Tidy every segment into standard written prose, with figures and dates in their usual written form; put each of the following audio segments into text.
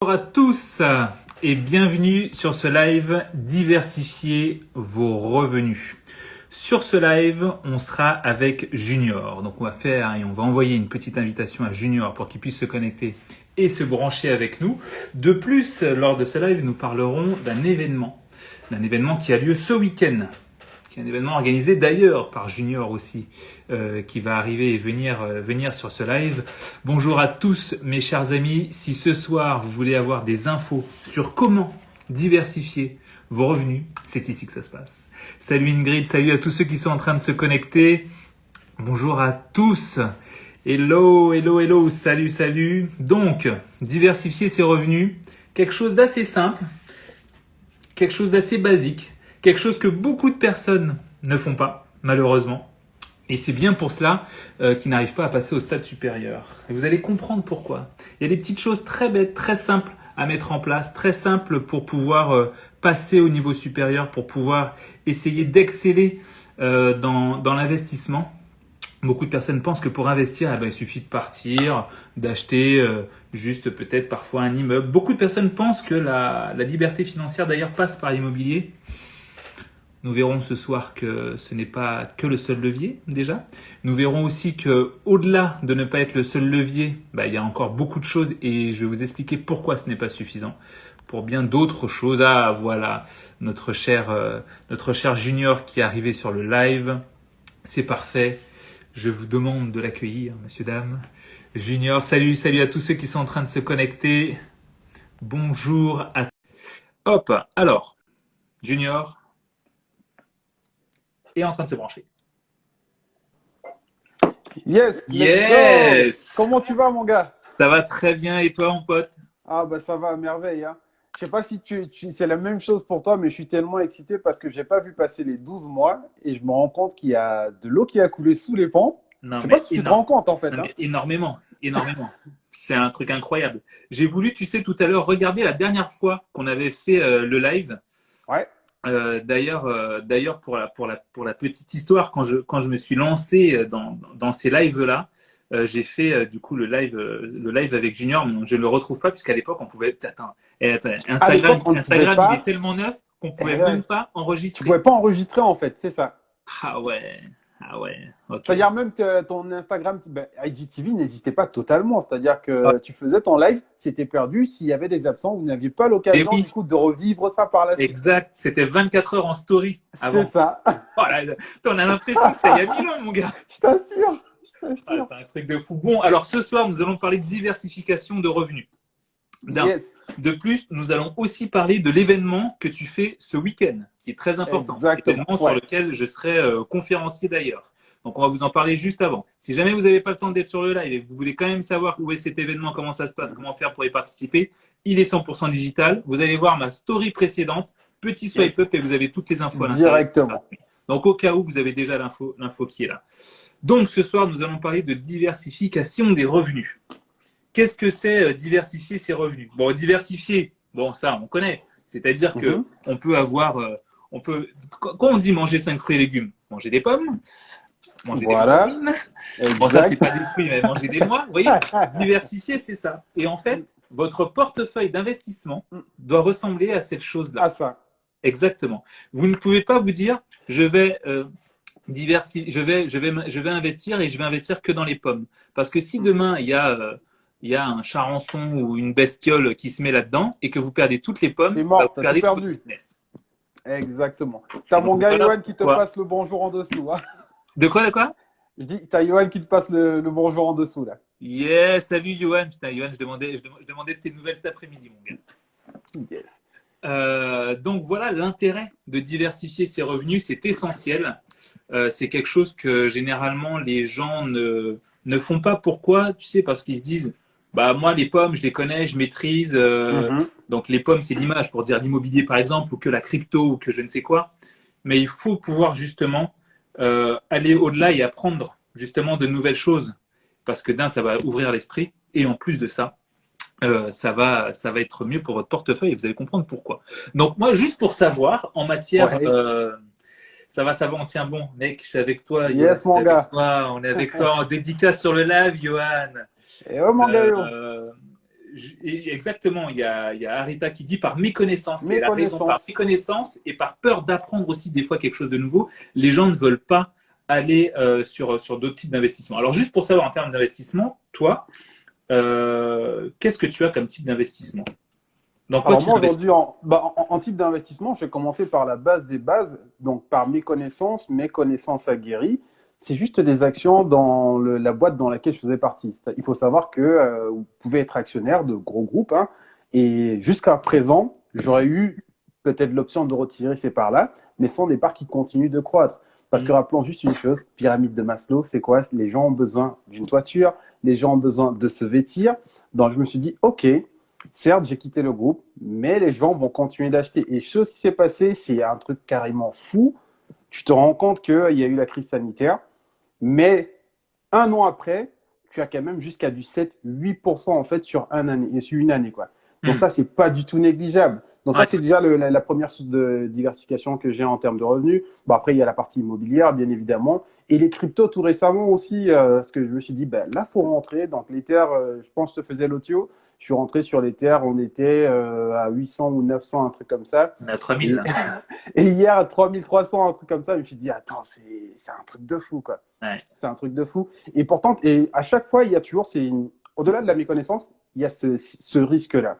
Bonjour à tous et bienvenue sur ce live Diversifier vos revenus. Sur ce live, on sera avec Junior. Donc on va faire et on va envoyer une petite invitation à Junior pour qu'il puisse se connecter et se brancher avec nous. De plus, lors de ce live, nous parlerons d'un événement qui a lieu ce week-end. Qui est un événement organisé d'ailleurs par Junior aussi, qui va arriver et venir sur ce live. Bonjour à tous mes chers amis. Si ce soir vous voulez avoir des infos sur comment diversifier vos revenus, c'est ici que ça se passe. Salut Ingrid, salut à tous ceux qui sont en train de se connecter. Bonjour à tous. Hello, hello, hello, salut, salut. Donc, diversifier ses revenus, quelque chose d'assez simple, quelque chose d'assez basique. Quelque chose que beaucoup de personnes ne font pas, malheureusement. Et c'est bien pour cela qu'ils n'arrivent pas à passer au stade supérieur. Et vous allez comprendre pourquoi. Il y a des petites choses très bêtes, très simples à mettre en place, très simples pour pouvoir passer au niveau supérieur, pour pouvoir essayer d'exceller dans l'investissement. Beaucoup de personnes pensent que pour investir, il suffit de partir, d'acheter juste peut-être parfois un immeuble. Beaucoup de personnes pensent que la liberté financière d'ailleurs passe par l'immobilier. Nous verrons ce soir que ce n'est pas que le seul levier déjà. Nous verrons aussi que au-delà de ne pas être le seul levier, il y a encore beaucoup de choses et je vais vous expliquer pourquoi ce n'est pas suffisant. Pour bien d'autres choses. Ah voilà, notre cher Junior qui est arrivé sur le live. C'est parfait. Je vous demande de l'accueillir, messieurs, dames. Junior, salut à tous ceux qui sont en train de se connecter. Bonjour à... Hop, alors, Junior est en train de se brancher. Yes, Yes. Comment tu vas, mon gars? Ça va très bien et toi, mon pote? Ah, ça va à merveille, hein. Je sais pas si c'est la même chose pour toi, mais je suis tellement excité parce que j'ai pas vu passer les 12 mois et je me rends compte qu'il y a de l'eau qui a coulé sous les ponts. Non, Je sais mais pas si tu te rends compte, en fait, hein. énormément. C'est un truc incroyable. J'ai voulu, tu sais, tout à l'heure, regarder la dernière fois qu'on avait fait le live. Ouais. D'ailleurs, pour la petite histoire, quand je me suis lancé dans ces lives-là, j'ai fait du coup le live avec Junior. Je ne le retrouve pas puisqu'à l'époque on pouvait. Attends, Instagram, il est tellement neuf qu'on pouvait même pas enregistrer. Tu pouvais pas enregistrer en fait, c'est ça. Ah ouais. Okay. C'est-à-dire même que ton Instagram, IGTV n'existait pas totalement. C'est-à-dire que tu faisais ton live, c'était perdu s'il y avait des absents. Vous n'aviez pas l'occasion du coup de revivre ça par la suite. Exact. C'était 24 heures en story avant. C'est ça. Oh là, on a l'impression que c'était il y a 1000 ans, mon gars. Je t'assure. Ah, c'est un truc de fou. Bon, alors ce soir, nous allons parler de diversification de revenus. Yes. De plus, nous allons aussi parler de l'événement que tu fais ce week-end, qui est très important. Exactement. Événement sur lequel je serai conférencier d'ailleurs. Donc, on va vous en parler juste avant. Si jamais vous n'avez pas le temps d'être sur le live et que vous voulez quand même savoir où est cet événement, comment ça se passe, comment faire pour y participer, il est 100% digital. Vous allez voir ma story précédente, petit swipe up et vous avez toutes les infos à l'intérieur. Directement. Donc, au cas où, vous avez déjà l'info qui est là. Donc, ce soir, nous allons parler de diversification des revenus. Qu'est-ce que c'est diversifier ses revenus? Bon, diversifier, ça, on connaît. C'est-à-dire que on peut avoir, quand on dit manger 5 fruits et légumes, manger des pommes, manger des mandarines. Bon, ça, c'est pas des fruits, mais manger des noix. Vous voyez, diversifier, c'est ça. Et en fait, votre portefeuille d'investissement doit ressembler à cette chose-là. À ça. Exactement. Vous ne pouvez pas vous dire, je vais investir et je vais investir que dans les pommes. Parce que si demain, il y a un charançon ou une bestiole qui se met là-dedans et que vous perdez toutes les pommes, c'est mort, vous perdez tout tout le perdu. business. Exactement. T'as mon gars Yoann qui te passe le bonjour en dessous. Hein. De quoi? Je dis, t'as Yoann qui te passe le bonjour en dessous là. Yes, salut Yoann. Putain, Yoann, je demandais de tes nouvelles cet après-midi, mon gars. Yes. Donc voilà, l'intérêt de diversifier ses revenus, c'est essentiel. C'est quelque chose que généralement les gens ne font pas. Pourquoi? Tu sais, parce qu'ils se disent, moi les pommes, je les connais, je maîtrise. Donc les pommes, c'est l'image pour dire l'immobilier par exemple, ou que la crypto, ou que je ne sais quoi. Mais il faut pouvoir justement aller au-delà et apprendre justement de nouvelles choses. Parce que ça va ouvrir l'esprit. Et en plus de ça, ça va être mieux pour votre portefeuille et vous allez comprendre pourquoi. Donc moi, juste pour savoir, en matière, ça va, on tient bon, mec, je suis avec toi. Yes, mon gars. On est avec toi en dédicace sur le live, Johan. Et oh, mon gars. exactement, il y a Arita qui dit par méconnaissance, et elle a raison, par Méconnaissance. méconnaissance et par peur d'apprendre aussi des fois quelque chose de nouveau, les gens ne veulent pas aller sur d'autres types d'investissements. Alors juste pour savoir en termes d'investissement, toi, qu'est-ce que tu as comme type d'investissement? Dans quoi Alors tu moi investis? aujourd'hui, en type d'investissement, je vais commencer par la base des bases, donc par mes connaissances aguerries. C'est juste des actions dans la boîte dans laquelle je faisais partie. Il faut savoir que vous pouvez être actionnaire de gros groupes, hein, et jusqu'à présent, j'aurais eu peut-être l'option de retirer ces parts-là, mais ce sont des parts qui continuent de croître. Parce que rappelons juste une chose, pyramide de Maslow, c'est quoi? Les gens ont besoin d'une toiture, les gens ont besoin de se vêtir. Donc je me suis dit, ok, certes, j'ai quitté le groupe, mais les gens vont continuer d'acheter. Et chose qui s'est passée, c'est un truc carrément fou. Tu te rends compte qu'il y a eu la crise sanitaire, mais un an après, tu as quand même jusqu'à du 7-8% en fait sur sur une année, quoi. Donc Hmm. ça, c'est pas du tout négligeable. Donc ça, Ouais, c'est déjà la première source de diversification que j'ai en termes de revenus. Bon, après, il y a la partie immobilière, bien évidemment. Et les cryptos, tout récemment aussi, parce que je me suis dit, ben, là, faut rentrer. Donc l'Ether, je pense que je te faisais l'audio. Je suis rentré sur l'Ether, on était à 800 ou 900, un truc comme ça. on est à 3000 Et, là. et hier, à 3300, un truc comme ça, je me suis dit, attends, c'est un truc de fou, quoi. Ouais. C'est un truc de fou. Et pourtant, et à chaque fois, il y a toujours, au-delà de la méconnaissance, il y a ce risque-là.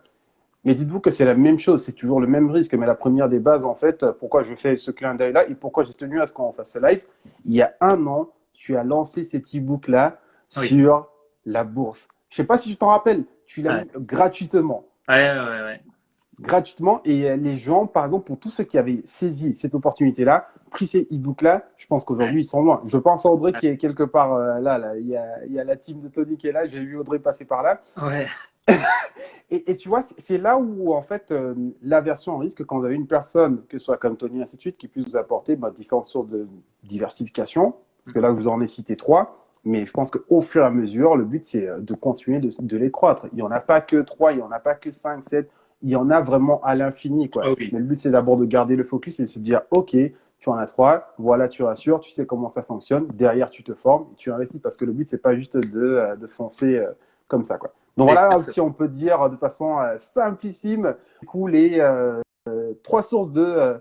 Mais dites-vous que c'est la même chose, c'est toujours le même risque. Mais la première des bases, en fait, pourquoi je fais ce clin d'œil-là et pourquoi j'ai tenu à ce qu'on fasse ce live, il y a un an, tu as lancé cet e-book-là Oui. sur la bourse. Je ne sais pas si tu t'en rappelles, tu l'as Ouais. mis gratuitement. Ouais, ouais, ouais. Gratuitement. Et les gens, par exemple, pour tous ceux qui avaient saisi cette opportunité-là, pris ces e-books-là, je pense Ouais. qu'aujourd'hui, ils sont loin. Je pense à Audrey Ouais. qui est quelque part là. Il y a la team de Tony qui est là. J'ai vu Audrey passer par là. Ouais. Et tu vois, c'est là où, en fait, l'aversion en risque, quand vous avez une personne, que ce soit comme Tony, ainsi de suite, qui puisse vous apporter différentes sources de diversification, parce que là, je vous en ai cité trois, mais je pense qu'au fur et à mesure, le but, c'est de continuer de les croître. Il n'y en a pas que trois, il n'y en a pas que cinq, sept, il y en a vraiment à l'infini, quoi. Oh oui. Mais le but, c'est d'abord de garder le focus et de se dire, OK, tu en as trois, voilà, tu rassures, tu sais comment ça fonctionne, derrière, tu te formes, et tu investis, parce que le but, c'est pas juste de foncer comme ça, quoi. Donc voilà, si on peut dire de façon simplissime, du coup, les trois sources de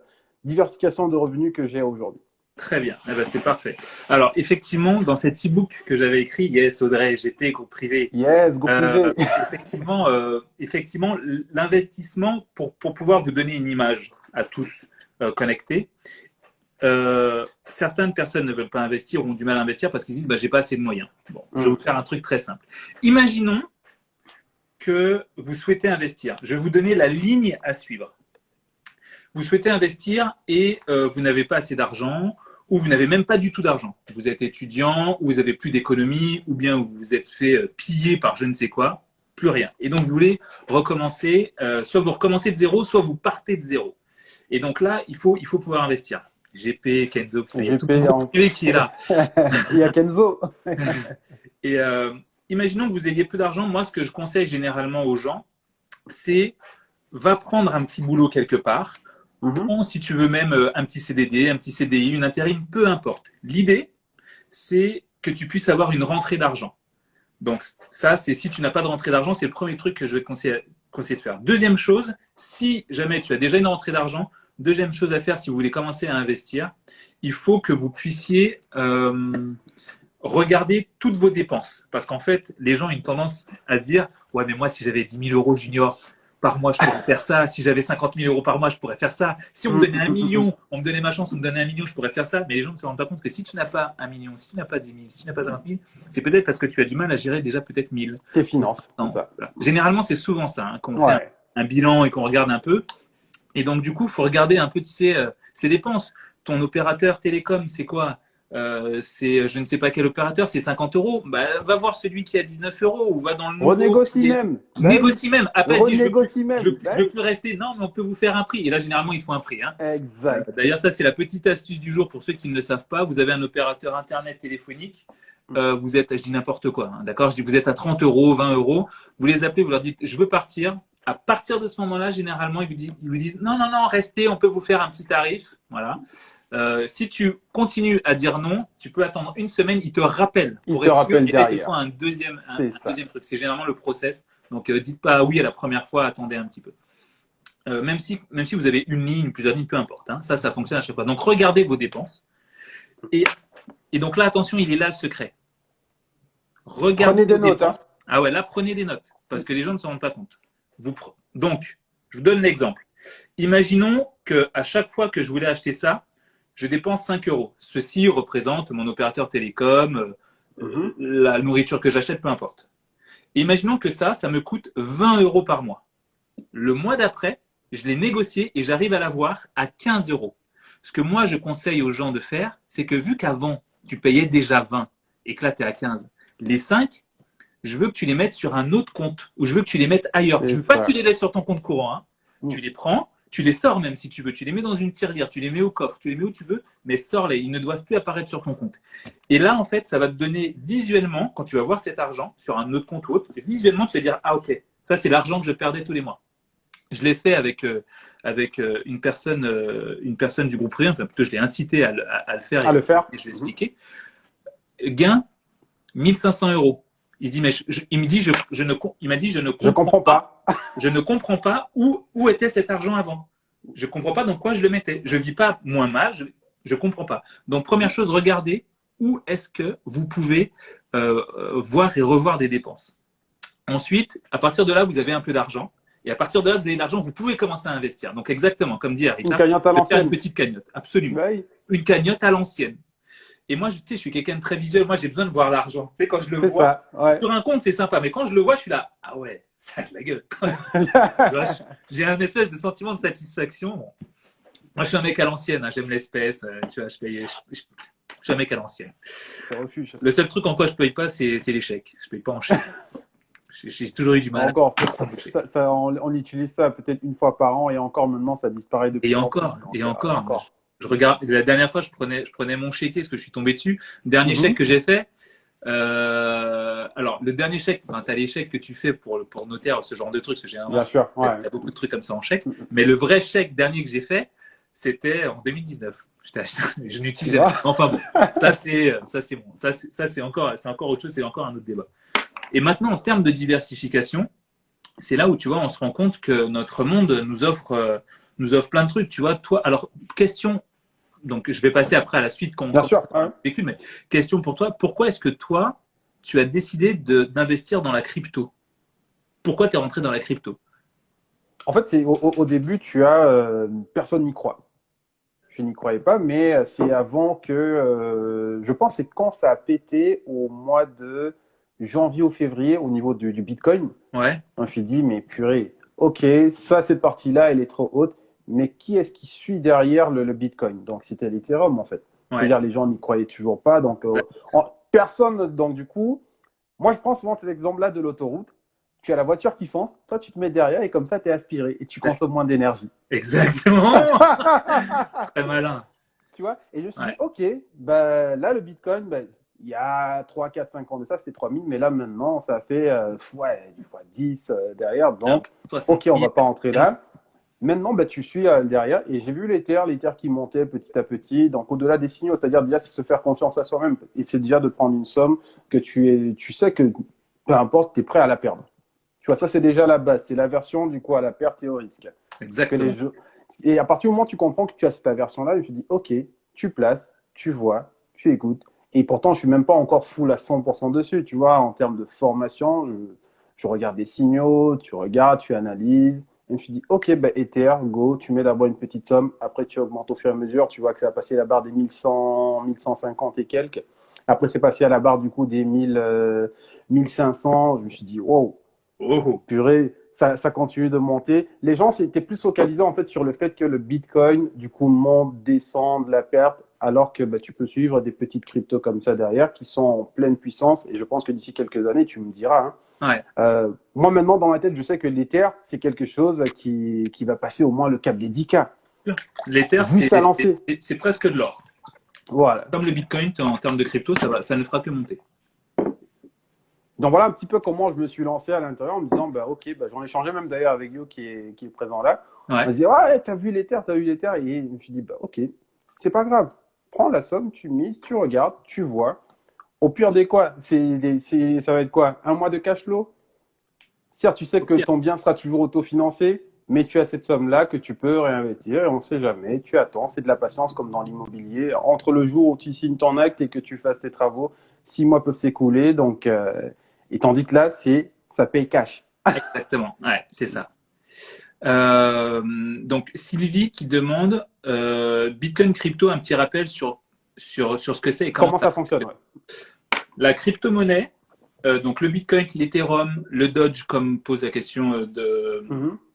diversification de revenus que j'ai aujourd'hui. Très bien, eh ben, c'est parfait. Alors, effectivement, dans cet e-book que j'avais écrit, Yes, Audrey, GP, groupe privé, Yes, groupe privé. effectivement, l'investissement, pour pouvoir vous donner une image à tous connectés, certaines personnes ne veulent pas investir ou ont du mal à investir parce qu'ils disent bah, j'ai pas assez de moyens. Bon, je vais vous faire un truc très simple. Imaginons que vous souhaitez investir. Je vais vous donner la ligne à suivre. Vous souhaitez investir et vous n'avez pas assez d'argent ou vous n'avez même pas du tout d'argent. Vous êtes étudiant ou vous n'avez plus d'économie ou bien vous vous êtes fait piller par je ne sais quoi, plus rien. Et donc vous voulez recommencer, soit vous recommencez de zéro, soit vous partez de zéro. Et donc là, il faut pouvoir investir. GP, Kenzo, il y a tout le groupe privé qui est là. Il y a Kenzo. Et imaginons que vous ayez peu d'argent. Moi, ce que je conseille généralement aux gens, c'est va prendre un petit boulot quelque part. Prends, si tu veux même un petit CDD, un petit CDI, une intérim, peu importe. L'idée, c'est que tu puisses avoir une rentrée d'argent. Donc ça, c'est si tu n'as pas de rentrée d'argent, c'est le premier truc que je vais te conseiller de faire. Deuxième chose, si jamais tu as déjà une rentrée d'argent, deuxième chose à faire si vous voulez commencer à investir, il faut que vous puissiez regarder toutes vos dépenses. Parce qu'en fait, les gens ont une tendance à se dire « Ouais, mais moi, si j'avais 10 000 euros junior par mois, je pourrais faire ça. Si j'avais 50 000 euros par mois, je pourrais faire ça. Si on me donnait 1 million, on me donnait ma chance, on me donnait 1 million, je pourrais faire ça. » Mais les gens ne se rendent pas compte que si tu n'as pas 1 million, si tu n'as pas 10 000, si tu n'as pas 50 000, c'est peut-être parce que tu as du mal à gérer déjà peut-être 1000. Tes finances, c'est ça. Voilà. Généralement, c'est souvent ça, hein, quand on fait un bilan et qu'on regarde un peu. Et donc, du coup, il faut regarder un peu, tu sais, ses dépenses. Ton opérateur télécom, c'est quoi? C'est je ne sais pas quel opérateur, c'est 50 euros. Bah, va voir celui qui a 19 euros ou va dans le nouveau. Renégocie même. Négocie même. Après, je même. veux plus rester. Non, mais on peut vous faire un prix. Et là, généralement, il faut un prix. Hein. Exact. D'ailleurs, ça, c'est la petite astuce du jour pour ceux qui ne le savent pas. Vous avez un opérateur Internet téléphonique. Vous êtes, je dis n'importe quoi, hein, d'accord? Je dis vous êtes à 30 euros, 20 euros. Vous les appelez, vous leur dites je veux partir. À partir de ce moment-là, généralement, ils vous disent non, non, non, restez, on peut vous faire un petit tarif. Voilà. Si tu continues à dire non, tu peux attendre une semaine, ils te rappellent. Ils te rappellent derrière. Et là, ils te font un deuxième truc. C'est généralement le process Donc, dites pas oui à la première fois, attendez un petit peu. Même si vous avez une ligne, plusieurs lignes, peu importe. Hein, ça fonctionne à chaque fois. Donc, regardez vos dépenses. Et, et donc là, attention, il est là le secret. Regardez Prenez vos des notes, hein. dépenses. Ah ouais, là, prenez des notes. Parce que les gens ne se rendent pas compte. Donc, je vous donne l'exemple. Imaginons qu'à chaque fois que je voulais acheter ça, je dépense 5 euros. Ceci représente mon opérateur télécom, la nourriture que j'achète, peu importe. Et imaginons que ça me coûte 20 euros par mois. Le mois d'après, je l'ai négocié et j'arrive à l'avoir à 15 euros. Ce que moi, je conseille aux gens de faire, c'est que vu qu'avant, tu payais déjà 20 et que là, tu es à 15, les 5, je veux que tu les mettes sur un autre compte ou je veux que tu les mettes ailleurs. Je C'est veux pas que tu ça. les laisses sur ton compte courant. Hein. Tu les prends, tu les sors même si tu veux. Tu les mets dans une tirelire, tu les mets au coffre, tu les mets où tu veux, mais sors-les. Ils ne doivent plus apparaître sur ton compte. Et là, en fait, ça va te donner visuellement, quand tu vas voir cet argent sur un autre compte ou autre, visuellement, tu vas dire, ah ok, ça c'est l'argent que je perdais tous les mois. Je l'ai fait avec une personne du groupe Rien, enfin plutôt je l'ai incité à le faire À le faire. et je vais expliquer. Gain 1500 euros. Il se dit, mais il me dit, il m'a dit, Je comprends pas. je ne comprends pas où était cet argent avant. Je ne comprends pas dans quoi je le mettais. Je ne vis pas moins mal, je ne comprends pas. Donc, première chose, regardez où est-ce que vous pouvez voir et revoir des dépenses. Ensuite, à partir de là, vous avez un peu d'argent. Et à partir de là, vous avez de l'argent, vous pouvez commencer à investir. Donc, exactement, comme dit Arita, Une cagnotte à faire une l'ancienne. petite cagnotte. Absolument. Oui. Une cagnotte à l'ancienne. Et moi, tu sais, je suis quelqu'un de très visuel. Moi, j'ai besoin de voir l'argent. Tu sais, quand je le C'est vois, ça. Ouais. sur un compte, c'est sympa. Mais quand je le vois, je suis là, ah ouais, ça a de la gueule. J'ai un espèce de sentiment de satisfaction. Bon. Moi, je suis un mec à l'ancienne. Hein. J'aime l'espèce. Tu vois, je suis un mec à l'ancienne. C'est refuge. Le seul truc en quoi je paye pas, c'est les chèques. Je paye pas en chèques. J'ai toujours eu du mal. Encore, on utilise ça peut-être une fois par an et encore maintenant, ça disparaît de plus en plus. Et encore. Je regarde, la dernière fois, je prenais mon chéquier parce que je suis tombé dessus. Dernier chèque que j'ai fait. Alors, le dernier chèque, enfin, tu as les chèques que tu fais pour notaire, ce genre de trucs, j'ai un Bien sûr, ouais. Tu as beaucoup de trucs comme ça en chèque. Mais le vrai chèque dernier que j'ai fait, c'était en 2019. Je n'utilise jamais. Enfin bon, ça c'est bon. Ça c'est encore autre chose, c'est encore un autre débat. Et maintenant, en termes de diversification, c'est là où tu vois, on se rend compte que notre monde nous offre plein de trucs. Tu vois, toi, alors question. Donc, je vais passer après à la suite qu'on a vécu, mais question pour toi, pourquoi est-ce que toi, tu as décidé d'investir dans la crypto? Pourquoi tu es rentré dans la crypto? En fait, au début, personne n'y croit. Je n'y croyais pas, mais c'est avant que, je pense, c'est quand ça a pété au mois de janvier ou février au niveau du Bitcoin. Ouais. Je me suis dit, mais purée, ok, cette partie-là, elle est trop haute, mais qui est-ce qui suit derrière le Bitcoin? Donc, c'était l'Ethereum, en fait. Ouais. C'est-à-dire, les gens n'y croyaient toujours pas. Donc, personne, donc, du coup, moi, je prends souvent cet exemple-là de l'autoroute. Tu as la voiture qui fonce, toi, tu te mets derrière et comme ça, tu es aspiré et tu consommes moins d'énergie. Exactement. Très malin. Tu vois? Et je me suis dit, ok, bah, là, le Bitcoin, bah, il y a 3, 4, 5 ans de ça, c'était 3000, mais là, maintenant, ça fait du fois 10 derrière. Donc, ok, on ne va pas entrer là. Maintenant, bah, tu suis derrière et j'ai vu l'Ether qui montait petit à petit. Donc, au-delà des signaux, c'est-à-dire déjà, c'est se faire confiance à soi-même. Et c'est déjà de prendre une somme que tu sais que peu importe, tu es prêt à la perdre. Tu vois, ça, c'est déjà la base. C'est l'aversion, du coup, à la perte et au risque. Exactement. Et à partir du moment où tu comprends que tu as cette aversion-là, je te dis, ok, tu places, tu vois, tu écoutes. Et pourtant, je ne suis même pas encore full à 100% dessus. Tu vois, en termes de formation, je regarde des signaux, tu regardes, tu analyses. Et je me suis dit, ok, bah, Ether, go, tu mets d'abord une petite somme. Après, tu augmentes au fur et à mesure. Tu vois que ça va passer la barre des 1100, 1150 et quelques. Après, c'est passé à la barre du coup des 1500. Je me suis dit, wow, purée, ça continue de monter. Les gens étaient plus focalisés en fait sur le fait que le Bitcoin, du coup, monte, descend de la perte, alors que bah, tu peux suivre des petites cryptos comme ça derrière qui sont en pleine puissance. Et je pense que d'ici quelques années, tu me diras. Hein, moi, maintenant, dans ma tête, je sais que l'Ether, c'est quelque chose qui va passer au moins le cap des 10K. L'Ether, c'est presque de l'or. Voilà. Comme le Bitcoin, en termes de crypto, ça ne fera que monter. Donc voilà un petit peu comment je me suis lancé à l'intérieur en me disant, bah, ok, bah, j'en ai changé même d'ailleurs avec You qui est présent là. On m'a dit, ouais, t'as vu l'Ether. Et je me suis dit, bah, ok, c'est pas grave. Prends la somme, tu mises, tu regardes, tu vois. Au pire des quoi, ça va être quoi? Un mois de cash flow? Certes, tu sais que ton bien sera toujours autofinancé, mais tu as cette somme-là que tu peux réinvestir et on ne sait jamais. Tu attends, c'est de la patience comme dans l'immobilier. Entre le jour où tu signes ton acte et que tu fasses tes travaux, 6 mois peuvent s'écouler. Donc, et tandis que là, ça paye cash. Exactement, ouais, c'est ça. Donc Sylvie qui demande Bitcoin crypto, un petit rappel sur ce que c'est et Comment ça fonctionne, ouais. La crypto-monnaie, donc le Bitcoin, l'Ethereum, le Doge, comme pose la question de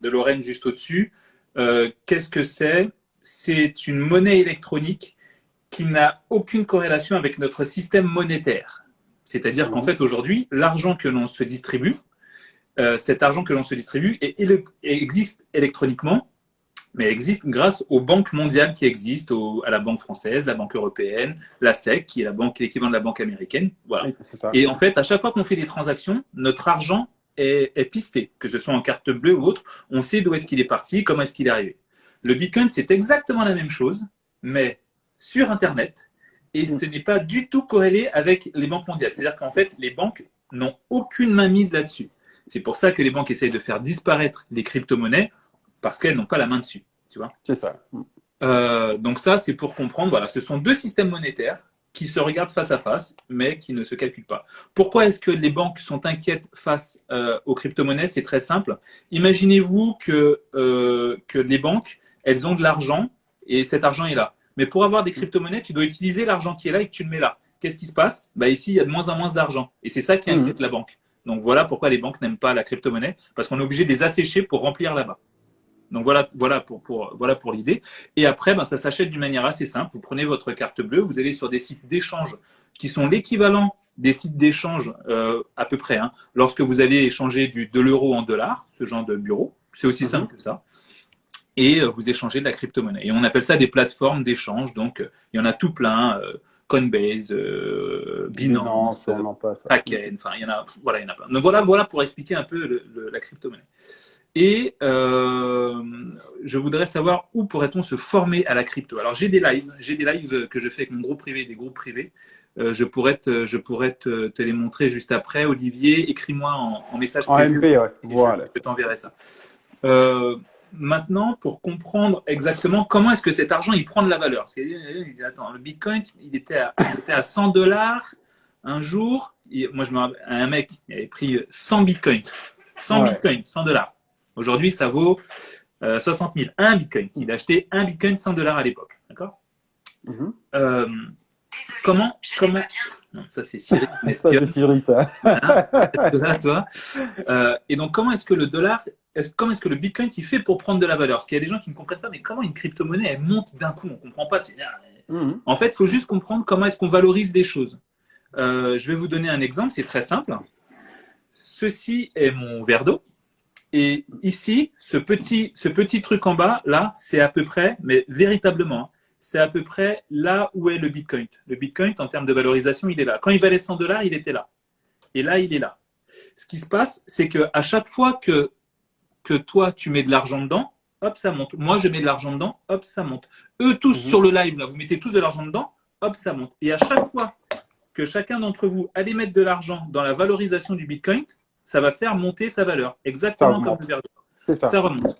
Lorraine juste au-dessus. Qu'est-ce que c'est? C'est une monnaie électronique qui n'a aucune corrélation avec notre système monétaire. C'est-à-dire qu'en fait, aujourd'hui, l'argent que l'on se distribue, cet argent que l'on se distribue existe électroniquement, mais existe grâce aux banques mondiales qui existent, à la Banque française, la Banque européenne, la SEC, qui est l'équivalent de la banque américaine. Voilà. Oui, c'est ça. Et en fait, à chaque fois qu'on fait des transactions, notre argent est pisté, que ce soit en carte bleue ou autre. On sait d'où est-ce qu'il est parti, comment est-ce qu'il est arrivé. Le Bitcoin, c'est exactement la même chose, mais sur Internet, et ce n'est pas du tout corrélé avec les banques mondiales. C'est-à-dire qu'en fait, les banques n'ont aucune mainmise là-dessus. C'est pour ça que les banques essayent de faire disparaître les crypto-monnaies, parce qu'elles n'ont pas la main dessus, tu vois. C'est ça. Donc ça, c'est pour comprendre, voilà, ce sont deux systèmes monétaires qui se regardent face à face, mais qui ne se calculent pas. Pourquoi est-ce que les banques sont inquiètes face aux crypto-monnaies? C'est très simple. Imaginez-vous que les banques, elles ont de l'argent, et cet argent est là. Mais pour avoir des crypto-monnaies, tu dois utiliser l'argent qui est là et que tu le mets là. Qu'est-ce qui se passe? Ici, il y a de moins en moins d'argent. Et c'est ça qui inquiète la banque. Donc voilà pourquoi les banques n'aiment pas la crypto-monnaie, parce qu'on est obligé de les assécher pour remplir là-bas. Donc voilà pour l'idée. Et après, ça s'achète d'une manière assez simple. Vous prenez votre carte bleue, vous allez sur des sites d'échange qui sont l'équivalent des sites d'échange à peu près. Lorsque vous allez échanger de l'euro en dollars, ce genre de bureau, c'est aussi simple que ça. Et vous échangez de la crypto-monnaie. Et on appelle ça des plateformes d'échange. Donc il y en a tout plein. Coinbase, Binance, Kraken, enfin il y en a plein. Donc voilà pour expliquer un peu la crypto-monnaie. Et je voudrais savoir où pourrait-on se former à la crypto. Alors j'ai des lives que je fais avec mon groupe privé, des groupes privés. Je pourrais te les montrer juste après. Olivier, écris-moi en message privé. MP, ouais. Voilà. Je t'enverrai ça. Maintenant, pour comprendre exactement comment est-ce que cet argent il prend de la valeur. Parce qu'il disait, attends, le Bitcoin, il était à 100 dollars un jour. Moi, je me rappelle, un mec, il avait pris 100 Bitcoins. 100 Bitcoins, 100 dollars. Aujourd'hui, ça vaut 60 000. Un Bitcoin. Il a acheté un Bitcoin 100 dollars à l'époque. D'accord. Comment non, ça c'est Siri. Ça c'est Siri, ça. Toi. Et donc, comment est-ce que le Bitcoin il fait pour prendre de la valeur? Parce qu'il y a des gens qui ne comprennent pas, mais comment une crypto-monnaie elle monte d'un coup? On ne comprend pas. En fait, il faut juste comprendre comment est-ce qu'on valorise des choses. Je vais vous donner un exemple, c'est très simple. Ceci est mon verre d'eau. Et ici, ce petit truc en bas, là, c'est à peu près, mais véritablement, c'est à peu près là où est le Bitcoin. Le Bitcoin, en termes de valorisation, il est là. Quand il valait 100 dollars, il était là. Et là, il est là. Ce qui se passe, c'est qu'à chaque fois que toi, tu mets de l'argent dedans, hop, ça monte. Moi, je mets de l'argent dedans, hop, ça monte. Eux, tous sur le live, là, vous mettez tous de l'argent dedans, hop, ça monte. Et à chaque fois que chacun d'entre vous allez mettre de l'argent dans la valorisation du Bitcoin, ça va faire monter sa valeur. Exactement comme le verre d'eau. C'est ça. Ça remonte.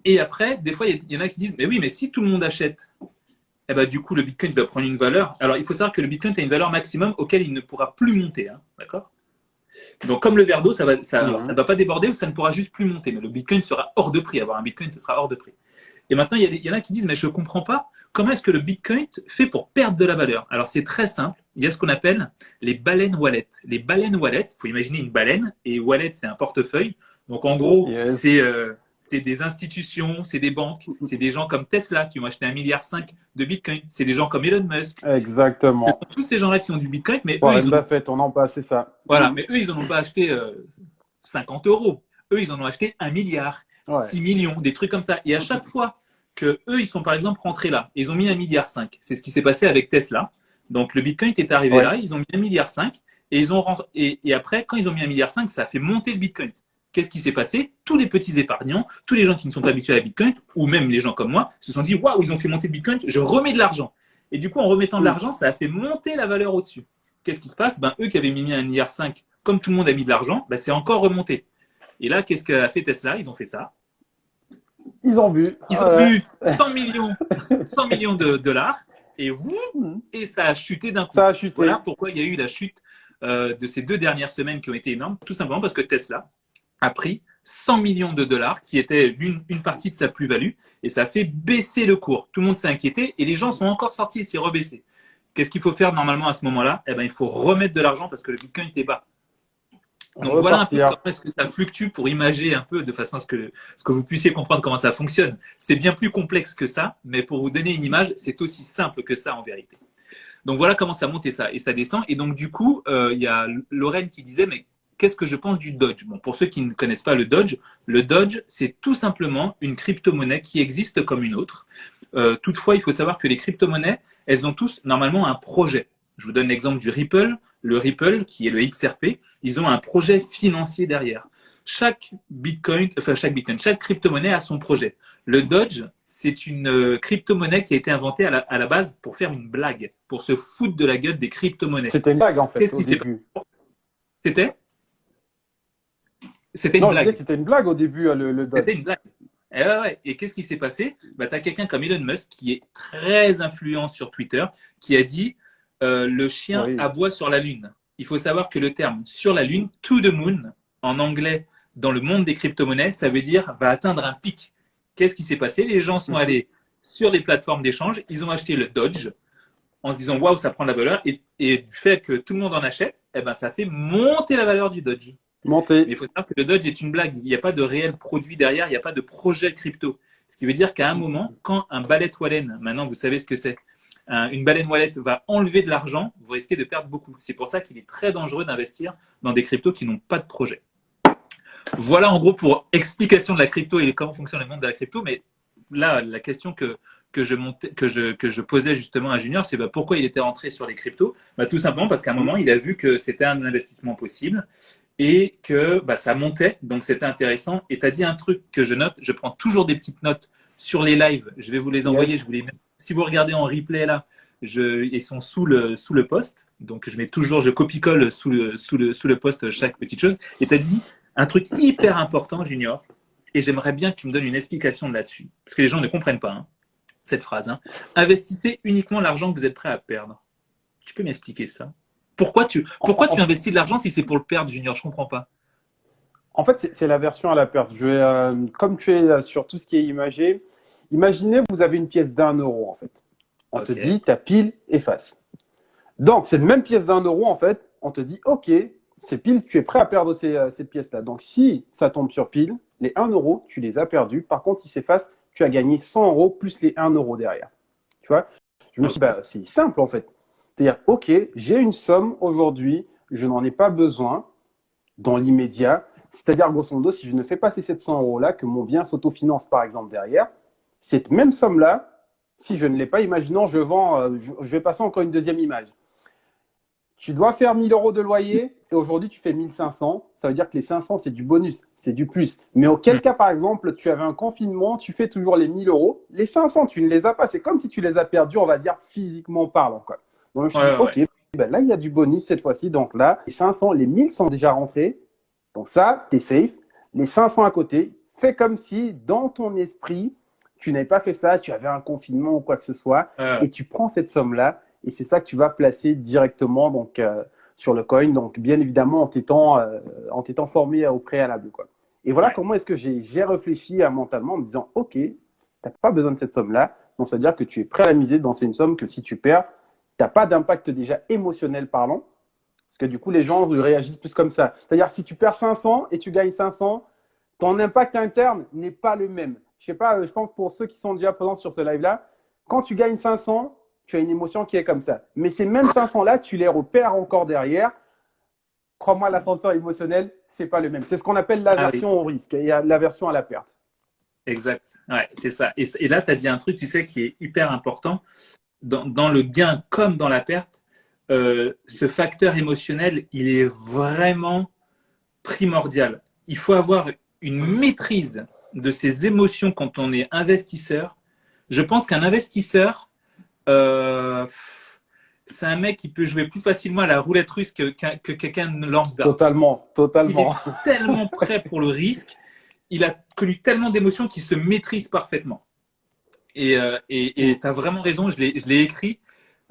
Et après, des fois, il y en a qui disent, mais oui, mais si tout le monde achète, du coup, le Bitcoin va prendre une valeur. Alors, il faut savoir que le Bitcoin a une valeur maximum auquel il ne pourra plus monter. D'accord? Donc, comme le verre d'eau, ça ne va pas déborder ou ça ne pourra juste plus monter. Mais le Bitcoin sera hors de prix. Avoir un Bitcoin, ce sera hors de prix. Et maintenant, il y en a qui disent, mais je ne comprends pas, comment est-ce que le Bitcoin fait pour perdre de la valeur? Alors, c'est très simple. Il y a ce qu'on appelle les baleines wallet. Les baleines wallet, il faut imaginer une baleine, et wallet, c'est un portefeuille. Donc, en gros, c'est des institutions, c'est des banques, c'est des gens comme Tesla qui ont acheté 1,5 milliard de Bitcoin. C'est des gens comme Elon Musk. Exactement. Tous ces gens-là qui ont du Bitcoin, mais Warren Buffett, on en passe, c'est ça. Voilà, mais eux, ils n'en ont pas acheté 50 euros. Eux, ils en ont acheté 1 milliard, 6 millions, des trucs comme ça. Et à chaque fois que eux, ils sont par exemple rentrés là, ils ont mis 1,5 milliard. C'est ce qui s'est passé avec Tesla. Donc le Bitcoin est arrivé là, ils ont mis 1,5 milliard et après, quand ils ont mis 1,5 milliard, ça a fait monter le Bitcoin. Qu'est-ce qui s'est passé? Tous les petits épargnants, tous les gens qui ne sont pas habitués à la Bitcoin, ou même les gens comme moi, se sont dit waouh, ils ont fait monter le Bitcoin, je remets de l'argent. Et du coup, en remettant de l'argent, ça a fait monter la valeur au-dessus. Qu'est-ce qui se passe? Eux qui avaient mis 1,5 milliard, comme tout le monde a mis de l'argent, c'est encore remonté. Et là, qu'est-ce qu'a fait Tesla? Ils ont fait ça. Ils ont bu. Ils ont bu 100 millions de dollars et ça a chuté d'un coup. Ça a chuté. Voilà pourquoi il y a eu la chute de ces 2 dernières semaines qui ont été énormes. Tout simplement parce que Tesla a pris 100 millions de dollars qui était une partie de sa plus-value et ça a fait baisser le cours. Tout le monde s'est inquiété et les gens sont encore sortis et s'est rebaissé. Qu'est-ce qu'il faut faire normalement à ce moment-là? Eh ben, il faut remettre de l'argent parce que le Bitcoin était bas. Donc voilà un peu comment est-ce que ça fluctue pour imager un peu de façon à ce que vous puissiez comprendre comment ça fonctionne. C'est bien plus complexe que ça, mais pour vous donner une image, c'est aussi simple que ça en vérité. Donc voilà comment ça monte et ça descend. Et donc du coup, il y a Lorraine qui disait, mais qu'est-ce que je pense du Doge? Bon, pour ceux qui ne connaissent pas le Doge, c'est tout simplement une crypto-monnaie qui existe comme une autre. Toutefois, il faut savoir que les crypto-monnaies, elles ont tous normalement un projet. Je vous donne l'exemple du Ripple. Le Ripple, qui est le XRP, ils ont un projet financier derrière. Chaque crypto-monnaie a son projet. Le Doge, c'est une crypto-monnaie qui a été inventée à la base pour faire une blague, pour se foutre de la gueule des crypto-monnaies. C'était une blague en fait. Qu'est-ce qui s'est passé? C'était une blague. C'était une blague au début, le Doge. C'était une blague. Et qu'est-ce qui s'est passé? Tu as quelqu'un comme Elon Musk qui est très influent sur Twitter, qui a dit le chien aboie sur la lune. Il faut savoir que le terme sur la lune, to the moon, en anglais, dans le monde des crypto-monnaies, ça veut dire va atteindre un pic. Qu'est-ce qui s'est passé? Les gens sont allés sur les plateformes d'échange, ils ont acheté le Doge en se disant waouh, ça prend de la valeur, et du fait que tout le monde en achète, eh ben, ça fait monter la valeur du Doge. Mais il faut savoir que le Doge est une blague. Il n'y a pas de réel produit derrière, il n'y a pas de projet crypto. Ce qui veut dire qu'à un moment, quand un ballet Wallen, maintenant vous savez ce que c'est, une baleine wallet va enlever de l'argent, vous risquez de perdre beaucoup. C'est pour ça qu'il est très dangereux d'investir dans des cryptos qui n'ont pas de projet. Voilà en gros pour explication de la crypto et comment fonctionne le monde de la crypto. Mais là, la question que je posais justement à Junior, c'est pourquoi il était rentré sur les cryptos. Tout simplement parce qu'à un moment, il a vu que c'était un investissement possible et que ça montait, donc c'était intéressant. Et tu as dit un truc que je note, je prends toujours des petites notes sur les lives, je vais vous les envoyer, je vous les mets. Si vous regardez en replay là, ils sont sous le post, donc je copie-colle sous le post chaque petite chose. Et tu as dit un truc hyper important, Junior, et j'aimerais bien que tu me donnes une explication là-dessus, parce que les gens ne comprennent pas cette phrase. Investissez uniquement l'argent que vous êtes prêt à perdre. Tu peux m'expliquer ça? Pourquoi tu investis de l'argent si c'est pour le perdre, Junior? Je comprends pas. En fait, c'est la version à la perte. Comme tu es sur tout ce qui est imagé, imaginez vous avez une pièce d'1 euro en fait. On te dit, ta pile est face. Donc, cette même pièce d'1 euro, en fait, on te dit, OK, c'est pile, tu es prêt à perdre cette pièce-là. Donc, si ça tombe sur pile, les 1 euro, tu les as perdus. Par contre, si c'est face, tu as gagné 100 euros plus les 1 euro derrière. Tu vois? Je me suis dit, c'est simple en fait. C'est-à-dire, OK, j'ai une somme aujourd'hui, je n'en ai pas besoin dans l'immédiat. C'est-à-dire, grosso modo, si je ne fais pas ces 700 euros-là, que mon bien s'autofinance par exemple derrière, cette même somme-là, si je ne l'ai pas, imaginons, je vends, je vais passer encore une deuxième image. Tu dois faire 1 000 euros de loyer et aujourd'hui tu fais 1 500. Ça veut dire que les 500, c'est du bonus, c'est du plus. Mais auquel cas, par exemple, tu avais un confinement, tu fais toujours les 1 000 euros. Les 500, tu ne les as pas. C'est comme si tu les as perdus, on va dire, physiquement parlant, quoi. Donc, je me suis dit, OK, ben là, il y a du bonus cette fois-ci. Donc là, les 500, les 1 000 sont déjà rentrés. Donc ça, tu es safe. Les 500 à côté, fais comme si dans ton esprit, tu n'avais pas fait ça, tu avais un confinement ou quoi que ce soit, et tu prends cette somme-là, et c'est ça que tu vas placer directement donc, sur le coin, donc bien évidemment en t'étant formé au préalable, quoi. Et voilà comment est-ce que j'ai réfléchi mentalement en me disant, OK, tu n'as pas besoin de cette somme-là, donc ça veut dire que tu es prêt à la miser, donc c'est une somme que si tu perds, tu n'as pas d'impact déjà émotionnel parlant, parce que du coup, les gens réagissent plus comme ça. C'est-à-dire si tu perds 500 et tu gagnes 500, ton impact interne n'est pas le même. Je sais pas, je pense pour ceux qui sont déjà présents sur ce live-là, quand tu gagnes 500, tu as une émotion qui est comme ça. Mais ces mêmes 500-là, tu les repères encore derrière. Crois-moi, l'ascenseur émotionnel, c'est pas le même. C'est ce qu'on appelle l'aversion au risque et l'aversion à la perte. Exact. Ouais, c'est ça. Et là, tu as dit un truc, tu sais, qui est hyper important. Dans le gain comme dans la perte, ce facteur émotionnel, il est vraiment primordial. Il faut avoir une maîtrise de ses émotions quand on est investisseur. Je pense qu'un investisseur, c'est un mec qui peut jouer plus facilement à la roulette russe que quelqu'un de lambda. Totalement, Il totalement. est tellement prêt pour le risque. Il a connu tellement d'émotions qu'il se maîtrise parfaitement. Et tu as vraiment raison, je l'ai écrit.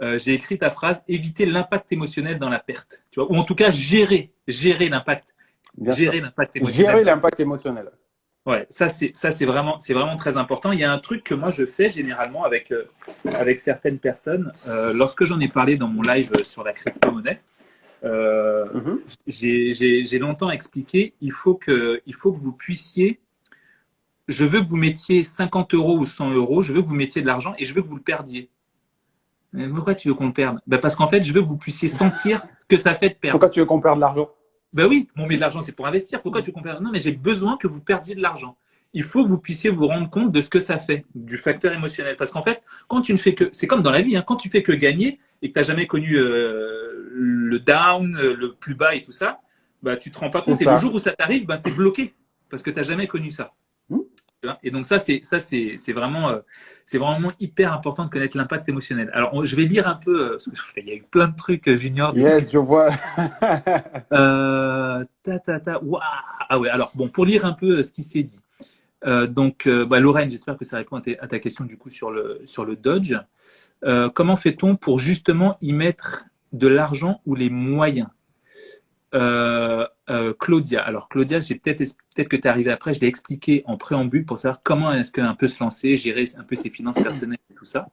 J'ai écrit ta phrase, éviter l'impact émotionnel dans la perte. Tu vois, ou en tout cas, gérer l'impact. Bien Gérer sûr. l'impact émotionnel. Gérer l'impact émotionnel. Ouais, ça c'est vraiment très important. Il y a un truc que moi je fais généralement avec certaines personnes. Lorsque j'en ai parlé dans mon live sur la crypto-monnaie, Mhm. j'ai longtemps expliqué, il faut que vous puissiez, je veux que vous mettiez 50 euros ou 100 euros, je veux que vous mettiez de l'argent et je veux que vous le perdiez. Mais pourquoi tu veux qu'on le perde? Ben parce qu'en fait, je veux que vous puissiez sentir ce que ça fait de perdre. Pourquoi tu veux qu'on perde de l'argent? Ben oui, on met de l'argent, c'est pour investir. Pourquoi tu compares? Non, mais j'ai besoin que vous perdiez de l'argent. Il faut que vous puissiez vous rendre compte de ce que ça fait, du facteur émotionnel. Parce qu'en fait, quand tu ne fais que, c'est comme dans la vie, hein, quand tu fais que gagner et que tu n'as jamais connu le down, le plus bas et tout ça, bah, tu te rends pas C'est compte. Et le ça. jour où ça t'arrive, bah, tu es bloqué parce que tu n'as jamais connu ça. Hmm. Et donc c'est vraiment hyper important de connaître l'impact émotionnel. Alors je vais lire un peu, parce qu'il y a eu plein de trucs, Junior, des trucs. Yes, je vois. Waouh. Ah ouais, alors bon, pour lire un peu ce qui s'est dit. Lorraine, j'espère que ça répond à ta question du coup sur le Dodge. Comment fait-on pour justement y mettre de l'argent ou les moyens? Claudia. Alors Claudia, peut-être que tu es arrivé après, je l'ai expliqué en préambule pour savoir comment est-ce qu'un peut se lancer, gérer un peu ses finances personnelles et tout ça.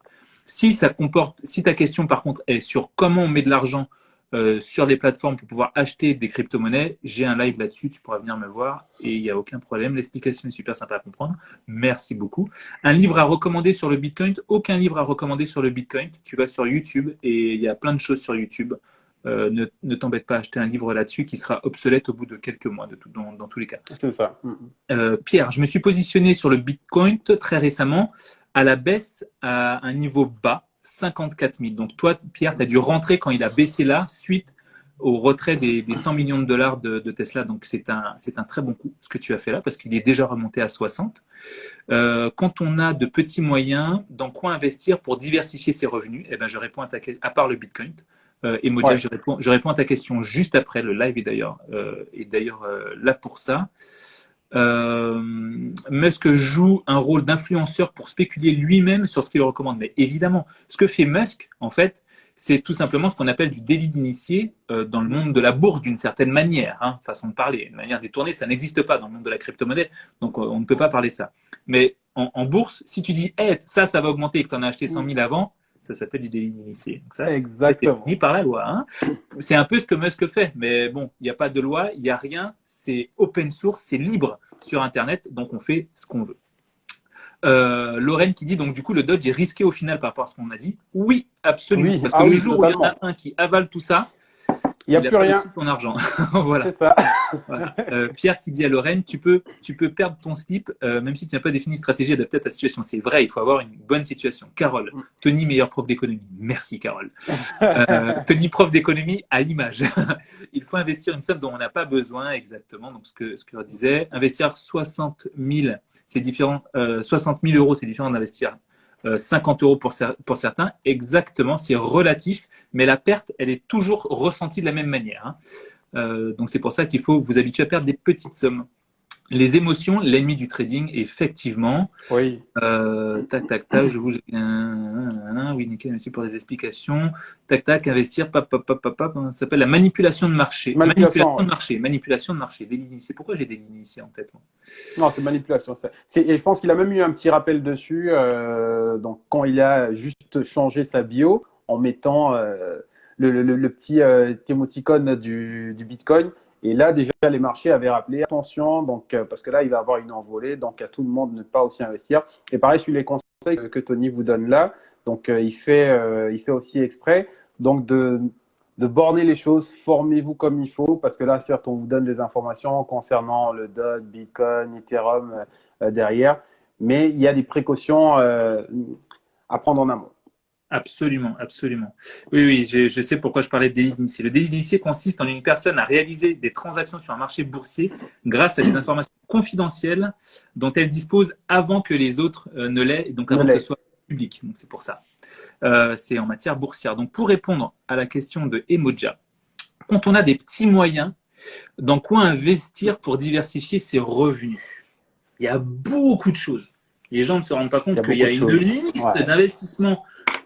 Si ta question par contre est sur comment on met de l'argent sur les plateformes pour pouvoir acheter des crypto-monnaies, j'ai un live là-dessus, tu pourras venir me voir et il n'y a aucun problème. L'explication est super sympa à comprendre. Merci beaucoup. Un livre à recommander sur le Bitcoin? Aucun livre à recommander sur le Bitcoin. Tu vas sur YouTube et il y a plein de choses sur YouTube. Ne t'embête pas à acheter un livre là-dessus qui sera obsolète au bout de quelques mois, dans tous les cas. C'est ça. Pierre, je me suis positionné sur le Bitcoin très récemment à la baisse à un niveau bas, 54 000. Donc toi, Pierre, tu as dû rentrer quand il a baissé là, suite au retrait des 100 millions de dollars de Tesla. Donc c'est un très bon coup, ce que tu as fait là, parce qu'il est déjà remonté à 60. Quand on a de petits moyens, dans quoi investir pour diversifier ses revenus? Eh ben, je réponds à part le Bitcoin. Et Moja, Ouais. je réponds à ta question juste après. Le live est d'ailleurs là pour ça. Musk joue un rôle d'influenceur pour spéculer lui-même sur ce qu'il recommande. Mais évidemment, ce que fait Musk, en fait, c'est tout simplement ce qu'on appelle du délit d'initié dans le monde de la bourse d'une certaine manière, hein, façon de parler, une manière détournée. Ça n'existe pas dans le monde de la crypto-monnaie, donc on ne peut pas parler de ça. Mais en bourse, si tu dis hey, ça va augmenter et que tu en as acheté 100 000 avant, ça s'appelle du délit d'initié. Donc ça, c'est Exactement. puni par la loi. Hein. C'est un peu ce que Musk fait, mais bon, il n'y a pas de loi, il n'y a rien, c'est open source, c'est libre sur Internet, donc on fait ce qu'on veut. Lorraine qui dit donc du coup le Dodge est risqué au final par rapport à ce qu'on a dit. Oui, absolument. Oui, Parce que le oui, jour où il y en totalement. a un qui avale tout ça, Il n'y a il n'a plus pas rien. aussi ton argent. Voilà. C'est ça. Voilà. Pierre qui dit à Lorraine, tu peux perdre ton slip même si tu n'as pas défini une stratégie adaptée à ta situation. C'est vrai, il faut avoir une bonne situation. Carole, Tony, meilleur prof d'économie. Merci Carole. Tony, prof d'économie à l'image. Il faut investir une somme dont on n'a pas besoin exactement. Donc ce que je disais, investir 60 000, c'est différent. 60 000 euros, c'est différent d'investir 50 euros pour certains. Exactement, c'est relatif, mais la perte, elle est toujours ressentie de la même manière. Hein. Donc c'est pour ça qu'il faut vous habituer à perdre des petites sommes. Les émotions, l'ennemi du trading, effectivement. Oui. Tac, je bouge. Oui, nickel, merci pour les explications. Tac, investir, ça s'appelle la manipulation de marché. Manipulation, ouais. Manipulation de marché. Délit initié. Pourquoi j'ai délit initié en tête, moi? Non, c'est manipulation. Et je pense qu'il a même eu un petit rappel dessus. Donc, quand il a juste changé sa bio en mettant le petit émoticône du Bitcoin. Et là, déjà, les marchés avaient rappelé attention, donc, parce que là, il va avoir une envolée. Donc, à tout le monde, ne pas aussi investir. Et pareil, sur les conseils que Tony vous donne là. Donc, il fait aussi exprès. Donc, de borner les choses, formez-vous comme il faut, parce que là, certes, on vous donne des informations concernant le DOT, Bitcoin, Ethereum derrière, mais il y a des précautions à prendre en amont. Absolument, absolument. Oui, je sais pourquoi je parlais de délit d'initié. Le délit d'initié consiste en une personne à réaliser des transactions sur un marché boursier grâce à des informations confidentielles dont elle dispose avant que les autres ne l'aient, donc avant que ce soit public, donc c'est pour ça. C'est en matière boursière. Donc pour répondre à la question de Emoja, quand on a des petits moyens, dans quoi investir pour diversifier ses revenus? Il y a beaucoup de choses. Les gens ne se rendent pas compte qu'il y a une liste d'investissements.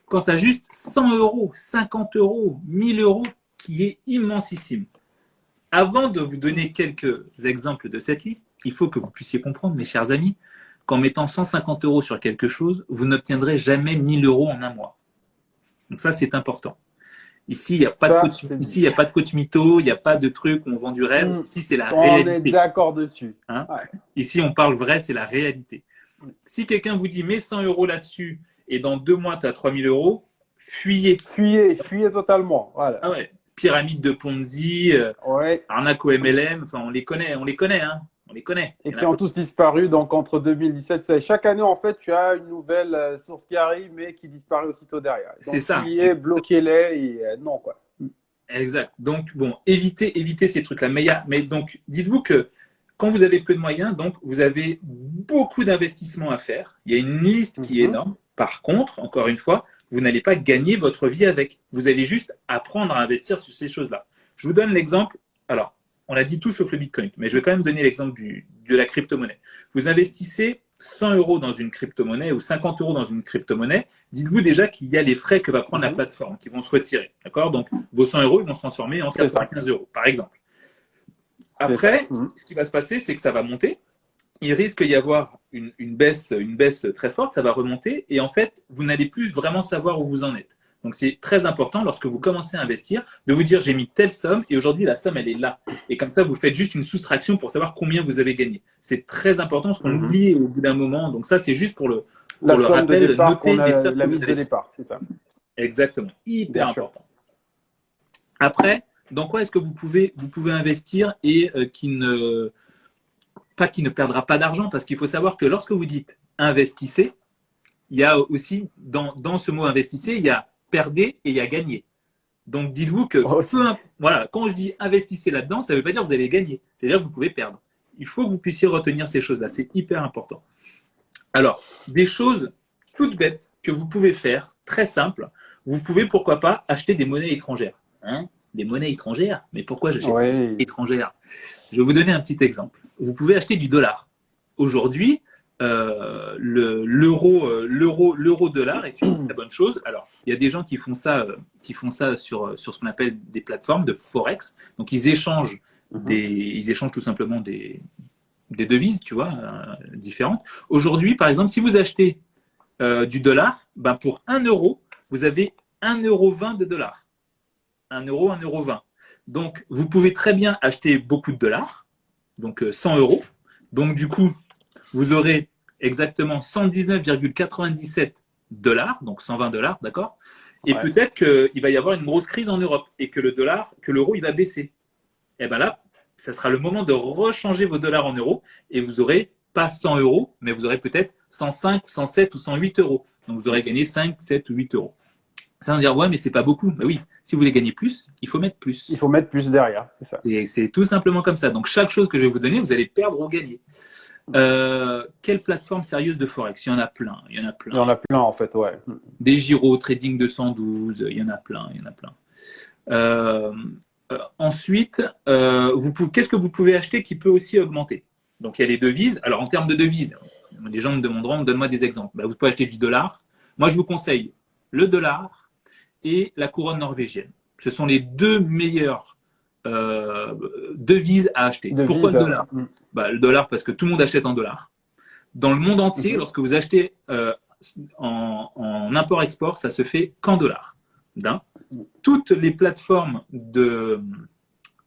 Quand tu as juste 100 euros, 50 euros, 1000 euros, qui est immensissime. Avant de vous donner quelques exemples de cette liste, il faut que vous puissiez comprendre, mes chers amis, qu'en mettant 150 euros sur quelque chose, vous n'obtiendrez jamais 1000 euros en un mois. Donc ça, c'est important. Ici, il n'y a pas de coach mytho, il n'y a pas de truc où on vend du rêve. Ici, c'est la réalité. On est d'accord dessus. Hein? Ici, on parle vrai, c'est la réalité. Si quelqu'un vous dit, mets 100 euros là-dessus et dans 2 mois, tu as 3000 euros, fuyez. Fuyez totalement. Voilà. Ah ouais. Pyramide de Ponzi, arnaque au MLM, enfin, on les connaît, hein. On les connaît. Et qui ont tous disparu. Donc, entre 2017, chaque année, en fait, tu as une nouvelle source qui arrive, mais qui disparaît aussitôt derrière. C'est ça. Bloquez-les et non, quoi. Exact. Donc, bon, évitez ces trucs-là. Mais donc, dites-vous que quand vous avez peu de moyens, donc, vous avez beaucoup d'investissements à faire. Il y a une liste qui est énorme. Par contre, encore une fois, vous n'allez pas gagner votre vie avec. Vous allez juste apprendre à investir sur ces choses-là. Je vous donne l'exemple. Alors, on l'a dit tout sauf le Bitcoin, mais je vais quand même donner l'exemple de la crypto-monnaie. Vous investissez 100 euros dans une crypto-monnaie ou 50 euros dans une crypto-monnaie. Dites-vous déjà qu'il y a les frais que va prendre la plateforme qui vont se retirer. D'accord? Donc, vos 100 euros ils vont se transformer en 95 euros, par exemple. Après, ce qui va se passer, c'est que ça va monter. Il risque d'y avoir une baisse très forte, ça va remonter et en fait, vous n'allez plus vraiment savoir où vous en êtes. Donc, c'est très important lorsque vous commencez à investir de vous dire j'ai mis telle somme et aujourd'hui, la somme, elle est là. Et comme ça, vous faites juste une soustraction pour savoir combien vous avez gagné. C'est très important parce qu'on oublie au bout d'un moment. Donc, ça, c'est juste pour le rappel, noter les sommes la mise de départ, c'est ça. Exactement. Hyper important. Après, dans quoi est-ce que vous pouvez investir et qui ne perdra pas d'argent, parce qu'il faut savoir que lorsque vous dites investissez, il y a aussi, dans ce mot investissez, il y a perdez et il y a gagner. Donc dites-vous que voilà, quand je dis investissez là-dedans, ça ne veut pas dire que vous allez gagner, c'est-à-dire que vous pouvez perdre. Il faut que vous puissiez retenir ces choses-là, c'est hyper important. Alors, des choses toutes bêtes que vous pouvez faire, très simples, vous pouvez pourquoi pas acheter des monnaies étrangères. Des monnaies étrangères? Mais pourquoi j'achète des monnaies étrangères? Je vais vous donner un petit exemple. Vous pouvez acheter du dollar. Aujourd'hui, l'euro-dollar est une très bonne chose. Alors, il y a des gens qui font ça sur ce qu'on appelle des plateformes de forex. Donc, ils échangent tout simplement des devises, tu vois, différentes. Aujourd'hui, par exemple, si vous achetez du dollar, ben pour 1 euro, vous avez 1,20 € de dollars. 1 euro, 1,20 €. Donc, vous pouvez très bien acheter beaucoup de dollars, donc 100 euros. Donc, du coup, vous aurez exactement 119,97 $, donc 120 $, d'accord? Et peut-être qu'il va y avoir une grosse crise en Europe et que l'euro, il va baisser. Et bien là, ça sera le moment de rechanger vos dollars en euros et vous aurez pas 100 euros, mais vous aurez peut-être 105, 107 ou 108 euros. Donc, vous aurez gagné 5, 7 ou 8 euros. Ça veut dire, ouais, mais c'est pas beaucoup. Ben oui, si vous voulez gagner plus, il faut mettre plus. Il faut mettre plus derrière, c'est ça. Et c'est tout simplement comme ça. Donc, chaque chose que je vais vous donner, vous allez perdre ou gagner. Quelle plateforme sérieuse de Forex? Il y en a plein. Il y en a plein, en fait, ouais. Des Giro, Trading 212, il y en a plein. Ensuite, qu'est-ce que vous pouvez acheter qui peut aussi augmenter? Donc, il y a les devises. Alors, en termes de devises, les gens me demanderont, donne-moi des exemples. Ben, vous pouvez acheter du dollar. Moi, je vous conseille le dollar et la couronne norvégienne. Ce sont les deux meilleures devises à acheter. Pourquoi le dollar? Le dollar parce que tout le monde achète en dollars. Dans le monde entier, lorsque vous achetez en import-export, ça se fait qu'en dollars. Toutes les plateformes je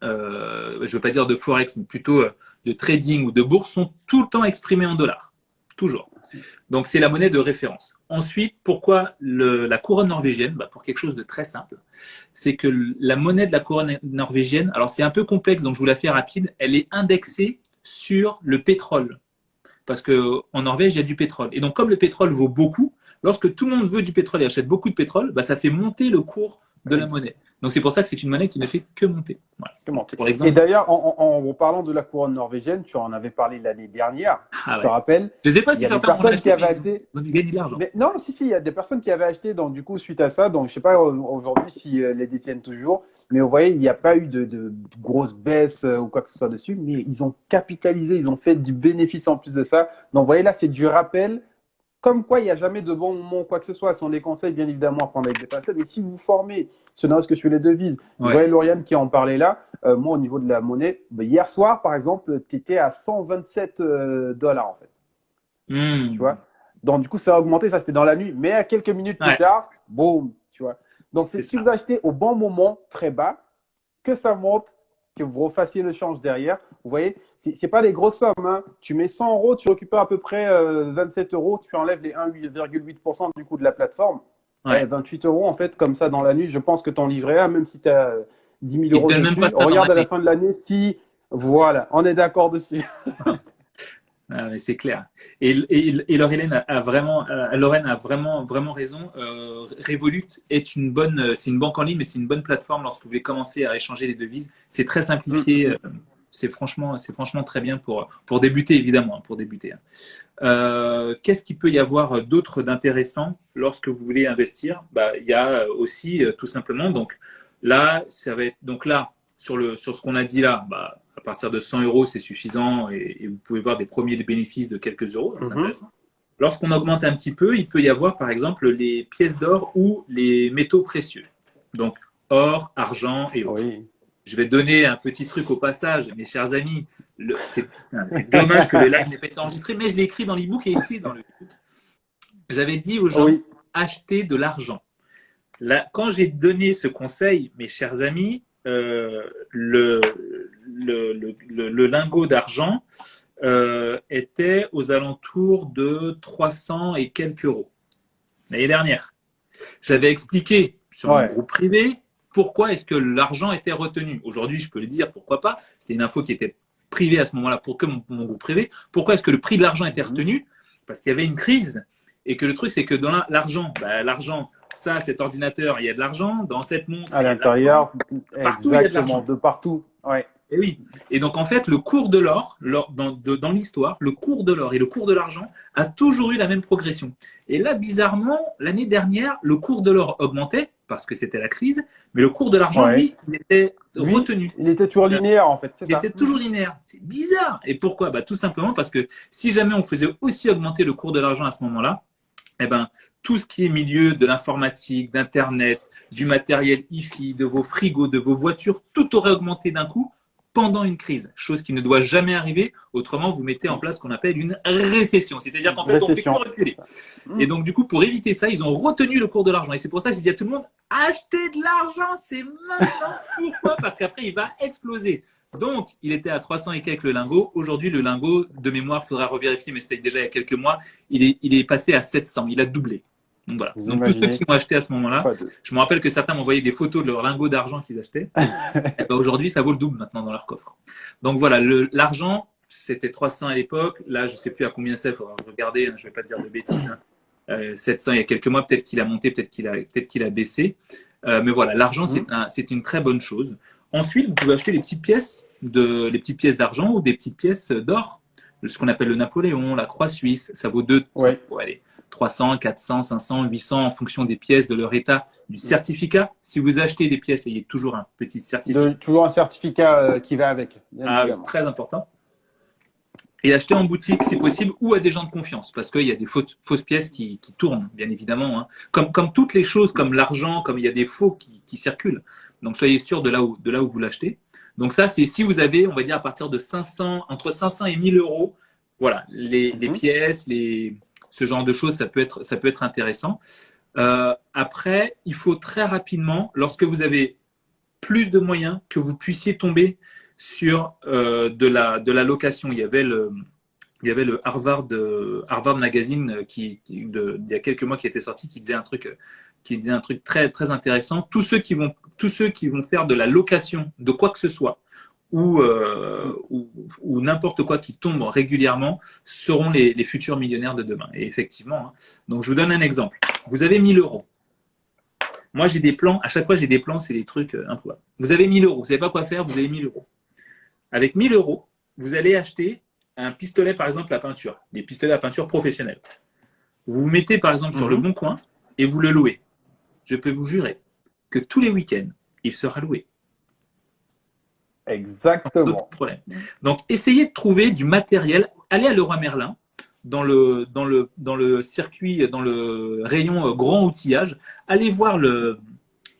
ne veux pas dire de forex, mais plutôt de trading ou de bourse sont tout le temps exprimées en dollars. Toujours. Donc, c'est la monnaie de référence. Ensuite, pourquoi la couronne norvégienne? Pour quelque chose de très simple. C'est que la monnaie de la couronne norvégienne, alors c'est un peu complexe, donc je vous la fais rapide, elle est indexée sur le pétrole. Parce qu'en Norvège, il y a du pétrole. Et donc, comme le pétrole vaut beaucoup, lorsque tout le monde veut du pétrole et achète beaucoup de pétrole, ça fait monter le cours de la monnaie. Donc c'est pour ça que c'est une monnaie qui ne fait que monter. Voilà. Comment Pour Et l'exemple. d'ailleurs, en parlant de la couronne norvégienne, tu en avais parlé l'année dernière, Ah je te ouais. rappelle, Je ne sais pas il y si a des certains vont personnes qui l'acheter, mais avaient ils acheté. ont dû gagner de l'argent. Mais non, si, il y a des personnes qui avaient acheté, donc du coup, suite à ça, donc je sais pas aujourd'hui si les détiennent toujours, mais vous voyez, il n'y a pas eu de grosse baisse ou quoi que ce soit dessus, mais ils ont capitalisé, ils ont fait du bénéfice en plus de ça. Donc vous voyez, là, c'est du rappel. Comme quoi, il n'y a jamais de bon moment ou quoi que ce soit. Ce sont des conseils, bien évidemment, à prendre avec des pincettes. Mais si vous vous formez, ce n'est que sur les devises, je Ouais. voyais Lauriane qui en parlait là. Moi, au niveau de la monnaie, hier soir, par exemple, tu étais à 127 dollars, en fait. Tu Hmm. vois. Donc, du coup, ça a augmenté. Ça, c'était dans la nuit. Mais à quelques minutes plus Ouais, tard, boum, tu vois. Donc, c'est si ça. vous achetez au bon moment, très bas, que ça monte, que vous refassiez le change derrière. Vous voyez, c'est pas des grosses sommes. Hein. Tu mets 100 euros, tu récupères à peu près 27 euros, tu enlèves les 1,8% du coût de la plateforme. Ouais. 28 euros, en fait, comme ça dans la nuit. Je pense que ton livret A, même si tu as 10 000 Ils ne euros donnent même pas dessus, ça dans regarde à la l'année. fin de l'année si, voilà, on est d'accord dessus. Ah, mais c'est clair. Et Laurelène Lorraine a vraiment raison. Revolut est une bonne, c'est une banque en ligne, mais c'est une bonne plateforme lorsque vous voulez commencer à échanger les devises. C'est très simplifié. C'est franchement très bien pour débuter, évidemment, hein, pour débuter. Hein. Qu'est-ce qu'il peut y avoir d'autre d'intéressant lorsque vous voulez investir? Bah, il y a aussi tout simplement, donc là, ça va être, donc là, sur ce qu'on a dit là, bah, à partir de 100 euros, c'est suffisant et vous pouvez voir des premiers bénéfices de quelques euros, donc c'est intéressant. Lorsqu'on augmente un petit peu, il peut y avoir par exemple les pièces d'or ou les métaux précieux. Donc or, argent et autres. Oui. Je vais donner un petit truc au passage, mes chers amis. C'est dommage que le live n'ait pas été enregistré, mais je l'ai écrit dans l'e-book et ici dans le e-book. J'avais dit aux gens, Oui. achetez de l'argent. Là, quand j'ai donné ce conseil, mes chers amis, le lingot d'argent était aux alentours de 300 et quelques euros l'année dernière. J'avais expliqué sur mon Ouais. groupe privé pourquoi est-ce que l'argent était retenu. Aujourd'hui, je peux le dire, pourquoi pas. C'était une info qui était privée à ce moment-là pour que mon groupe privé. Pourquoi est-ce que le prix de l'argent était retenu? Parce qu'il y avait une crise et que le truc, c'est que dans l'argent, l'argent, ça, cet ordinateur, il y a de l'argent. Dans cette montre, À il y a de l'argent. l'intérieur, Partout, il y a de exactement, l'argent. de partout. Ouais. Et oui. Et donc, en fait, le cours de l'or, dans l'histoire, le cours de l'or et le cours de l'argent a toujours eu la même progression. Et là, bizarrement, l'année dernière, le cours de l'or augmentait parce que c'était la crise, mais le cours de l'argent, Ouais. lui, il était Lui, retenu. il était toujours linéaire, en fait, c'est Il ça. était toujours linéaire. C'est bizarre. Et pourquoi? Bah, tout simplement parce que si jamais on faisait aussi augmenter le cours de l'argent à ce moment-là, eh ben, tout ce qui est milieu de l'informatique, d'Internet, du matériel hi-fi, de vos frigos, de vos voitures, tout aurait augmenté d'un coup pendant une crise, chose qui ne doit jamais arriver. Autrement, vous mettez en place ce qu'on appelle une récession. C'est-à-dire qu'en fait, on fait que Récession. reculer. Et donc, du coup, pour éviter ça, ils ont retenu le cours de l'argent. Et c'est pour ça que je dis à tout le monde, achetez de l'argent, c'est maintenant. Pourquoi? Parce qu'après, il va exploser. Donc, il était à 300 et quelques le lingot. Aujourd'hui, le lingot, de mémoire, il faudra revérifier, mais c'était déjà il y a quelques mois, il est passé à 700. Il a doublé. Donc voilà. Vous Donc tous ceux imaginez qui ont acheté à ce moment-là, quoi de... je me rappelle que certains m'envoyaient des photos de leur lingot d'argent qu'ils achetaient. Et ben aujourd'hui, ça vaut le double maintenant dans leur coffre. Donc voilà, l'argent, c'était 300 à l'époque. Là, je sais plus à combien c'est. Il faudra regarder. Hein, je vais pas dire de bêtises. Hein. 700 il y a quelques mois, peut-être qu'il a monté, peut-être qu'il a baissé. Mais voilà, l'argent, c'est une très bonne chose. Ensuite, vous pouvez acheter les petites pièces d'argent ou des petites pièces d'or. Ce qu'on appelle le Napoléon, la croix suisse. Ça vaut Ouais. allez, 300, 400, 500, 800 en fonction des pièces, de leur état, du certificat. Si vous achetez des pièces, ayez toujours un petit certificat. Toujours un certificat qui va avec, bien évidemment. C'est très important. Et acheter en boutique, si possible, ou à des gens de confiance, parce qu'il y a des fausses pièces qui tournent, bien évidemment. Hein. Comme toutes les choses, comme l'argent, comme il y a des faux qui circulent. Donc, soyez sûr de là où vous l'achetez. Donc, ça, c'est si vous avez, on va dire, à partir de 500, entre 500 et 1000 euros, voilà, les pièces, ce genre de choses, ça peut être intéressant. Après, il faut très rapidement, lorsque vous avez plus de moyens, que vous puissiez tomber sur de la location. Il y avait le Harvard Magazine il y a quelques mois qui était sorti, qui disait un truc très très intéressant. Tous ceux qui vont faire de la location de quoi que ce soit ou n'importe quoi qui tombe régulièrement seront les futurs millionnaires de demain. Et effectivement, hein. Donc je vous donne un exemple. Vous avez 1000 euros. Moi, j'ai des plans. À chaque fois, j'ai des plans. C'est des trucs improbables. Vous avez 1000 euros. Vous savez pas quoi faire. Vous avez 1000 euros. Avec 1000 euros, vous allez acheter un pistolet, par exemple, à peinture. Des pistolets à peinture professionnels. Vous vous mettez, par exemple, sur le bon coin et vous le louez. Je peux vous jurer que tous les week-ends, il sera loué. Exactement. Problème. Donc, essayez de trouver du matériel. Allez à Leroy Merlin, dans le circuit, dans le rayon grand outillage. Allez voir le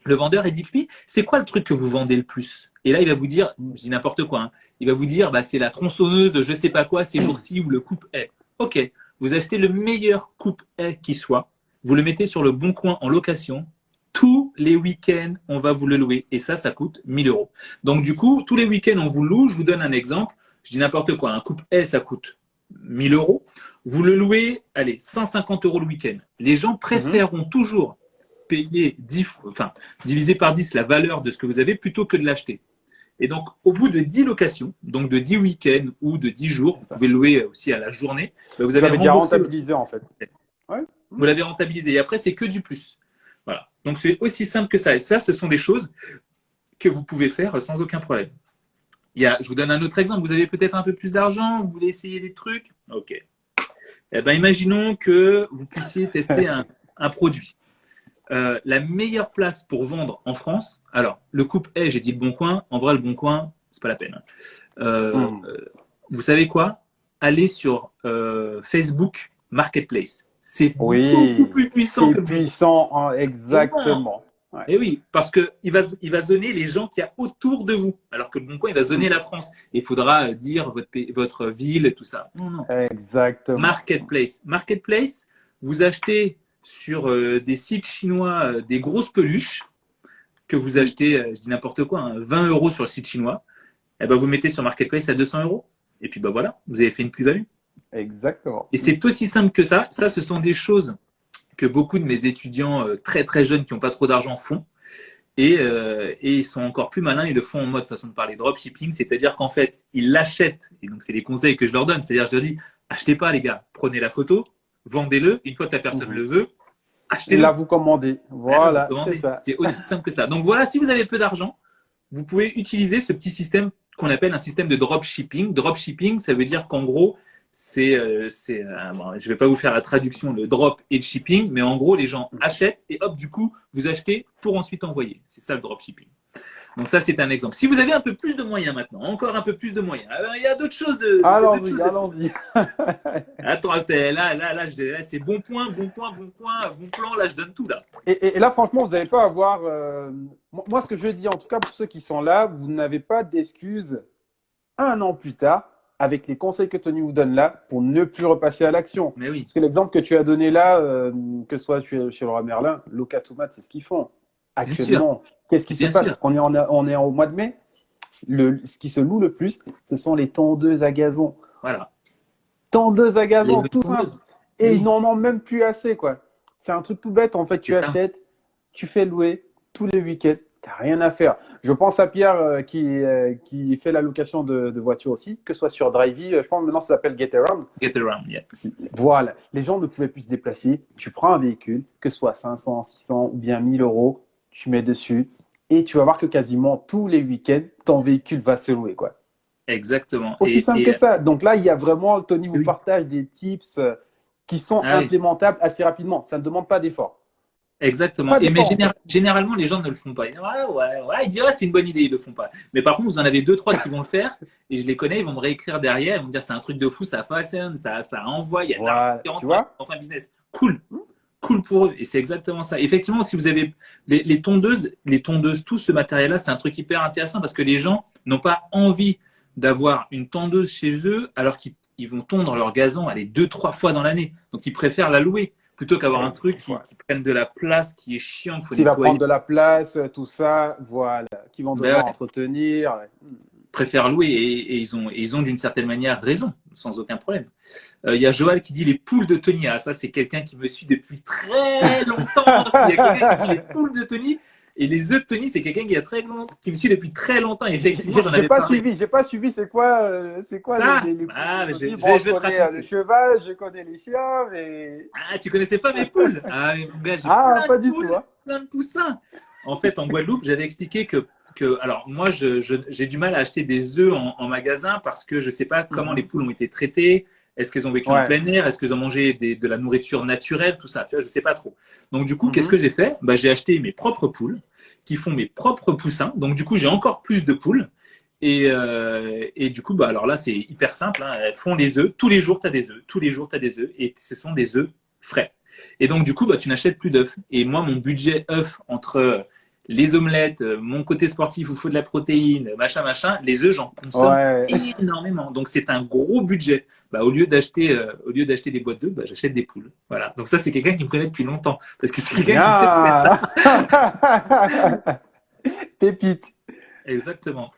vendeur et dites-lui, c'est quoi le truc que vous vendez le plus? Et là, il va vous dire, je dis n'importe quoi, hein, il va vous dire, bah, c'est la tronçonneuse, je sais pas quoi, ces jours-ci, ou le coupe-haie. Ok, vous achetez le meilleur coupe-haie qui soit, vous le mettez sur le bon coin en location. Tous les week-ends, on va vous le louer. Et ça coûte 1000 euros. Donc, du coup, tous les week-ends, on vous loue. Je vous donne un exemple. Je dis n'importe quoi. Un coupe-haie, ça coûte 1000 euros. Vous le louez, allez, 150 euros le week-end. Les gens préféreront toujours payer diviser par 10 la valeur de ce que vous avez plutôt que de l'acheter. Et donc, au bout de 10 locations, donc de 10 week-ends ou de 10 jours, vous pouvez louer aussi à la journée, vous avez déjà rentabilisé en fait. Ouais. Vous l'avez rentabilisé. Et après, c'est que du plus. Voilà. Donc, c'est aussi simple que ça. Et ça, ce sont des choses que vous pouvez faire sans aucun problème. Je vous donne un autre exemple. Vous avez peut-être un peu plus d'argent, vous voulez essayer des trucs. OK. Eh ben, imaginons que vous puissiez tester un produit. La meilleure place pour vendre en France, alors, le coupe-haie, j'ai dit le Bon Coin. En vrai, le Bon Coin, c'est pas la peine. Vous savez quoi? Allez sur Facebook Marketplace. C'est beaucoup plus puissant que le puissant, hein, exactement. Ouais. Et oui, parce qu'il va zoner les gens qu'il y a autour de vous. Alors que le Bon Coin, il va zoner la France. Et il faudra dire votre ville, tout ça. Non. Exactement. Marketplace. Marketplace, vous achetez sur des sites chinois des grosses peluches que vous achetez, je dis n'importe quoi, 20 euros sur le site chinois. Et ben, vous mettez sur Marketplace à 200 euros. Et puis, ben voilà, vous avez fait une plus-value. Exactement. Et c'est aussi simple que ça. Ça, ce sont des choses que beaucoup de mes étudiants très très jeunes qui n'ont pas trop d'argent font. Et ils sont encore plus malins, ils le font en mode façon de parler dropshipping, c'est-à-dire qu'en fait, ils l'achètent. Et donc, c'est les conseils que je leur donne. C'est-à-dire, je leur dis, achetez pas les gars, prenez la photo, vendez-le. Une fois que la personne le veut, achetez-le. Là, vous commandez. Voilà, c'est ça. C'est aussi simple que ça. Donc voilà, si vous avez peu d'argent, vous pouvez utiliser ce petit système qu'on appelle un système de dropshipping. Dropshipping, ça veut dire qu'en gros, bon, je vais pas vous faire la traduction, le drop et le shipping, mais en gros, les gens achètent et hop, du coup, vous achetez pour ensuite envoyer. C'est ça le dropshipping. Donc ça, c'est un exemple. Si vous avez un peu plus de moyens maintenant, encore un peu plus de moyens, il y a d'autres choses allons-y. Attends, là, c'est bon plan, là, je donne tout là. Et là, franchement, vous n'allez pas avoir. Moi, ce que je dis, en tout cas pour ceux qui sont là, vous n'avez pas d'excuses un an plus tard avec les conseils que Tony vous donne là pour ne plus repasser à l'action. Mais oui. Parce que l'exemple que tu as donné là, que ce soit chez Leroy Merlin, Locatomat, c'est ce qu'ils font. Actuellement, qu'est-ce qui se passe? On est au mois de mai. Ce qui se loue le plus, ce sont les tondeuses à gazon. Voilà. Tondeuses à gazon, tout simple. Et ils n'en ont même plus assez, quoi. C'est un truc tout bête. En fait, tu achètes, tu fais louer tous les week-ends. Tu n'as rien à faire. Je pense à Pierre qui fait la location de voitures aussi, que ce soit sur Drivey. Je pense maintenant ça s'appelle Getaround. Getaround, yeah. Voilà. Les gens ne pouvaient plus se déplacer. Tu prends un véhicule, que ce soit 500, 600 ou bien 1000 euros, tu mets dessus et tu vas voir que quasiment tous les week-ends, ton véhicule va se louer, quoi. Exactement. Aussi simple que ça. Donc là, il y a vraiment, Tony vous partage des tips qui sont implémentables assez rapidement. Ça ne demande pas d'effort. Exactement. Mais généralement, les gens ne le font pas. Ils disent c'est une bonne idée, ils le font pas. Mais par contre, vous en avez 2-3 qui vont le faire et je les connais, ils vont me réécrire derrière, ils vont me dire c'est un truc de fou, ça fonctionne, ça envoie, il y a de l'argent qui rentre dans un business. Cool pour eux. Et c'est exactement ça. Effectivement, si vous avez les tondeuses, tout ce matériel-là, c'est un truc hyper intéressant parce que les gens n'ont pas envie d'avoir une tondeuse chez eux alors qu'ils vont tondre leur gazon 2-3 fois dans l'année. Donc, ils préfèrent la louer plutôt qu'avoir un truc qui prenne de la place, qui est chiant, qui va prendre de la place, tout ça, voilà, qui vont devoir entretenir. Préfèrent louer et ils ont d'une certaine manière raison, sans aucun problème. Il y a Joël qui dit les poules de Tony. Ah, ça, c'est quelqu'un qui me suit depuis très longtemps. S'il y a quelqu'un qui dit les poules de Tony, Et les œufs de Tony, c'est quelqu'un qui me suit depuis très longtemps. Effectivement, j'en J'ai avais pas parlé. suivi, j'ai pas suivi. C'est quoi Ça, les poules de mais Tony? Bon, je je vais te connais le raconter. cheval, je connais les chiens, mais Ah, tu connaissais pas mes poules? Ah, mais mon gars, j'ai ah, plein de pas du tout, poules, hein. plein de poussins. En fait, en Guadeloupe, j'avais expliqué alors moi, j'ai du mal à acheter des œufs en magasin parce que je sais pas comment les Mhm. poules ont été traitées. Est-ce qu'elles ont vécu en Ouais. plein air? Est-ce qu'elles ont mangé de la nourriture naturelle? Tout ça, tu vois, je sais pas trop. Donc du coup, qu'est-ce Mhm. que j'ai fait? Bah, j'ai acheté mes propres poules qui font mes propres poussins. Donc du coup, j'ai encore plus de poules. Et du coup, bah, alors là, c'est hyper simple, hein. Elles font les œufs. Tous les jours, tu as des œufs. Tous les jours, tu as des œufs. Et ce sont des œufs frais. Et donc, du coup, bah, tu n'achètes plus d'œufs. Et moi, mon budget œufs entre les omelettes, mon côté sportif où il faut de la protéine, machin, machin, les œufs, j'en consomme Ouais. énormément. Donc, c'est un gros budget. Bah, au lieu d'acheter des boîtes d'œufs, bah, j'achète des poules. Voilà. Donc, ça, c'est quelqu'un qui me connaît depuis longtemps. Parce que c'est quelqu'un qui sait que je fais ça. Bien. Pépite. Exactement.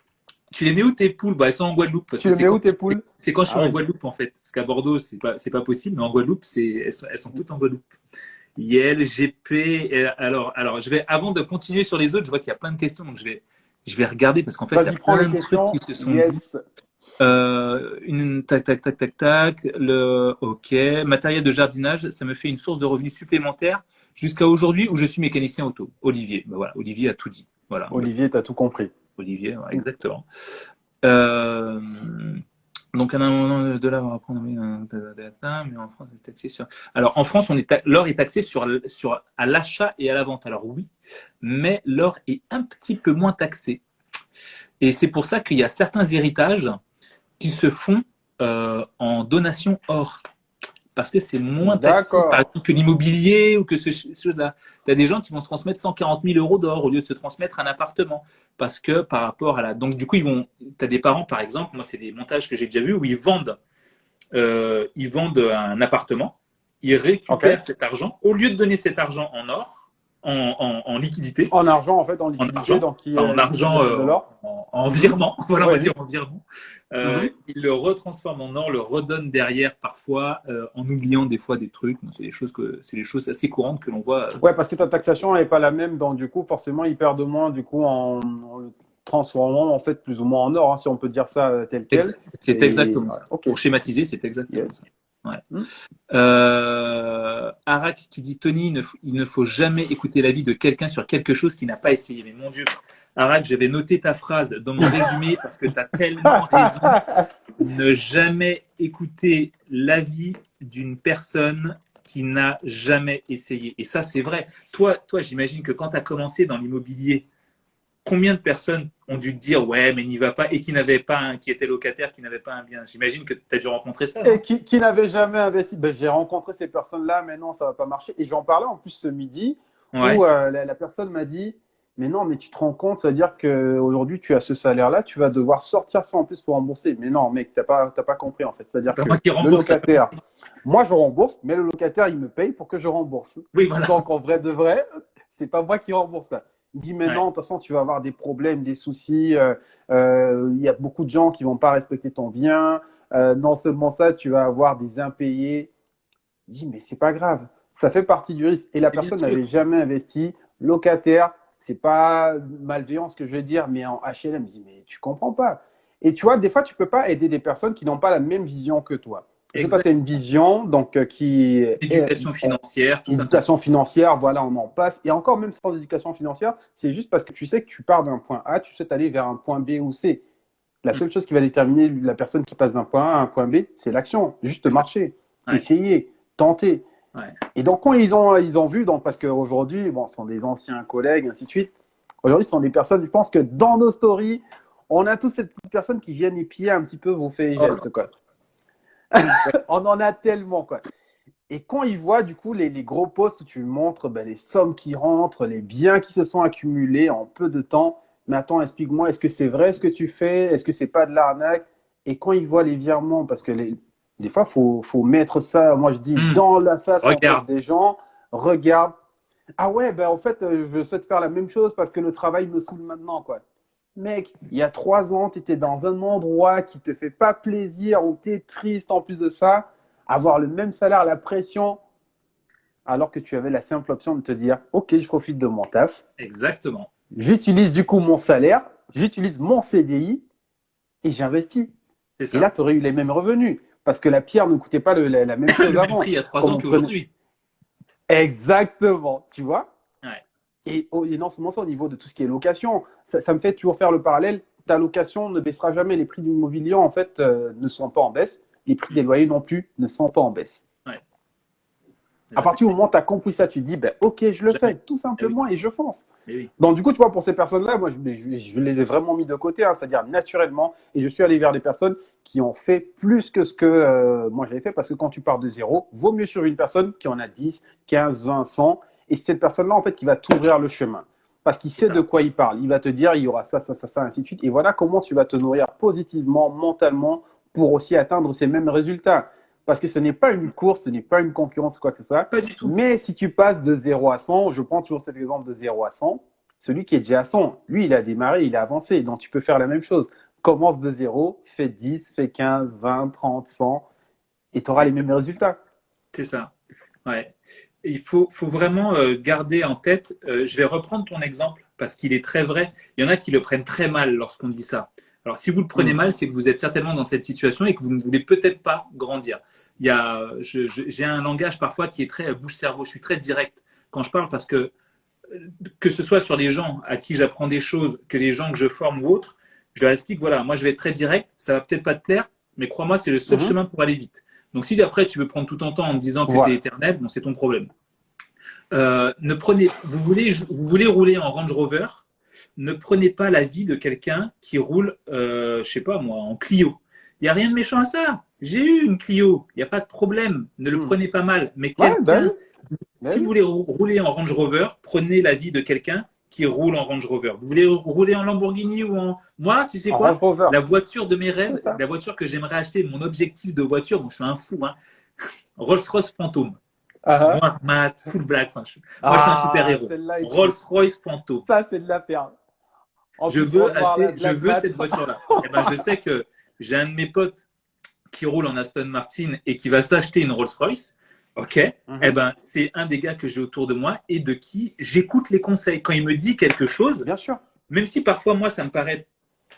Tu les mets où tes poules? Bah, elles sont en Guadeloupe parce Tu que le mets où tes poules? c'est quand je suis Ah en oui. Guadeloupe en fait. Parce qu'à Bordeaux, c'est pas possible, mais en Guadeloupe, elles sont toutes en Guadeloupe. IL, GP. Alors, je vais, avant de continuer sur les autres, je vois qu'il y a plein de questions, donc je vais regarder parce qu'en fait, il y a Vas-y, prends les plein de trucs qui questions. se sont dit. Yes. Tac, tac, tac, tac, tac. OK. Matériel de jardinage, ça me fait une source de revenus supplémentaire jusqu'à aujourd'hui où je suis mécanicien auto. Olivier. Bah voilà, Olivier a tout dit. Voilà. Bah, Olivier, t'as tout compris. Olivier, ouais, exactement. Euh, donc, à un moment de là, on va prendre, mais en France, c'est taxé sur. Alors, en France, l'or est taxé à l'achat et à la vente. Alors, oui, mais l'or est un petit peu moins taxé. Et c'est pour ça qu'il y a certains héritages qui se font en donation or parce que c'est moins taxé, par D'accord. exemple, que l'immobilier ou que ce chose-là. Tu as des gens qui vont se transmettre 140 000 euros d'or au lieu de se transmettre un appartement. Parce que par rapport à la. Donc, du coup, tu as des parents, par exemple, moi, c'est des montages que j'ai déjà vus où ils vendent un appartement, ils Ok. récupèrent cet argent, au lieu de donner cet argent en or, en liquidité, En argent, en fait, en en liquidité, argent, donc enfin en ils utilisent argent de l'or. en Mhm. virement, voilà, on va dire Oui. en virement. Mhm. Il le retransforme en or, le redonne derrière parfois, en oubliant des fois des trucs. Bon, c'est des choses assez courantes que l'on voit. Ouais, parce que ta taxation n'est pas la même, donc du coup, forcément, ils perdent moins du coup en le transformant en fait plus ou moins en or, hein, si on peut dire ça tel quel. C'est Et exactement ouais, ça. ok. Pour schématiser, c'est exactement Yes. ça. Ouais. Hmm. Arak qui dit Tony, il ne faut jamais écouter l'avis de quelqu'un sur quelque chose qu'il n'a pas essayé. Mais mon Dieu, Arak, j'avais noté ta phrase dans mon résumé parce que tu as tellement raison. Ne jamais écouter l'avis d'une personne qui n'a jamais essayé. Et ça, c'est vrai. Toi, j'imagine que quand tu as commencé dans l'immobilier, combien de personnes ont dû te dire ouais, mais n'y va pas et qui étaient locataires, qui n'avaient pas un bien? J'imagine que tu as dû rencontrer ça, Et non? qui n'avait jamais investi. Ben, j'ai rencontré ces personnes-là, mais non, ça va pas marcher. Et j'en parlais en plus ce midi où Ouais, la personne m'a dit, mais non, mais tu te rends compte, c'est-à-dire qu'aujourd'hui, tu as ce salaire-là, tu vas devoir sortir ça en plus pour rembourser. Mais non, mec, t'as pas compris en fait. c'est C'est-à-dire pas moi que qui le rembourse. locataire, moi je rembourse, mais le locataire, il me paye pour que je rembourse. Oui, voilà. Donc en vrai de vrai, c'est pas moi qui rembourse. Quoi. Il dit, mais Ouais. non, de toute façon, tu vas avoir des problèmes, des soucis. Il y a beaucoup de gens qui vont pas respecter ton bien. Non seulement ça, tu vas avoir des impayés. Je dis, mais c'est pas grave. Ça fait partie du risque. Et la Et bien personne sûr. n'avait jamais investi. Locataire, c'est pas malveillant ce que je vais dire, mais en HLM, je dis, mais tu comprends pas. Et tu vois, des fois, tu peux pas aider des personnes qui n'ont pas la même vision que toi. Parce que toi, tu Exact. as une vision donc, qui est Éducation financière, tout un tas de éducation financière, voilà, on en passe. Et encore, même sans éducation financière, c'est juste parce que tu sais que tu pars d'un point A, tu sais aller vers un point B ou C. La choses. seule chose qui va déterminer la personne qui passe d'un point A à un point B, c'est l'action. Juste C'est ça. marcher, Ouais. essayer, tenter. Ouais. Et donc, quand ils ont vu, donc, parce qu'aujourd'hui, bon, ce sont des anciens collègues, ainsi de suite, aujourd'hui, ce sont des personnes, je pense que dans nos stories, on a tous ces petites personnes qui viennent épier un petit peu vos faits et Oh, gestes, quoi. On en a tellement, quoi. Et quand ils voient, du coup, les gros posts où tu montres ben, les sommes qui rentrent, les biens qui se sont accumulés en peu de temps, mais attends, explique-moi, est-ce que c'est vrai ce que tu fais? Est-ce que c'est pas de l'arnaque? Et quand ils voient les virements, parce que des fois, faut mettre ça, moi je dis, hmm. dans la face en fait Regarde. des gens, regarde. Ah ouais, ben en fait, je souhaite faire la même chose parce que le travail me saoule maintenant, quoi. Mec, il y a 3 ans, tu étais dans un endroit qui te fait pas plaisir, où tu es triste en plus de ça. Avoir le même salaire, la pression, alors que tu avais la simple option de te dire, OK, je profite de mon taf, Exactement. j'utilise du coup mon salaire, j'utilise mon CDI et j'investis. C'est Et là, ça. tu aurais eu les mêmes revenus parce que la pierre ne coûtait pas la même chose Le même prix avant. il y a 3 ans Comme on prenait... qu'aujourd'hui. Exactement, tu vois. Ouais. Et non seulement ça, au niveau de tout ce qui est location, ça me fait toujours faire le parallèle. Ta location ne baissera jamais. Les prix de l'immobilier, en fait, ne sont pas en baisse. Les prix des loyers non plus ne sont pas en baisse. Ouais. À Jamais. partir du moment où tu as compris ça, tu te dis, ben, OK, je le Jamais. fais, tout Eh oui. simplement, et je fonce. Eh oui. Donc, du coup, tu vois, pour ces personnes-là, moi, je les ai vraiment mis de côté, hein, c'est-à-dire naturellement, et je suis allé vers des personnes qui ont fait plus que ce que moi j'avais fait, parce que quand tu pars de zéro, vaut mieux sur une personne qui en a 10, 15, 20, 100, et c'est cette personne-là, en fait, qui va t'ouvrir le chemin. Parce qu'il C'est sait de ça. quoi il parle. Il va te dire, il y aura ça, ça, ça, ça, ainsi de suite. Et voilà comment tu vas te nourrir positivement, mentalement, pour aussi atteindre ces mêmes résultats. Parce que ce n'est pas une course, ce n'est pas une concurrence, quoi que ce soit. Pas du tout. Mais si tu passes de 0 à 100, je prends toujours cet exemple de 0 à 100, celui qui est déjà à 100, lui, il a démarré, il a avancé. Donc, tu peux faire la même chose. Commence de 0, fais 10, fais 15, 20, 30, 100, et tu auras les mêmes résultats. C'est ça. Ouais. Il faut vraiment garder en tête, je vais reprendre ton exemple parce qu'il est très vrai. Il y en a qui le prennent très mal lorsqu'on dit ça. Alors, si vous le prenez Mm. mal, c'est que vous êtes certainement dans cette situation et que vous ne voulez peut-être pas grandir. J'ai un langage parfois qui est très bouche-cerveau. Je suis très direct quand je parle parce que ce soit sur les gens à qui j'apprends des choses, que les gens que je forme ou autres, je leur explique, voilà, moi je vais être très direct, ça va peut-être pas te plaire, mais crois-moi, c'est le seul Mhm. chemin pour aller vite. Donc si après tu veux prendre tout ton temps en me disant que tu es Voilà. éternel, bon, c'est ton problème. Ne prenez, vous voulez rouler en Range Rover, ne prenez pas la vie de quelqu'un qui roule, je sais pas moi, en Clio. Il n'y a rien de méchant à ça. J'ai eu une Clio, il n'y a pas de problème, ne le Mm. prenez pas mal. Mais Ouais, ben oui. quelqu'un, Ben si vous oui. voulez rouler en Range Rover, prenez la vie de quelqu'un qui roule en Range Rover. Vous voulez rouler en Lamborghini ou en... Moi, tu sais En quoi? Range Rover. La voiture de mes C'est rêves, ça. la voiture que j'aimerais acheter, mon objectif de voiture, bon, je suis un fou, hein. Rolls-Royce Phantom. Ah, Noir mat, full black. Enfin, moi, je suis un ah, super-héros. celle-là est cool. Rolls-Royce Phantom. Ça, c'est de la perle. En plus, revoir la Je Black veux Mat. cette voiture-là. Et ben, je sais que j'ai un de mes potes qui roule en Aston Martin et qui va s'acheter une Rolls-Royce. Ok. Eh Mhm. ben, c'est un des gars que j'ai autour de moi et de qui j'écoute les conseils. Quand il me dit quelque chose, Bien sûr. même si parfois moi ça me paraît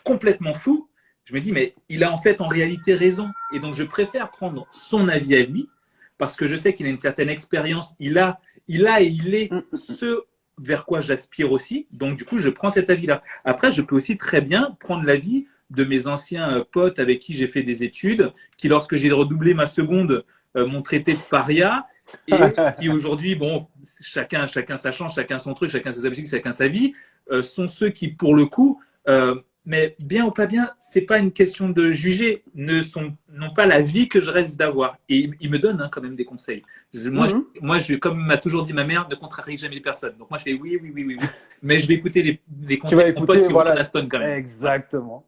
complètement fou, je me dis mais il a en fait en réalité raison. Et donc je préfère prendre son avis à lui parce que je sais qu'il a une certaine expérience. Et il est Mm, mm, mm. ce vers quoi j'aspire aussi. Donc du coup je prends cet avis-là. Après je peux aussi très bien prendre l'avis de mes anciens potes avec qui j'ai fait des études, qui lorsque j'ai redoublé ma seconde m'ont traité de paria et qui aujourd'hui, bon, chacun sa chance, chacun son truc, chacun ses objectifs, chacun sa vie, sont ceux qui, pour le coup, mais bien ou pas bien, c'est pas une question de juger, n'ont pas la vie que je rêve d'avoir. Et ils me donnent hein, quand même des conseils. Mhm. Comme m'a toujours dit ma mère, ne contrarie jamais les personnes. Donc moi, je fais oui, oui, oui, oui, oui. Mais je vais écouter les Tu conseils vas de mon pote écouter, qui roule en voilà. Aston quand même. Voilà. Exactement.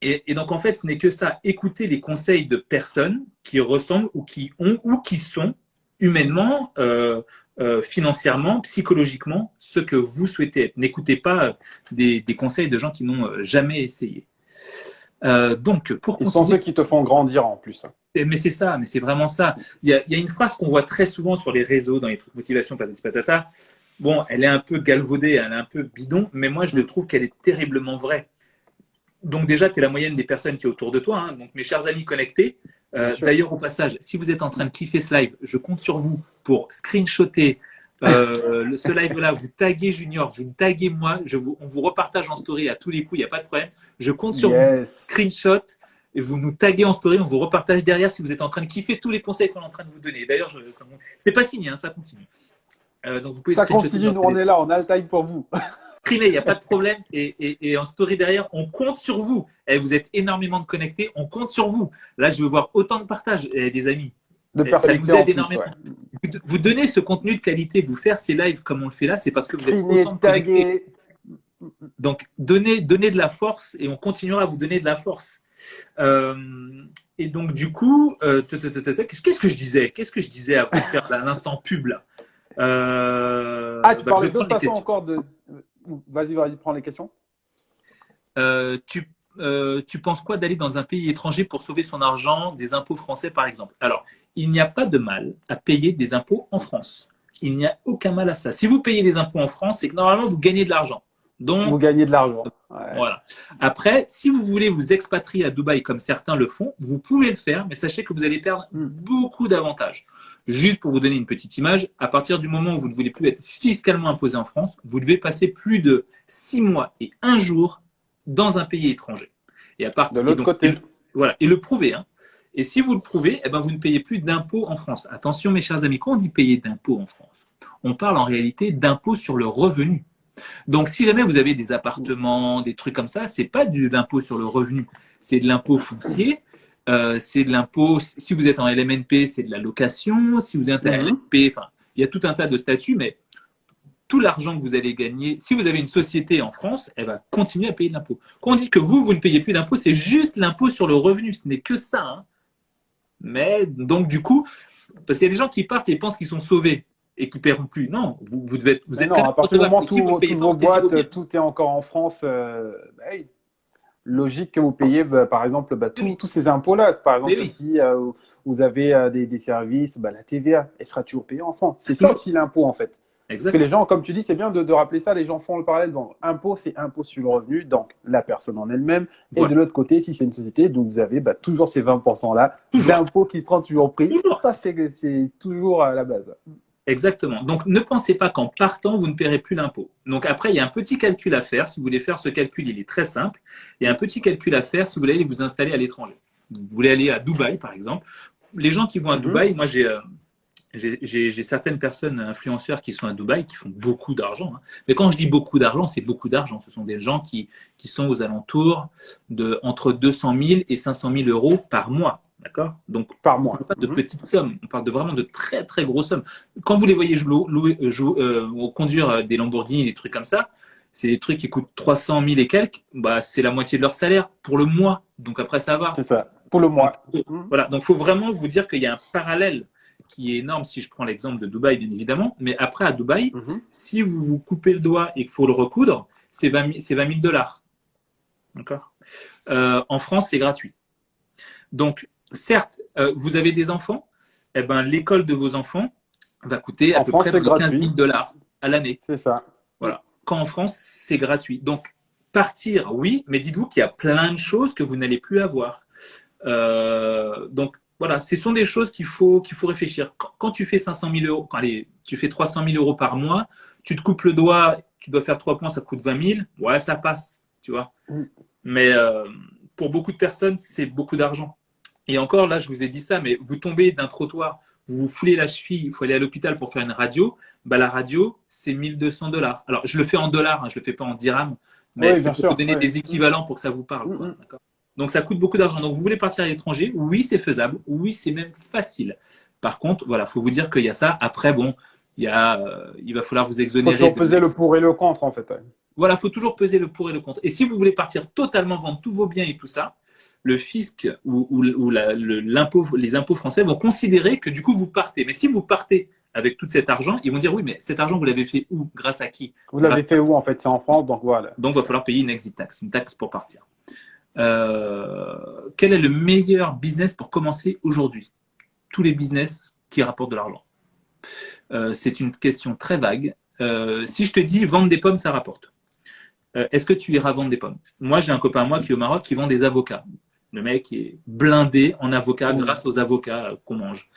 Et donc, en fait, ce n'est que ça. Écouter les conseils de personnes qui ressemblent ou qui ont ou qui sont humainement, financièrement, psychologiquement, ce que vous souhaitez être. N'écoutez pas des conseils de gens qui n'ont jamais essayé. Donc, pour Ils sont continuer, ceux qui te font grandir en plus. mais c'est ça, mais c'est vraiment ça. Il y a une phrase qu'on voit très souvent sur les réseaux, dans les trucs motivation, patati patata. Bon, elle est un peu galvaudée, elle est un peu bidon, mais moi, je Mm. trouve qu'elle est terriblement vraie. Donc déjà, tu es la moyenne des personnes qui est autour de toi. Hein. Donc mes chers amis connectés, Bien sûr. d'ailleurs au passage, si vous êtes en train de kiffer ce live, je compte sur vous pour screenshotter ce live-là, vous taguez Junior, vous taguez moi, on vous repartage en story à tous les coups, il n'y a pas de problème. Je compte sur vous, Yes. screenshot, et vous nous taguez en story, on vous repartage derrière si vous êtes en train de kiffer tous les conseils qu'on est en train de vous donner. D'ailleurs, c'est pas fini, hein, ça continue. Donc vous pouvez Ça screenshotter continue, dans nous le on est téléphone. là, on a le time pour vous. Privé, il n'y a pas de problème. Et en story derrière, on compte sur vous. Et vous êtes énormément de connectés, on compte sur vous. Là, je veux voir autant de partage, des amis. De Et ça connecter nous en aide plus, énormément. ouais. Vous donnez ce contenu de qualité, vous faire ces lives comme on le fait là, c'est parce que vous êtes autant Screener, de connectés. taguer. Donc, donnez de la force et on continuera à vous donner de la force. Euh, et donc, du coup, qu'est-ce que je disais? Qu'est-ce que je disais avant de faire l'instant pub là? Ah, tu Je parlais vais prendre d'autres les façons questions. encore de. Vas-y, vas-y, prends les questions. Euh, tu, tu penses quoi d'aller dans un pays étranger pour sauver son argent des impôts français, par exemple? Alors, il n'y a pas de mal à payer des impôts en France. il n'y a aucun mal à ça. Si vous payez des impôts en France, c'est que normalement, vous gagnez de l'argent. Donc, Vous gagnez de l'argent. Ouais. voilà. Après, si vous voulez vous expatrier à Dubaï comme certains le font, vous pouvez le faire, mais sachez que vous allez perdre beaucoup d'avantages. Juste pour vous donner une petite image, à partir du moment où vous ne voulez plus être fiscalement imposé en France, vous devez passer plus de 6 mois et 1 jour dans un pays étranger. Et à partir De l'autre côté. voilà, et le prouver. Hein. Et si vous le prouvez, eh ben vous ne payez plus d'impôts en France. Attention, mes chers amis, quand on dit payer d'impôts en France, on parle en réalité d'impôts sur le revenu. Donc, si jamais vous avez des appartements, des trucs comme ça, c'est pas de l'impôt sur le revenu, c'est de l'impôt foncier, c'est de l'impôt. Si vous êtes en LMNP, c'est de la location. Si vous êtes en LMP, enfin, il y a tout un tas de statuts, mais tout l'argent que vous allez gagner, si vous avez une société en France, elle va continuer à payer de l'impôt. Quand on dit que vous ne payez plus d'impôt, c'est juste l'impôt sur le revenu, ce n'est que ça. Hein. Mais donc, du coup, parce qu'il y a des gens qui partent et pensent qu'ils sont sauvés et qui ne paieront plus. Non, vous êtes non, à partir du moment où toutes vos boîtes, tout est encore en France, hey, logique que vous payez, par exemple, tous ces impôts-là. Par exemple, si vous avez des services, la TVA, elle sera toujours payée en France. C'est ça aussi l'impôt, en fait. Exactement. Parce que les gens, comme tu dis, c'est bien de rappeler ça, les gens font le parallèle. Donc, impôt, c'est impôt sur le revenu, donc la personne en elle-même. Et de l'autre côté, si c'est une société, donc vous avez toujours ces 20%-là d'impôts qui seront toujours pris. Toujours. Ça, c'est toujours à la base. Exactement. Donc, ne pensez pas qu'en partant, vous ne paierez plus l'impôt. Donc, après, il y a un petit calcul à faire. Si vous voulez faire ce calcul, il est très simple. Il y a un petit calcul à faire si vous voulez aller vous installer à l'étranger. Vous voulez aller à Dubaï, par exemple. Les gens qui vont à Dubaï, moi, j'ai certaines personnes influenceurs qui sont à Dubaï qui font beaucoup d'argent. Hein. Mais quand je dis beaucoup d'argent, c'est beaucoup d'argent. Ce sont des gens qui sont aux alentours de entre 200 000 et 500 000 euros par mois. D'accord? Donc, par mois. On ne parle pas de petites sommes, on parle de vraiment de très très grosses sommes. Quand vous les voyez conduire des Lamborghini, des trucs comme ça, c'est des trucs qui coûtent 300 000 et quelques, c'est la moitié de leur salaire pour le mois. Donc après, ça va. C'est ça, pour le mois. Donc, voilà, donc il faut vraiment vous dire qu'il y a un parallèle qui est énorme si je prends l'exemple de Dubaï, bien évidemment. Mais après, à Dubaï, si vous vous coupez le doigt et qu'il faut le recoudre, c'est 20 000 $. D'accord? En France, c'est gratuit. Donc, certes, vous avez des enfants, eh ben, l'école de vos enfants va coûter à peu près 15 000 $ à l'année. C'est ça. Voilà. Quand en France, c'est gratuit. Donc, partir, oui, mais dites-vous qu'il y a plein de choses que vous n'allez plus avoir. Donc, voilà, ce sont des choses qu'il faut réfléchir. Quand tu fais 500 000 euros, allez, tu fais 300 000 euros par mois, tu te coupes le doigt, tu dois faire 3 points, ça coûte 20 000. Ouais, ça passe, tu vois. Mais pour beaucoup de personnes, c'est beaucoup d'argent. Et encore, là, je vous ai dit ça, mais vous tombez d'un trottoir, vous vous foulez la cheville, il faut aller à l'hôpital pour faire une radio. La radio, c'est 1 200 $. Alors, je le fais en dollars, hein, je ne le fais pas en dirhams, mais c'est pour vous donner des équivalents pour que ça vous parle. Quoi, d'accord ? Donc, ça coûte beaucoup d'argent. Donc, vous voulez partir à l'étranger? Oui, c'est faisable. Oui, c'est même facile. Par contre, voilà, il faut vous dire qu'il y a ça. Après, bon, il va falloir vous exonérer. Il faut toujours peser le pour et le contre, en fait. Ouais. Voilà, il faut toujours peser le pour et le contre. Et si vous voulez partir totalement, vendre tous vos biens et tout ça, le fisc ou les impôts français vont considérer que du coup vous partez. Mais si vous partez avec tout cet argent, ils vont dire oui, mais cet argent vous l'avez fait où? Grâce à qui? Vous l'avez fait où en fait? C'est en France, donc voilà. Donc il va falloir payer une exit tax, une taxe pour partir. Quel est le meilleur business pour commencer aujourd'hui? Tous les business qui rapportent de l'argent. C'est une question très vague. Si je te dis vendre des pommes, ça rapporte. Est-ce que tu iras vendre des pommes? Moi, j'ai un copain à moi qui est au Maroc qui vend des avocats. Le mec est blindé en avocats grâce aux avocats qu'on mange.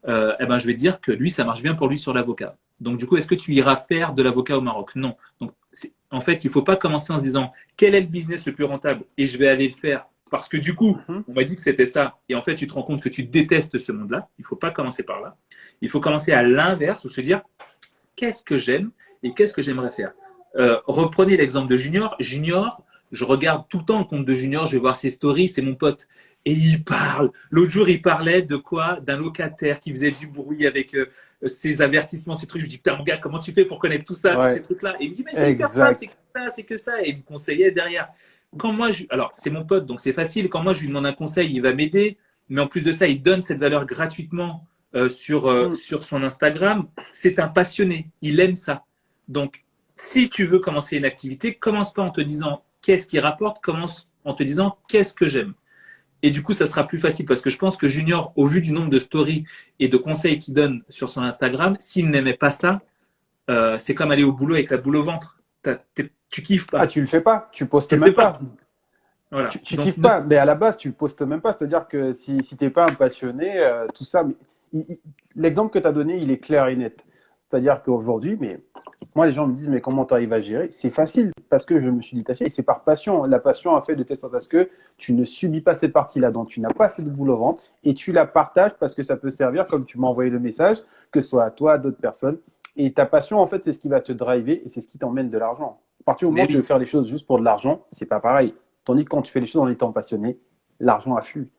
Je vais te dire que lui, ça marche bien pour lui sur l'avocat. Donc, du coup, est-ce que tu iras faire de l'avocat au Maroc? Non. Donc, en fait, il ne faut pas commencer en se disant quel est le business le plus rentable et je vais aller le faire parce que du coup, on m'a dit que c'était ça. Et en fait, tu te rends compte que tu détestes ce monde-là. Il ne faut pas commencer par là. Il faut commencer à l'inverse ou se dire qu'est-ce que j'aime et qu'est-ce que j'aimerais faire. Reprenez l'exemple de Junior. Junior, je regarde tout le temps le compte de Junior, je vais voir ses stories, c'est mon pote. Et il parle. L'autre jour, il parlait de quoi? D'un locataire qui faisait du bruit avec ses avertissements, ces trucs. Je lui dis, putain, mon gars, comment tu fais pour connaître tout ça, tous ces trucs-là? Et il me dit, mais c'est hyper simple, c'est que ça, c'est que ça. Et il me conseillait derrière. Alors, c'est mon pote, donc c'est facile. Quand moi, je lui demande un conseil, il va m'aider. Mais en plus de ça, il donne cette valeur gratuitement sur son Instagram. C'est un passionné. Il aime ça. Donc, si tu veux commencer une activité, commence pas en te disant qu'est-ce qui rapporte, commence en te disant qu'est-ce que j'aime. Et du coup, ça sera plus facile parce que je pense que Junior, au vu du nombre de stories et de conseils qu'il donne sur son Instagram, s'il n'aimait pas ça, c'est comme aller au boulot avec la boule au ventre. Tu kiffes Ah, pas. tu le fais pas, tu postes Tu le même fais pas. pas. Voilà. Tu Donc, kiffes pas, mais à la base, tu le postes même pas. C'est-à-dire que si t'es pas un passionné, tout ça. L'exemple que tu as donné, il est clair et net. C'est-à-dire qu'aujourd'hui, mais moi, les gens me disent, mais comment tu arrives à gérer? C'est facile parce que je me suis détaché et c'est par passion. La passion a fait de telle sorte à ce que tu ne subis pas cette partie-là, dont tu n'as pas assez de boule au ventre et tu la partages parce que ça peut servir, comme tu m'as envoyé le message, que ce soit à toi, à d'autres personnes. Et ta passion, en fait, c'est ce qui va te driver et c'est ce qui t'emmène de l'argent. À partir du moment mais où tu veux oui, faire les choses juste pour de l'argent, c'est pas pareil. Tandis que quand tu fais les choses en étant passionné, l'argent afflue.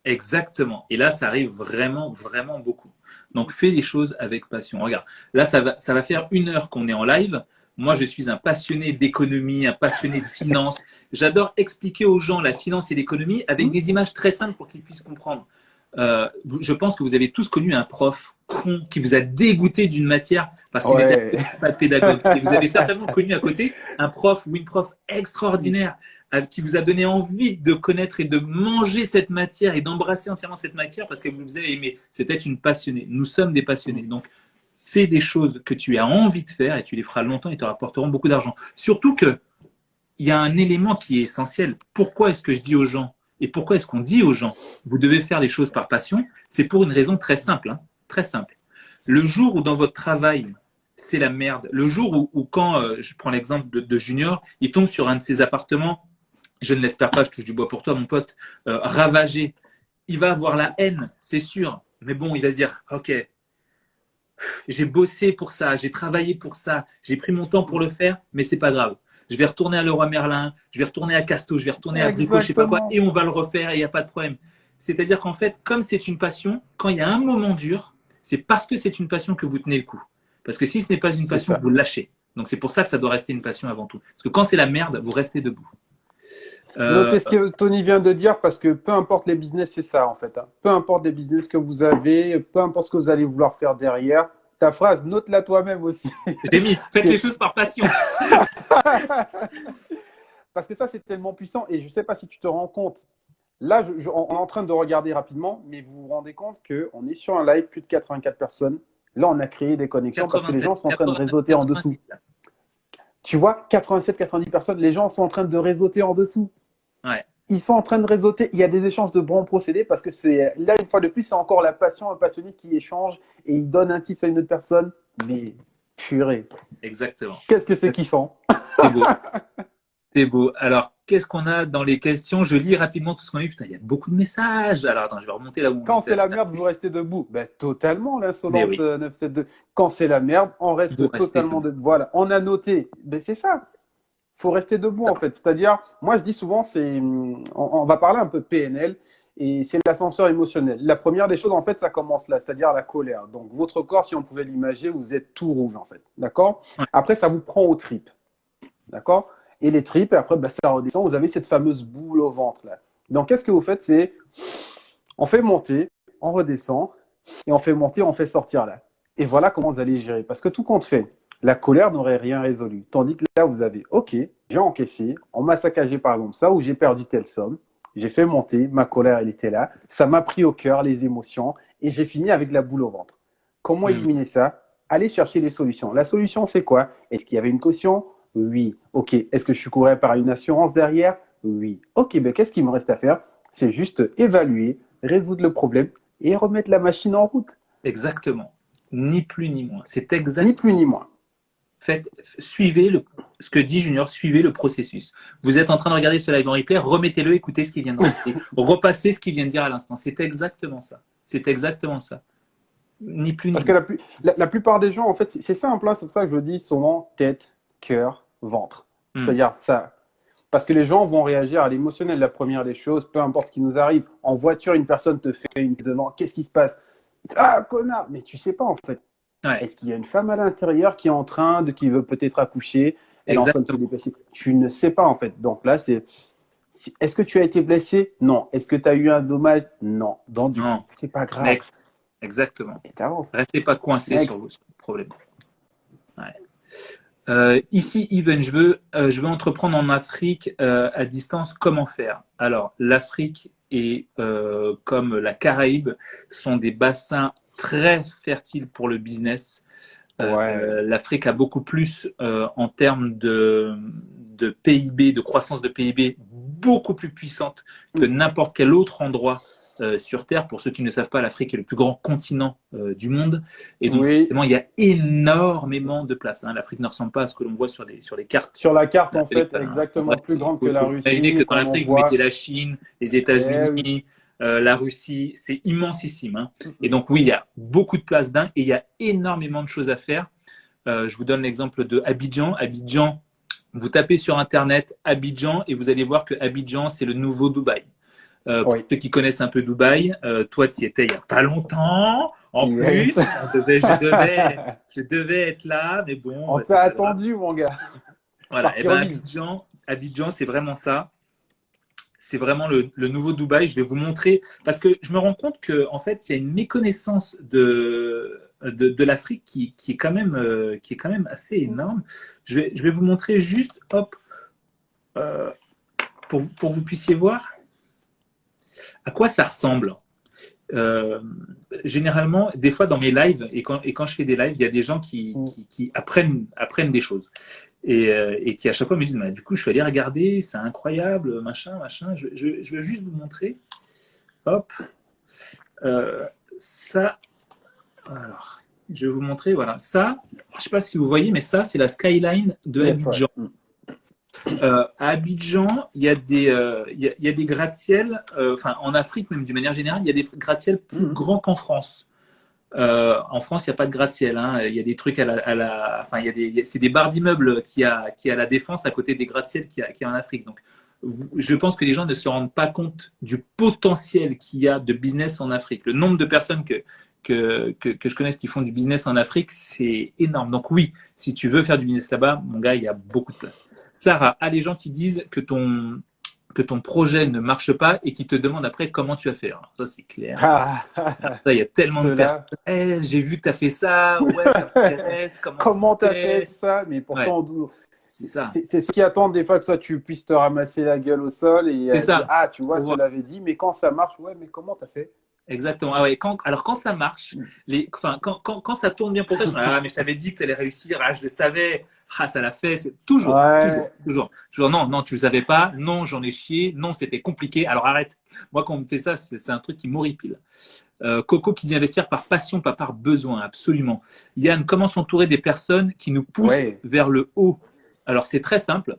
exactement. Et là, ça arrive vraiment, vraiment beaucoup. Donc, fais les choses avec passion. Regarde, là, ça va faire 1 heure qu'on est en live. Moi, je suis un passionné d'économie, un passionné de finance. J'adore expliquer aux gens la finance et l'économie avec des images très simples pour qu'ils puissent comprendre. Je pense que vous avez tous connu un prof con qui vous a dégoûté d'une matière parce qu'il était Ouais. pas pédagogue. Et vous avez certainement connu à côté un prof ou une prof extraordinaire qui vous a donné envie de connaître et de manger cette matière et d'embrasser entièrement cette matière parce que vous avez aimé. C'était une passionnée. Nous sommes des passionnés. Donc, fais des choses que tu as envie de faire et tu les feras longtemps et te rapporteront beaucoup d'argent. Surtout que il y a un élément qui est essentiel. Pourquoi est-ce que je dis aux gens et pourquoi est-ce qu'on dit aux gens vous devez faire les choses par passion? C'est pour une raison très simple, hein, très simple. Le jour où dans votre travail c'est la merde, le jour où quand je prends l'exemple de Junior, il tombe sur un de ses appartements, je ne l'espère pas, je touche du bois pour toi mon pote, ravagé, il va avoir la haine, c'est sûr. Mais bon, il va se dire, ok, j'ai bossé pour ça, j'ai travaillé pour ça, j'ai pris mon temps pour le faire, mais c'est pas grave. Je vais retourner à Leroy Merlin, je vais retourner à Casto, je vais retourner à Brico, je sais pas quoi, Exactement. et on va le refaire et il n'y a pas de problème. C'est-à-dire qu'en fait, comme c'est une passion, quand il y a un moment dur, c'est parce que c'est une passion que vous tenez le coup. Parce que si ce n'est pas une C'est passion, ça. vous lâchez. Donc c'est pour ça que ça doit rester une passion avant tout. Parce que quand c'est la merde, vous restez debout. Euh, Notez ce que Tony vient de dire parce que peu importe les business, c'est ça en fait, hein. Peu importe les business que vous avez, peu importe ce que vous allez vouloir faire derrière, ta phrase, note-la toi-même aussi. j'ai mis, Parce faites les que, choses par passion. parce que ça, c'est tellement puissant et je ne sais pas si tu te rends compte. Là, on est en train de regarder rapidement, mais vous vous rendez compte qu'on est sur un live, plus de 84 personnes. Là, on a créé des connexions parce que les 87, gens sont en train de 89, réseauter en dessous. 86. Tu vois, 87, 90 personnes, les gens sont en train de réseauter en dessous. Ouais, Ils sont en train de réseauter. Il y a des échanges de bons procédés parce que c'est là, une fois de plus, c'est encore la passion, un passionné qui échange et il donne un tips à une autre personne. Mais purée, exactement. qu'est-ce que c'est kiffant. C'est beau. C'est beau. Alors, qu'est-ce qu'on a dans les questions? Je lis rapidement tout ce qu'on a eu. Putain, il y a beaucoup de messages. Alors, attends, je vais remonter là où on Quand était. c'est la merde, vous restez debout. Ben, totalement, Mais l'insolente oui, 972. Quand c'est la merde, on vous reste restez totalement debout. debout. Voilà, on a noté. Ben, c'est ça. Faut rester debout en fait. C'est-à-dire, moi je dis souvent, on va parler un peu de PNL et c'est l'ascenseur émotionnel. La première des choses en fait, ça commence là, c'est-à-dire la colère. Donc votre corps, si on pouvait l'imaginer, vous êtes tout rouge en fait, d'accord. Ouais, Après, ça vous prend aux tripes, d'accord. Et les tripes, et après, ben, ça redescend. Vous avez cette fameuse boule au ventre là. Donc qu'est-ce que vous faites? C'est on fait monter, on redescend et on fait monter, on fait sortir là. Et voilà comment vous allez gérer. Parce que tout compte fait, la colère n'aurait rien résolu. Tandis que là, vous avez, OK, j'ai encaissé, on m'a saccagé par exemple ça, ou j'ai perdu telle somme, j'ai fait monter, ma colère, elle était là, ça m'a pris au cœur les émotions, et j'ai fini avec la boule au ventre. Comment hmm, éliminer ça? Allez chercher les solutions. La solution, c'est quoi? Est-ce qu'il y avait une caution? Oui. OK. Est-ce que je suis couvert par une assurance derrière? Oui. OK, ben qu'est-ce qu'il me reste à faire? C'est juste évaluer, résoudre le problème et remettre la machine en route. exactement. Ni plus ni moins. C'est Ni exact. plus ni moins. Suivez ce que dit Junior, suivez le processus. Vous êtes en train de regarder ce live en replay, remettez-le, écoutez ce qu'il vient de répéter, repassez ce qu'il vient de dire à l'instant. C'est exactement ça. C'est exactement ça. Ni plus ni Parce que moins. la plupart des gens, en fait, c'est simple, hein, c'est pour ça que je dis souvent tête, cœur, ventre. Hmm, C'est-à-dire ça. Parce que les gens vont réagir à l'émotionnel, la première des choses, peu importe ce qui nous arrive. En voiture, une personne te fait une demande, qu'est-ce qui se passe? Ah, connard! Mais tu sais pas, en fait. ouais, Est-ce qu'il y a une femme à l'intérieur qui est en train de, qui veut peut-être accoucher? Elle est en train de se exactement. dépêcher. Tu ne sais pas, en fait. Donc là, est-ce que tu as été blessé? Non. Est-ce que tu as eu un dommage? Non. Donc, du coup, Non, c'est pas grave. next. Exactement. Et t'avances. Restez pas coincé sur Next. vos problèmes. Ouais. Ici, Even, je veux entreprendre en Afrique à distance. Comment faire? Alors, l'Afrique et comme la Caraïbe sont des bassins très fertiles pour le business. Ouais. L'Afrique a beaucoup plus en termes de PIB, de croissance de PIB, beaucoup plus puissante que n'importe quel autre endroit sur Terre. Pour ceux qui ne savent pas, l'Afrique est le plus grand continent du monde. Et donc, Oui. forcément, il y a énormément de place. Hein. L'Afrique ne ressemble pas à ce que l'on voit sur les cartes. Sur la carte, en fait, Téléphone, hein. En vrai, exactement plus grande que faut la imaginer que Russie, dans comme on l'Afrique, vous mettez voit. la Chine, les Eh oui. États-Unis, la Russie, c'est immensissime. Hein. Et donc, oui, il y a beaucoup de place d'un et il y a énormément de choses à faire. Je vous donne l'exemple de Abidjan. Abidjan, vous tapez sur Internet Abidjan et vous allez voir que Abidjan, c'est le nouveau Dubaï. Pour Oui. ceux qui connaissent un peu Dubaï, toi, tu y étais il n'y a pas longtemps. En Yes. plus, je devais être là, mais bon, On bah, t'a c'est pas grave. attendu, mon gars. Voilà. Et Partir ben vite. Abidjan, c'est vraiment ça. C'est vraiment le nouveau Dubaï. Je vais vous montrer parce que je me rends compte que en fait, il y a une méconnaissance de l'Afrique qui est quand même assez énorme. Je vais vous montrer juste, hop, euh, pour que vous puissiez voir à quoi ça ressemble. Généralement, des fois dans mes lives, et quand je fais des lives, il y a des gens qui apprennent des choses. Et qui à chaque fois me disent, bah, du coup, je suis allé regarder, c'est incroyable, machin. Je veux juste vous montrer. Hop. Ça. Alors, je vais vous montrer. Voilà. Ça, je ne sais pas si vous voyez, mais ça, c'est la skyline de Yes, Abidjan. ouais. À Abidjan, il y a des gratte-ciel, enfin en Afrique même d'une manière générale, il y a des gratte-ciel plus grands qu'en France. En France, il n'y a pas de gratte-ciel. Hein. Il y a des trucs enfin, c'est des barres d'immeubles qui a la Défense à côté des gratte-ciel qu'il y a en Afrique. Donc, je pense que les gens ne se rendent pas compte du potentiel qu'il y a de business en Afrique. Le nombre de personnes que je connaisse qui font du business en Afrique, c'est énorme. Donc oui, si tu veux faire du business là-bas, mon gars, il y a beaucoup de place. Sarah, les gens qui disent que ton projet ne marche pas et qui te demandent après comment tu vas faire. Alors, ça, c'est clair. Ça, il y a tellement de personnes. Hey, j'ai vu que tu as fait ça. Ouais, ça m'intéresse. Comment tu as fait tout ça? Mais pourtant, ouais. C'est ça. C'est ce qui attend des fois que soit tu puisses te ramasser la gueule au sol et dire, ah, tu vois, je te l'avais dit, mais quand ça marche, ouais, mais comment tu as fait? Exactement. Ah ouais, alors quand ça marche, quand ça tourne bien pour toi, ah mais je t'avais dit que tu allais réussir, ah je le savais, ah ça l'a fait, c'est toujours. Non, tu le savais pas, non j'en ai chié, non c'était compliqué, alors arrête. Moi quand on me fait ça, c'est un truc qui m'horripile. Coco qui dit investir par passion, pas par besoin, absolument. Yann, comment s'entourer des personnes qui nous poussent vers le haut? Alors c'est très simple.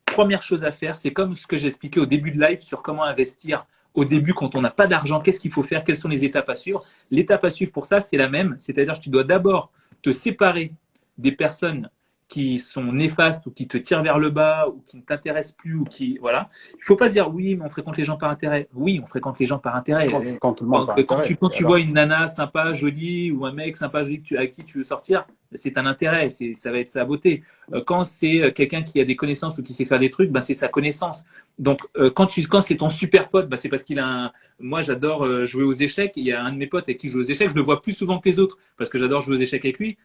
Première chose à faire, c'est comme ce que j'ai expliqué au début de live sur comment investir. Au début, quand on n'a pas d'argent, qu'est-ce qu'il faut faire? Quelles sont les étapes à suivre? L'étape à suivre pour ça, c'est la même. C'est-à-dire que tu dois d'abord te séparer des personnes qui sont néfastes ou qui te tirent vers le bas ou qui ne t'intéressent plus ou qui voilà. Il ne faut pas se dire oui, mais on fréquente les gens par intérêt. Oui, on fréquente les gens par intérêt. Quand tu vois une nana sympa, jolie ou un mec sympa, joli avec qui tu veux sortir, c'est un intérêt, ça va être sa beauté. Quand c'est quelqu'un qui a des connaissances ou qui sait faire des trucs, c'est sa connaissance. Donc quand c'est ton super pote, c'est parce qu'il a un. Moi, j'adore jouer aux échecs. Il y a un de mes potes avec qui je joue aux échecs. Je le vois plus souvent que les autres parce que j'adore jouer aux échecs avec lui.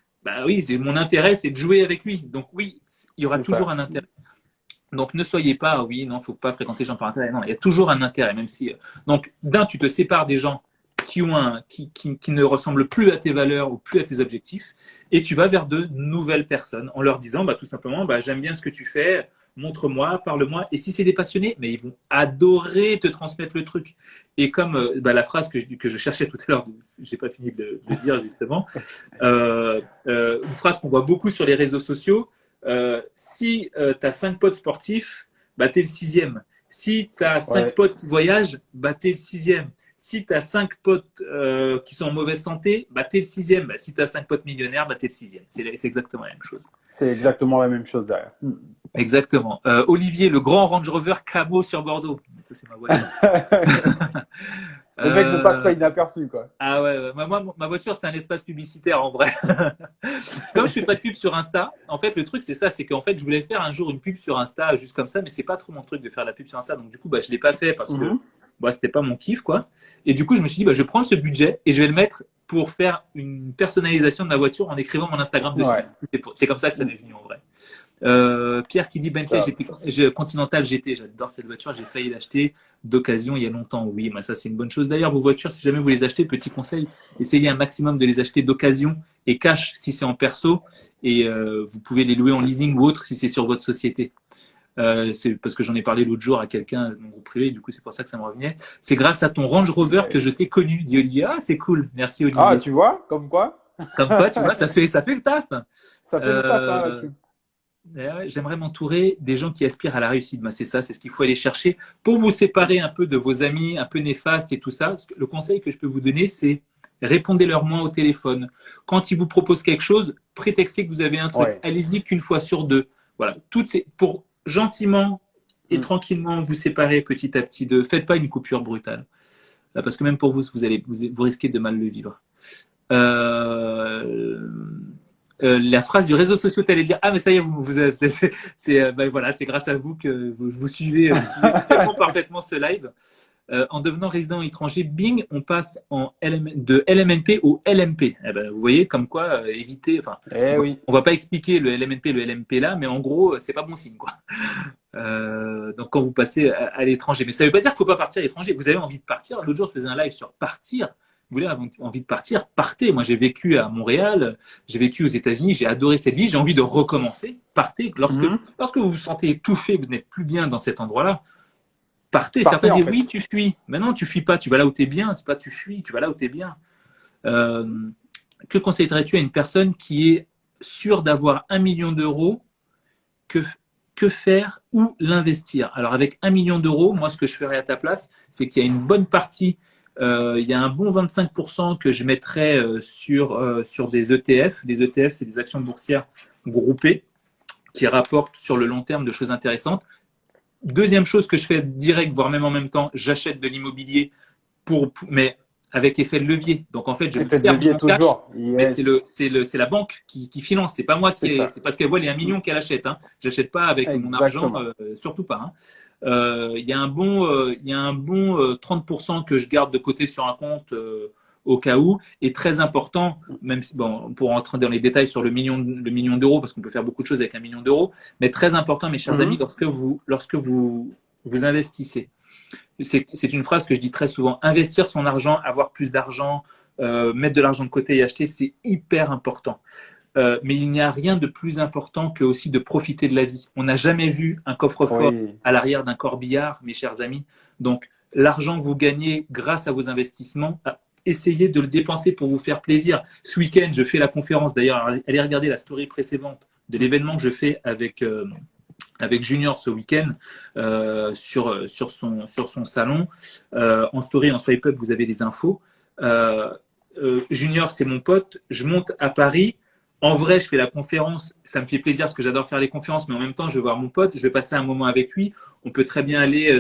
Oui, mon intérêt, c'est de jouer avec lui. Donc oui, il y aura toujours un intérêt. Donc ne soyez pas, oui, non, faut pas fréquenter les gens par intérêt. Non, il y a toujours un intérêt, même si. Donc tu te sépares des gens qui ne ressemblent plus à tes valeurs ou plus à tes objectifs, et tu vas vers de nouvelles personnes en leur disant, tout simplement, j'aime bien ce que tu fais. Montre-moi, parle-moi. Et si c'est des passionnés, mais ils vont adorer te transmettre le truc. Et comme la phrase que je cherchais tout à l'heure, j'ai pas fini de le dire justement, une phrase qu'on voit beaucoup sur les réseaux sociaux, si tu as 5 potes sportifs, t'es le 6e. Si tu as 5 potes qui voyagent, t'es le 6e. Si tu as 5 potes qui sont en mauvaise santé, t'es le 6e. Si tu as 5 potes millionnaires, t'es le 6e. C'est exactement la même chose. C'est exactement la même chose derrière. Exactement. Olivier, le grand Range Rover Camo sur Bordeaux. Ça, c'est ma voiture. Le mec ne passe pas inaperçu, quoi. Ah ouais. Moi, ma voiture, c'est un espace publicitaire, en vrai. Comme je fais pas de pub sur Insta, en fait, le truc, c'est ça, c'est qu'en fait, je voulais faire un jour une pub sur Insta, juste comme ça, mais c'est pas trop mon truc de faire la pub sur Insta. Donc, du coup, je l'ai pas fait parce que c'était pas mon kiff, quoi. Et du coup, je me suis dit, je vais prendre ce budget et je vais le mettre pour faire une personnalisation de ma voiture en écrivant mon Instagram dessus. C'est comme ça que ça m'est venu, en vrai. Pierre qui dit Bentley Ça, GT, Continental GT, j'adore cette voiture, j'ai failli l'acheter d'occasion il y a longtemps. Oui, mais ça c'est une bonne chose. D'ailleurs, vos voitures, si jamais vous les achetez, petit conseil, essayez un maximum de les acheter d'occasion et cash si c'est en perso, et vous pouvez les louer en leasing ou autre si c'est sur votre société. C'est parce que j'en ai parlé l'autre jour à quelqu'un de mon groupe privé, du coup c'est pour ça que ça me revenait. C'est grâce à ton Range Rover que je t'ai connu, dit Olivier. Ah, c'est cool, merci ah, Olivier. tu vois, comme quoi, Comme quoi, tu vois, ça fait le taf. ça fait le taf, hein, la Euh, pub. J'aimerais m'entourer des gens qui aspirent à la réussite. Ben, c'est ça, c'est ce qu'il faut aller chercher pour vous séparer un peu de vos amis un peu néfastes et tout ça. Le conseil que je peux vous donner, c'est répondez-leur moins au téléphone. Quand ils vous proposent quelque chose, prétextez que vous avez un truc. Ouais. Allez-y qu'une fois sur deux. Voilà, pour gentiment et Mm. tranquillement vous séparer petit à petit. Faites pas une coupure brutale, parce que même pour vous, vous risquez de mal le vivre. Euh, la phrase du réseau social, tu allais dire ah mais ça y est voilà, c'est grâce à vous que vous suivez tellement parfaitement ce live. En devenant résident étranger, bing, on passe de LMNP au LMP. Eh ben, vous voyez comme quoi éviter. Enfin, Eh oui. on va pas expliquer le LMNP, le LMP là, mais en gros, c'est pas bon signe quoi. Donc quand vous passez à l'étranger, mais ça veut pas dire qu'il faut pas partir à l'étranger. Vous avez envie de partir. L'autre jour, je faisais un live sur partir. Vous voulez avoir envie de partir, partez. Moi, j'ai vécu à Montréal, j'ai vécu aux États-Unis, j'ai adoré cette vie, j'ai envie de recommencer. Partez. Mhm. Lorsque vous vous sentez étouffé, vous n'êtes plus bien dans cet endroit-là, partez. Certains Partez, en disent fait. oui, tu fuis. Mais non, tu fuis pas. Tu vas là où tu es bien. C'est pas tu fuis. Tu vas là où tu es bien. Euh, que conseillerais-tu à une personne qui est sûre d'avoir 1 million d'euros? que, que faire? Où l'investir? Alors avec 1 million d'euros, moi ce que je ferais à ta place, c'est qu'il y a une bonne partie, il y a un bon 25% que je mettrais sur des ETF. Les ETF, c'est des actions boursières groupées qui rapportent sur le long terme de choses intéressantes. Deuxième chose que je fais direct, voire même en même temps, j'achète de l'immobilier mais avec effet de levier. Donc en fait, je me Effet de sers de levier mon cash, toujours. mais Yes. c'est la banque qui finance. C'est pas moi C'est ça. c'est parce qu'elle voit les 1 million qu'elle achète. Hein. J'achète pas avec mon argent, Exactement. surtout pas. Hein. Il y a un bon 30% que je garde de côté sur un compte au cas où, et très important, même si, bon, pour entrer dans les détails sur le million d'euros, parce qu'on peut faire beaucoup de choses avec 1 million d'euros, mais très important, mes chers amis, Mhm. lorsque vous investissez, c'est une phrase que je dis très souvent. Investir son argent, avoir plus d'argent, mettre de l'argent de côté et acheter, c'est hyper important. Mais il n'y a rien de plus important que aussi de profiter de la vie. On n'a jamais vu un coffre-fort Oui. à l'arrière d'un corbillard, mes chers amis. Donc, l'argent que vous gagnez grâce à vos investissements, essayez de le dépenser pour vous faire plaisir. Ce week-end, je fais la conférence. D'ailleurs, allez regarder la story précédente de l'événement que je fais avec Junior ce week-end sur son salon. En story, en swipe up, vous avez les infos. Junior, c'est mon pote. Je monte à Paris. En vrai, je fais la conférence. Ça me fait plaisir parce que j'adore faire les conférences, mais en même temps, je vais voir mon pote. Je vais passer un moment avec lui. On peut très bien aller,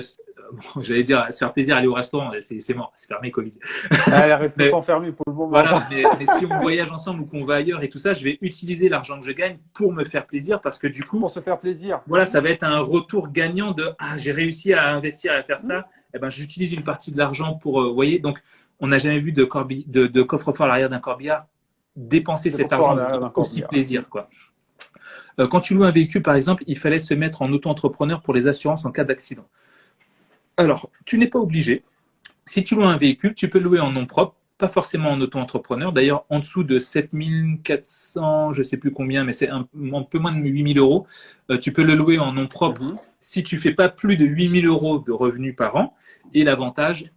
j'allais dire, se faire plaisir, aller au restaurant. C'est mort, c'est fermé, Covid. Ah, les restos Mais sont fermés pour le moment. voilà, mais si on voyage ensemble ou qu'on va ailleurs et tout ça, je vais utiliser l'argent que je gagne pour me faire plaisir parce que du coup, Pour se faire plaisir. voilà, ça va être un retour gagnant de ah, j'ai réussi à investir et à faire Mhm. ça. Eh ben, j'utilise une partie de l'argent pour, vous voyez, donc on n'a jamais vu de coffre-fort à l'arrière d'un corbillard. Dépenser De cet confort argent à vous l'arrière fait d'un aussi corbillard. plaisir, quoi. Quand tu loues un véhicule, par exemple, il fallait se mettre en auto-entrepreneur pour les assurances en cas d'accident. Alors, tu n'es pas obligé. Si tu loues un véhicule, tu peux le louer en nom propre, pas forcément en auto-entrepreneur. D'ailleurs, en dessous de 7 400, je ne sais plus combien, mais c'est un peu moins de 8 000 euros, tu peux le louer en nom propre Mhm. si tu ne fais pas plus de 8 000 euros de revenus par an. Et l'avantage,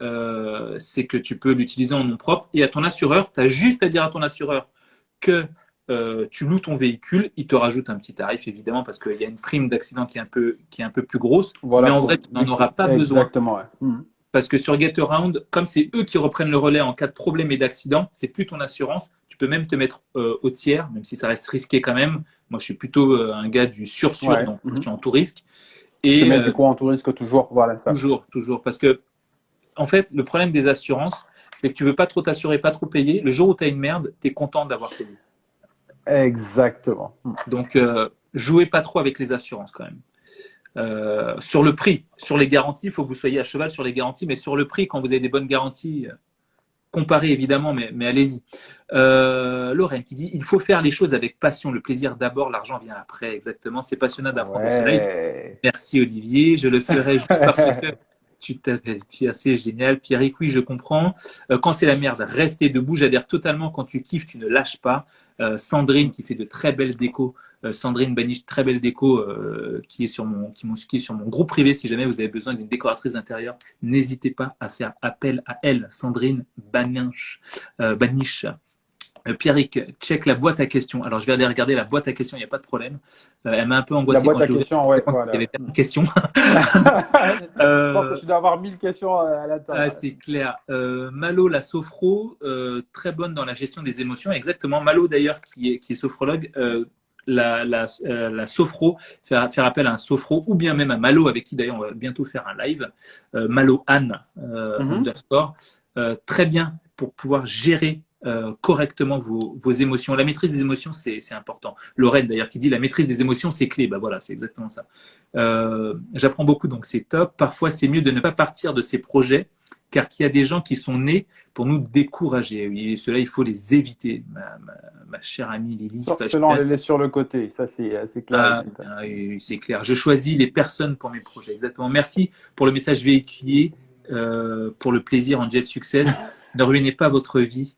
c'est que tu peux l'utiliser en nom propre. Et à ton assureur, tu as juste à dire à ton assureur que tu loues ton véhicule, il te rajoute un petit tarif, évidemment, parce qu'il y a une prime d'accident qui est un peu plus grosse. Mais Voilà, en vrai, pour, tu vu n'en que auras c'est pas besoin. exactement, ouais. Mhm. Parce que sur GetAround, comme c'est eux qui reprennent le relais en cas de problème et d'accident, c'est plus ton assurance. Tu peux même te mettre au tiers, même si ça reste risqué quand même. Moi, je suis plutôt un gars du sur-sûr, Ouais. donc je Mhm. suis en tout risque. Se Et mettre du coup en tout risque toujours, voilà ça. toujours. Parce que, en fait, le problème des assurances, c'est que tu veux pas trop t'assurer, pas trop payer. Le jour où tu as une merde, tu es content d'avoir payé. Exactement. Mhm. Donc, jouez pas trop avec les assurances quand même. Sur le prix, sur les garanties, il faut que vous soyez à cheval sur les garanties, mais sur le prix, quand vous avez des bonnes garanties, comparer évidemment, mais allez-y. Lorraine qui dit il faut faire les choses avec passion, le plaisir d'abord, l'argent vient après. Exactement, c'est passionnant d'apprendre ce live. Ouais. Merci Olivier, je le ferai juste parce que tu t'appelles Pierre, c'est génial. Pierrick, oui, je comprends. Quand c'est la merde, restez debout. J'adhère totalement. Quand tu kiffes, tu ne lâches pas. Sandrine qui fait de très belles décos. Sandrine Baniche, très belle déco, qui est sur mon groupe privé. Si jamais vous avez besoin d'une décoratrice d'intérieur, n'hésitez pas à faire appel à elle, Sandrine Baniche. Pierrick, check la boîte à questions. Alors, je vais aller regarder la boîte à questions, il n'y a pas de problème. Elle m'a un peu La angoissé boîte quand à je l'ai questions, ouverte. ouais, Il y avait voilà. tellement de questions. Je pense que Euh, tu dois avoir 1000 questions à l'intérieur. c'est clair. Malo, la sophro, très bonne dans la gestion des émotions. Exactement. Malo, d'ailleurs, qui est sophrologue, la sophro, faire appel à un sophro, ou bien même à Malo, avec qui d'ailleurs on va bientôt faire un live. Malo Anne, underscore. Très bien pour pouvoir gérer correctement vos émotions. La maîtrise des émotions, c'est important. Lorraine, d'ailleurs, qui dit la maîtrise des émotions, c'est clé. Bah voilà, c'est exactement ça. J'apprends beaucoup, donc c'est top. Parfois, c'est mieux de ne pas partir de ces projets, car il y a des gens qui sont nés pour nous décourager. Et cela, il faut les éviter. Ma chère amie Lily. Cela, on les laisse sur le côté. Ça, c'est clair. Oui, c'est clair. Je choisis les personnes pour mes projets. Exactement. Merci pour le message véhiculé. Pour le plaisir, Angel Success. Ne ruinez pas votre vie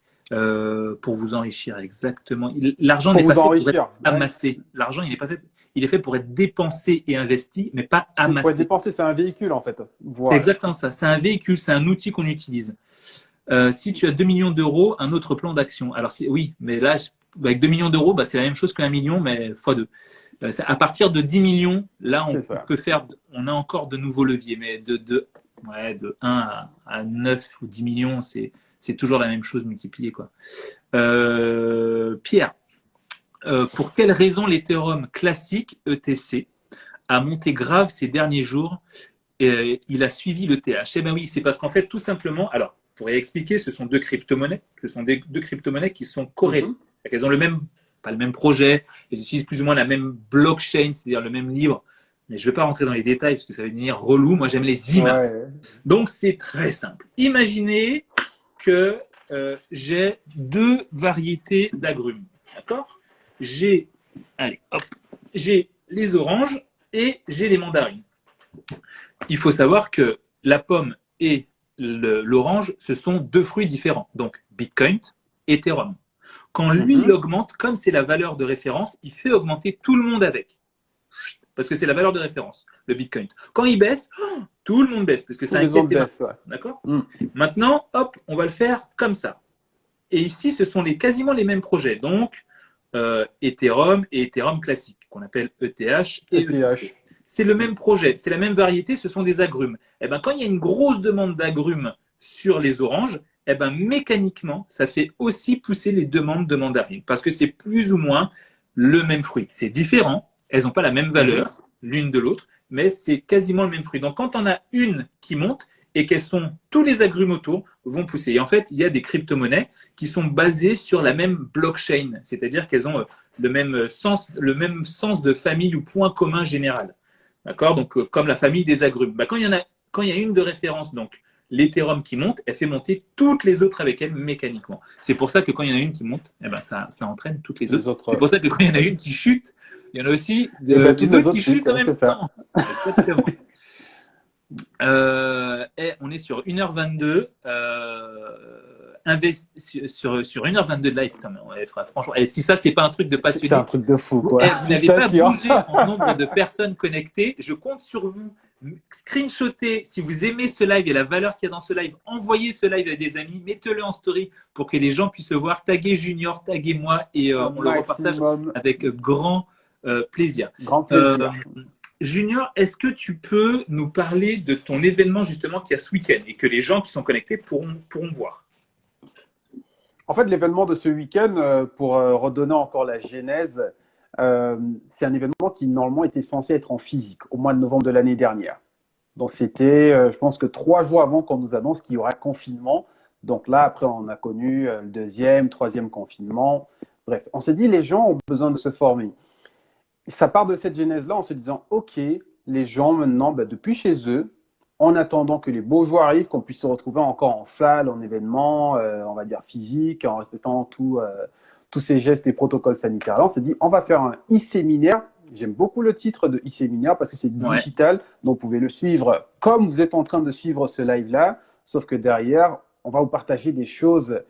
pour vous enrichir. Exactement. L'argent n'est pas fait pour être amassé. L'argent, il est fait pour être dépensé et investi, mais pas amassé. Pour être dépensé, c'est un véhicule en fait. Voilà. C'est exactement ça. C'est un véhicule, c'est un outil qu'on utilise. Si tu as 2 millions d'euros, un autre plan d'action. Alors oui, mais là, avec 2 millions d'euros, c'est la même chose qu'un million, mais x2. À partir de 10 millions, là, on a encore de nouveaux leviers, mais de 1 à 9 ou 10 millions, c'est toujours la même chose multipliée, quoi. Pierre, pour quelle raison l'Ethereum classique ETC a monté grave ces derniers jours et il a suivi le TH? Eh bien oui, c'est parce qu'en fait, tout simplement, alors, pour y expliquer, ce sont deux crypto-monnaies. Ce sont deux crypto-monnaies qui sont corrélées. Elles ont pas le même projet, elles utilisent plus ou moins la même blockchain, c'est-à-dire le même livre. Mais je ne vais pas rentrer dans les détails parce que ça va devenir relou. Moi, j'aime les images. Ouais. Donc, c'est très simple. Imaginez que j'ai deux variétés d'agrumes. D'accord? J'ai les oranges et j'ai les mandarines. Il faut savoir que la pomme et l'orange, ce sont deux fruits différents. Donc, Bitcoin, Ethereum. Quand lui, il augmente, comme c'est la valeur de référence, il fait augmenter tout le monde avec. Parce que c'est la valeur de référence, le Bitcoin. Quand il baisse, tout le monde baisse, parce que ça inquiète les marchés. D'accord ? Maintenant, hop, on va le faire comme ça. Et ici, ce sont quasiment les mêmes projets. Donc, Ethereum et Ethereum classique, qu'on appelle ETH et ETH. C'est le même projet, c'est la même variété, ce sont des agrumes. Et ben, quand il y a une grosse demande d'agrumes sur les oranges, eh ben, mécaniquement, ça fait aussi pousser les demandes de mandarines, parce que c'est plus ou moins le même fruit. C'est différent, elles n'ont pas la même valeur l'une de l'autre, mais c'est quasiment le même fruit. Donc, quand on a une qui monte et tous les agrumes autour vont pousser. Et en fait, il y a des crypto-monnaies qui sont basées sur la même blockchain, c'est-à-dire qu'elles ont le même sens de famille ou point commun général. D'accord? Donc, comme la famille des agrumes. Quand il y a une de référence, donc l'Ethereum qui monte, elle fait monter toutes les autres avec elle mécaniquement. C'est pour ça que quand il y en a une qui monte, eh ben ça entraîne toutes les autres. C'est pour ça que quand il y en a une qui chute, il y en a aussi des autres qui chutent en même temps. Exactement. On est sur 1h22. Sur 1h22 de live. Putain, mais franchement, si ça, c'est pas un truc de passionné. C'est un truc de fou, quoi. Vous n'avez pas bougé en nombre de personnes connectées. Je compte sur vous. Screenshotez, si vous aimez ce live et la valeur qu'il y a dans ce live, envoyez ce live à des amis, mettez-le en story pour que les gens puissent le voir. Taguez Junior, taguez moi et on le repartage avec grand plaisir. Grand plaisir. Junior, est-ce que tu peux nous parler de ton événement justement qu'il y a ce week-end et que les gens qui sont connectés pourront voir? En fait, l'événement de ce week-end, pour redonner encore la genèse, c'est un événement qui normalement était censé être en physique au mois de novembre de l'année dernière. Donc c'était, je pense que 3 jours avant qu'on nous annonce qu'il y aura confinement. Donc là, après, on a connu le 2e, 3e confinement. Bref, on s'est dit les gens ont besoin de se former. Ça part de cette genèse-là en se disant, OK, les gens maintenant, depuis chez eux, en attendant que les beaux jours arrivent, qu'on puisse se retrouver encore en salle, en événement, on va dire physique, en respectant tous ces gestes et protocoles sanitaires. Là, on s'est dit, on va faire un e-séminaire. J'aime beaucoup le titre de e-séminaire parce que c'est Ouais. digital, donc vous pouvez le suivre comme vous êtes en train de suivre ce live-là, sauf que derrière, on va vous partager des choses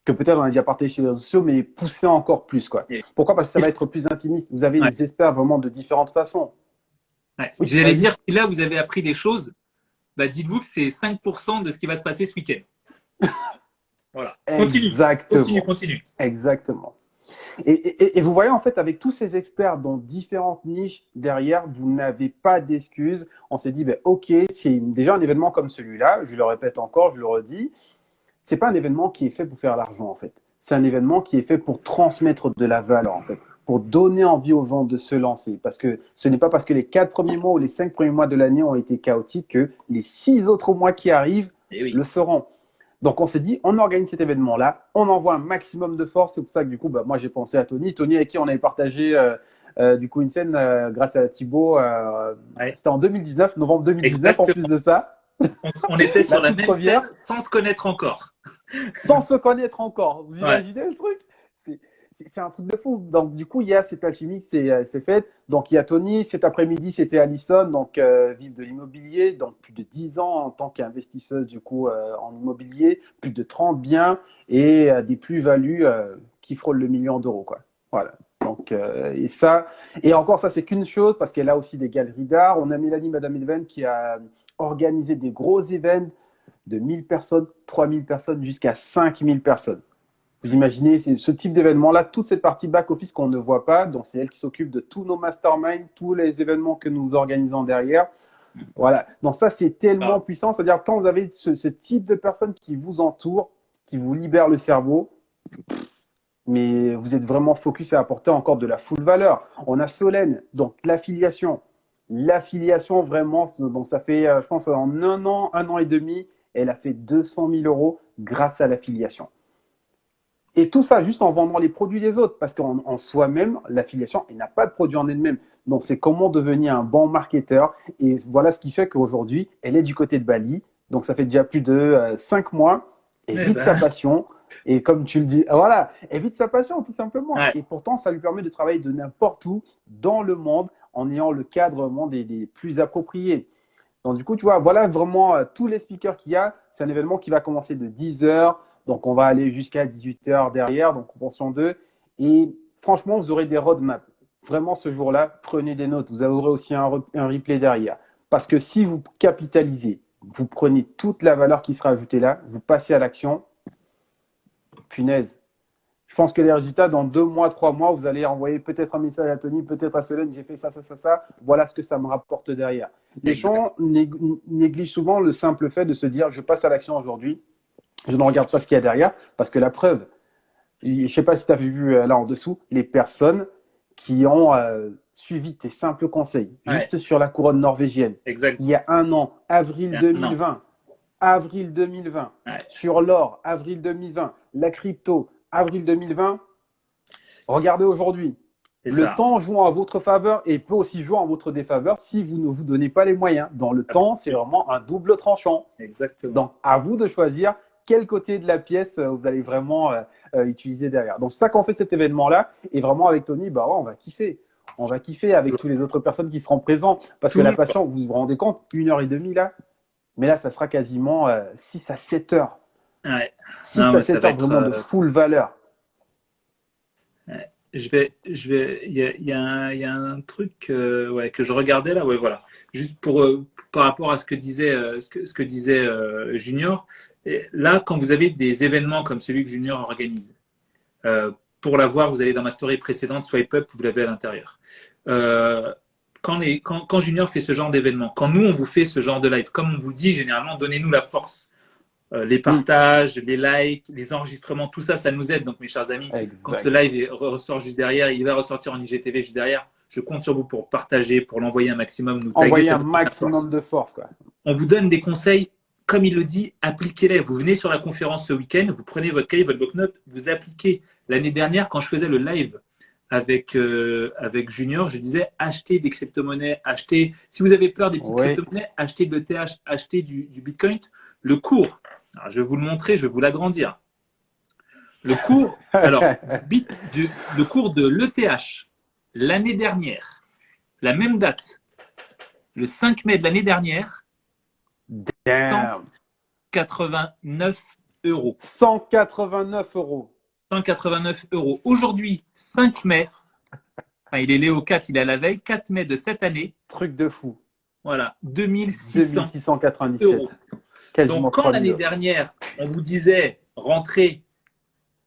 que peut-être on a déjà partagées sur les réseaux sociaux, mais pousser encore plus, quoi. Et- Pourquoi? Parce que ça va être plus intimiste. Vous avez Ouais. des experts vraiment de différentes façons. Ouais. Oui, J'allais vas-y. dire, si là vous avez appris des choses, bah dites-vous que c'est 5% de ce qui va se passer ce week-end. Voilà. Continue, Exactement. continue. Exactement. Et vous voyez, en fait, avec tous ces experts dans différentes niches derrière, vous n'avez pas d'excuses. On s'est dit, ben, OK, c'est déjà un événement comme celui-là, je le répète encore, je le redis, c'est pas un événement qui est fait pour faire l'argent, en fait. C'est un événement qui est fait pour transmettre de la valeur, en fait, pour donner envie aux gens de se lancer. Parce que ce n'est pas parce que les 4 premiers mois ou les 5 premiers mois de l'année ont été chaotiques que les 6 autres mois qui arrivent Et oui. le seront. Donc, on s'est dit, on organise cet événement-là, on envoie un maximum de force. C'est pour ça que, du coup, bah, moi, j'ai pensé à Tony. Tony, avec qui on avait partagé, du coup, une scène grâce à Thibaut. Ouais. C'était en 2019, novembre 2019, en Exactement. plus de ça. On était sur la toute même première, scène sans se connaître encore. sans se connaître encore. Vous Ouais. imaginez le truc? C'est un truc de fou. Donc, du coup, il y a cette alchimie qui s'est faite. Donc, il y a Tony. Cet après-midi, c'était Alison, donc vive de l'immobilier. Donc, plus de 10 ans en tant qu'investisseuse, du coup, en immobilier. Plus de 30 biens et des plus-values qui frôlent le million d'euros, quoi. Voilà. Donc, et ça, et encore, ça, c'est qu'une chose parce qu'elle a aussi des galeries d'art. On a Mélanie, Madame Event, qui a organisé des gros événements de 1000 personnes, 3000 personnes jusqu'à 5000 personnes. Vous imaginez, c'est ce type d'événement-là, toute cette partie back-office qu'on ne voit pas, donc c'est elle qui s'occupe de tous nos masterminds, tous les événements que nous organisons derrière. Voilà, donc ça c'est tellement puissant, c'est-à-dire quand vous avez ce type de personnes qui vous entourent, qui vous libèrent le cerveau, mais vous êtes vraiment focus à apporter encore de la full valeur. On a Solène, donc l'affiliation. L'affiliation vraiment, donc ça fait, je pense, en un an et demi, elle a fait 200 000 euros grâce à l'affiliation. Et tout ça juste en vendant les produits des autres, parce qu'en soi-même, l'affiliation, elle n'a pas de produit en elle-même. Donc, c'est comment devenir un bon marketeur. Et voilà ce qui fait qu'aujourd'hui, elle est du côté de Bali. Donc, ça fait déjà plus de 5 mois. Elle vit de sa passion. Et comme tu le dis, voilà, elle vit de sa passion, tout simplement. Ouais. Et pourtant, ça lui permet de travailler de n'importe où dans le monde en ayant le cadre des plus appropriés. Donc, du coup, tu vois, voilà vraiment tous les speakers qu'il y a. C'est un événement qui va commencer de 10 heures. Donc, on va aller jusqu'à 18 heures derrière, donc en fonction d'eux. Et franchement, vous aurez des roadmaps. Vraiment, ce jour-là, prenez des notes. Vous aurez aussi un replay derrière. Parce que si vous capitalisez, vous prenez toute la valeur qui sera ajoutée là, vous passez à l'action, punaise. Je pense que les résultats, dans 2 mois, 3 mois, vous allez envoyer peut-être un message à Tony, peut-être à Solène, j'ai fait ça, ça, ça, ça. Voilà ce que ça me rapporte derrière. Les gens négligent souvent le simple fait de se dire, je passe à l'action aujourd'hui, je ne regarde pas ce qu'il y a derrière, parce que la preuve, je ne sais pas si tu as vu là en dessous, les personnes qui ont suivi tes simples conseils, juste sur la couronne norvégienne, il y a un an, avril 2020, sur l'or, avril 2020, la crypto, avril 2020, regardez aujourd'hui. Le temps joue en votre faveur et peut aussi jouer en votre défaveur si vous ne vous donnez pas les moyens. Dans le temps, c'est vraiment un double tranchant. Exactement. Donc, à vous de choisir quel côté de la pièce vous allez vraiment utiliser derrière. Donc, c'est ça qu'on fait cet événement-là. Et vraiment, avec Tony, bah, ouais, on va kiffer. On va kiffer avec toutes les autres personnes qui seront présentes. Parce que la passion, vous vous rendez compte, 1h30 là. Mais là, ça sera quasiment 6 à 7 heures. Ouais. 6 à 7 heures vraiment de full valeur. Ouais. Il y a un truc que je regardais là, voilà. Juste par rapport à ce que disait, Junior. Et là, quand vous avez des événements comme celui que Junior organise, pour l'avoir, vous allez dans ma story précédente, swipe up, vous l'avez à l'intérieur. Quand Junior fait ce genre d'événement, quand nous on vous fait ce genre de live, comme on vous dit généralement, donnez-nous la force. Les partages, les likes, les enregistrements, tout ça, ça nous aide. Donc, mes chers amis, quand le live ressort juste derrière, il va ressortir en IGTV juste derrière. Je compte sur vous pour partager, pour l'envoyer un maximum. Nous envoyer un maximum de force, quoi. On vous donne des conseils, comme il le dit, appliquez-les. Vous venez sur la conférence ce week-end, vous prenez votre cahier, votre bloc-notes, vous appliquez. L'année dernière, quand je faisais le live avec Junior, je disais achetez des crypto-monnaies, achetez, si vous avez peur des petites Oui. crypto-monnaies, achetez de l'ETH, achetez du Bitcoin. Le cours, alors je vais vous le montrer, je vais vous l'agrandir. Le cours, alors, le cours de l'ETH l'année dernière, la même date, le 5 mai de l'année dernière, Damn. 189 euros. 189 euros. 189 euros. Aujourd'hui, 5 mai, enfin, il est Léo 4, il est à la veille, 4 mai de cette année, Truc de fou. voilà, 2600 2697. euros. Quasiment Donc, quand 3000 l'année euros. dernière, on vous disait rentrez,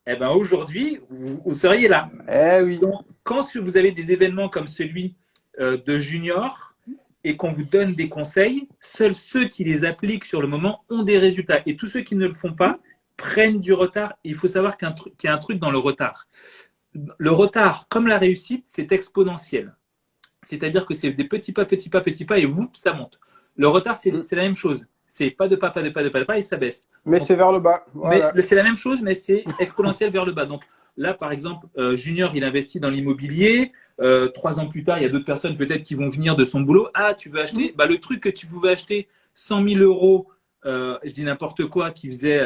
eh ben aujourd'hui, vous seriez là. Eh oui. Donc, quand vous avez des événements comme celui de Junior et qu'on vous donne des conseils, seuls ceux qui les appliquent sur le moment ont des résultats. Et tous ceux qui ne le font pas prennent du retard. Et il faut savoir qu'il y a un truc dans le retard. Le retard, comme la réussite, c'est exponentiel. C'est-à-dire que c'est des petits pas, petits pas, petits pas, et vous, ça monte. Le retard, c'est la même chose. C'est pas de pas, pas de pas, de pas de pas, et ça baisse. Mais c'est vers le bas. Voilà. Mais c'est la même chose, mais c'est exponentiel vers le bas. Donc là, par exemple, Junior, il investit dans l'immobilier. 3 ans plus tard, il y a d'autres personnes peut-être qui vont venir de son boulot. Ah, tu veux acheter bah, le truc que tu pouvais acheter 100 000 euros, je dis n'importe quoi, qui faisait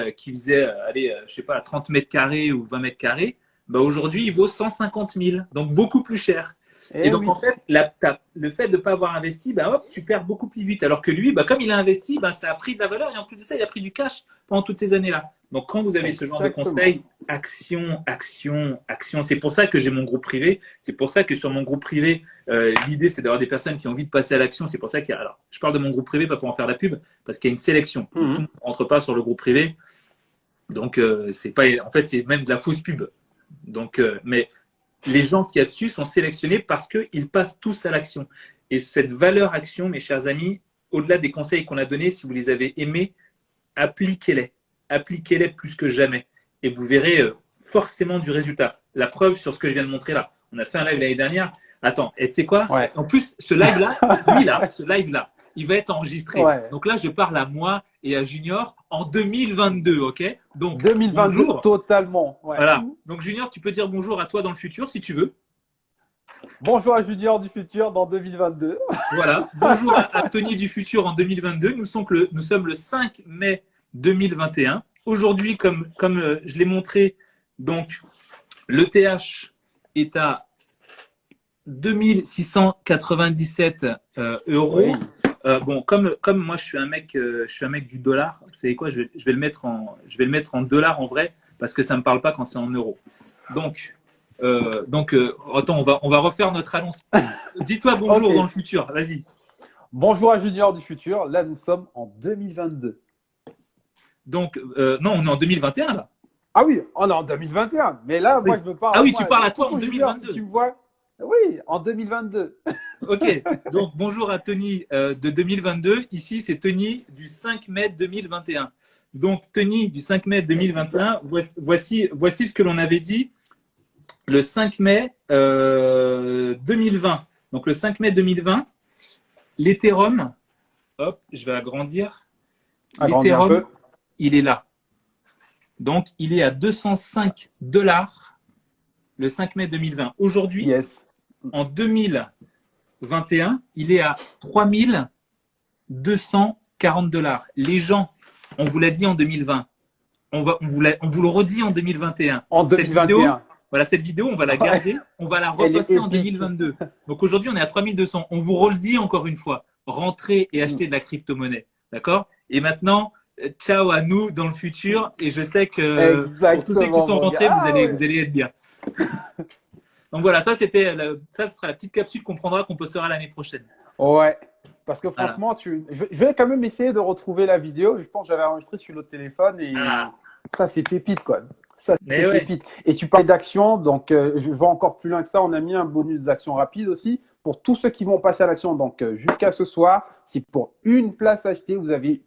allez, je sais pas, 30 mètres carrés ou 20 mètres carrés, bah, aujourd'hui, il vaut 150 000, donc beaucoup plus cher. Et donc, oui. en fait, le fait de ne pas avoir investi, bah, hop, tu perds beaucoup plus vite. Alors que lui, bah, comme il a investi, bah, ça a pris de la valeur. Et en plus de ça, il a pris du cash pendant toutes ces années-là. Donc, quand vous avez ce genre de conseils, action, action, action. C'est pour ça que j'ai mon groupe privé. C'est pour ça que sur mon groupe privé, l'idée, c'est d'avoir des personnes qui ont envie de passer à l'action. C'est pour ça qu'il y a… Alors, je parle de mon groupe privé, pas pour en faire la pub, parce qu'il y a une sélection. Tout le monde ne rentre pas sur le groupe privé. Donc, c'est pas… En fait, c'est même de la fausse pub. Donc, mais… Les gens qui y a dessus sont sélectionnés parce qu'ils passent tous à l'action. Et cette valeur action, mes chers amis, au-delà des conseils qu'on a donnés, si vous les avez aimés, appliquez-les. Appliquez-les plus que jamais. Et vous verrez forcément du résultat. La preuve sur ce que je viens de montrer là. On a fait un live l'année dernière. Attends, et tu sais quoi? Ouais. En plus, ce live-là, il va être enregistré. Ouais. Donc là, je parle à moi et à Junior en 2022, ok? Donc, 2022, bonjour. totalement. Ouais. Voilà. Donc, Junior, tu peux dire bonjour à toi dans le futur si tu veux. Bonjour à Junior du futur dans 2022. Voilà. Bonjour à Tony du futur en 2022. Nous sommes le 5 mai 2021. Aujourd'hui, comme je l'ai montré, donc l'ETH est à 2697 euros. Oui. Bon, comme moi, je suis un mec du dollar. Vous savez quoi, je vais le mettre en dollars en vrai parce que ça me parle pas quand c'est en euros. Donc, attends, on va refaire notre annonce. Dis-toi bonjour Okay. dans le futur. Vas-y. Bonjour à Junior du futur. Là, nous sommes en 2022. Donc, non, on est en 2021 là. Ah oui, on est en 2021. Mais là, oui. moi, je me parle. Ah oui, tu parles à toi en Junior, 2022. Si tu me vois. Oui, en 2022. Ok, donc bonjour à Tony de 2022. Ici, c'est Tony du 5 mai 2021. Donc, Tony du 5 mai 2021, voici ce que l'on avait dit le 5 mai 2020. Donc, le 5 mai 2020, l'Ethereum, hop, je vais agrandir. L'Ethereum, il est là. Donc, il est à 205 $ le 5 mai 2020. Aujourd'hui, yes. En 2021, il est à 3240 $. Les gens, on vous l'a dit en 2020, on vous le redit en 2021. En 2021. Cette vidéo, on va la garder, on va la reposter en 2022. Donc aujourd'hui, on est à 3200. On vous redit encore une fois, rentrez et achetez de la crypto-monnaie. D'accord? Et maintenant, ciao à nous dans le futur. Et je sais que pour tous ceux qui sont rentrés, vous allez être bien. Donc voilà, ça ce sera la petite capsule qu'on prendra, qu'on postera l'année prochaine. Ouais, parce que franchement, je vais quand même essayer de retrouver la vidéo. Je pense que j'avais enregistré sur l'autre téléphone et ça c'est pépite quoi. Ça c'est pépite. Et tu parlais d'action, donc je vais encore plus loin que ça. On a mis un bonus d'action rapide aussi pour tous ceux qui vont passer à l'action. Donc jusqu'à ce soir, si pour une place achetée, vous avez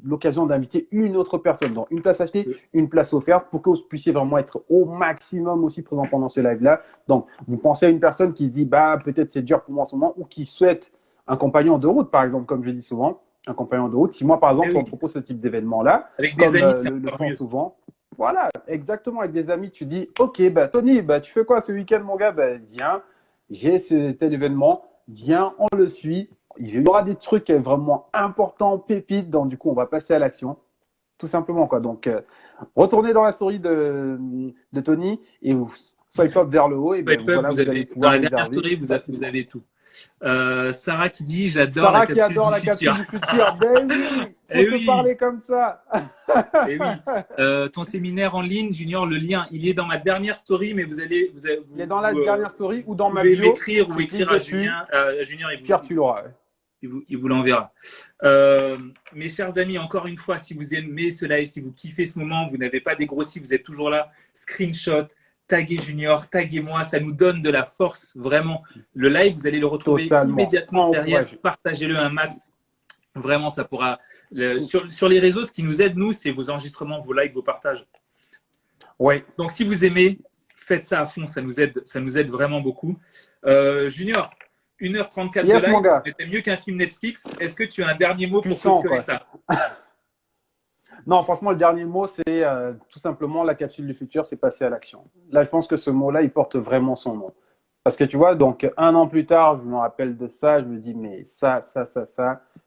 l'occasion d'inviter une autre personne. Donc, une place achetée, une place offerte pour que vous puissiez vraiment être au maximum aussi présent pendant ce live-là. Donc, vous pensez à une personne qui se dit, bah, peut-être c'est dur pour moi en ce moment ou qui souhaite un compagnon de route, par exemple, comme je dis souvent, un compagnon de route. Si moi, par exemple, on propose ce type d'événement-là, avec comme des amis, le font souvent. Voilà, exactement. Avec des amis, tu dis, OK, bah, Tony, bah, tu fais quoi ce week-end, mon gars? Bah, viens, j'ai tel événement, viens, on le suit. Il y aura des trucs vraiment importants, pépites, donc du coup, on va passer à l'action, tout simplement, quoi. Donc, retournez dans la story de Tony et vous swipe up vers le haut, et ben Swipe up, voilà, vous vous allez avez, dans pouvoir la dernière réserver story, vous facilement. avez tout. Sarah qui dit, j'adore la Sarah qui capsule adore du la futur. capsule du futur, ben oui, faut Eh se oui, parler comme ça. eh oui. Ton séminaire en ligne, Junior, le lien, il est dans ma dernière story, mais Il est dans la vous dernière story ou dans ma pouvez bio. m'écrire ou Tu cliques écrire à dessus, Julien, à Junior, Pierre, tu l'auras. Ouais. il vous l'enverra. Mes chers amis, encore une fois, si vous aimez ce live, si vous kiffez ce moment, vous n'avez pas dégrossi, vous êtes toujours là, screenshot, taguez Junior, taguez moi, ça nous donne de la force, vraiment. Le live, vous allez le retrouver Totalement. immédiatement derrière, Encouragé. partagez-le un max. Vraiment, ça pourra. Sur les réseaux, ce qui nous aide, nous, c'est vos enregistrements, vos likes, vos partages. Oui. Donc, si vous aimez, faites ça à fond, ça nous aide vraiment beaucoup. Junior, 1h34 de Yes, mon live, gars. c'était mieux qu'un film Netflix. Est-ce que tu as un dernier mot pour Puissant, clôturer quoi. ça? Non, franchement, le dernier mot, c'est tout simplement la capsule du futur, c'est passer à l'action. Là, je pense que ce mot-là, il porte vraiment son nom. Parce que tu vois, donc un an plus tard, je me rappelle de ça, je me dis, mais ça,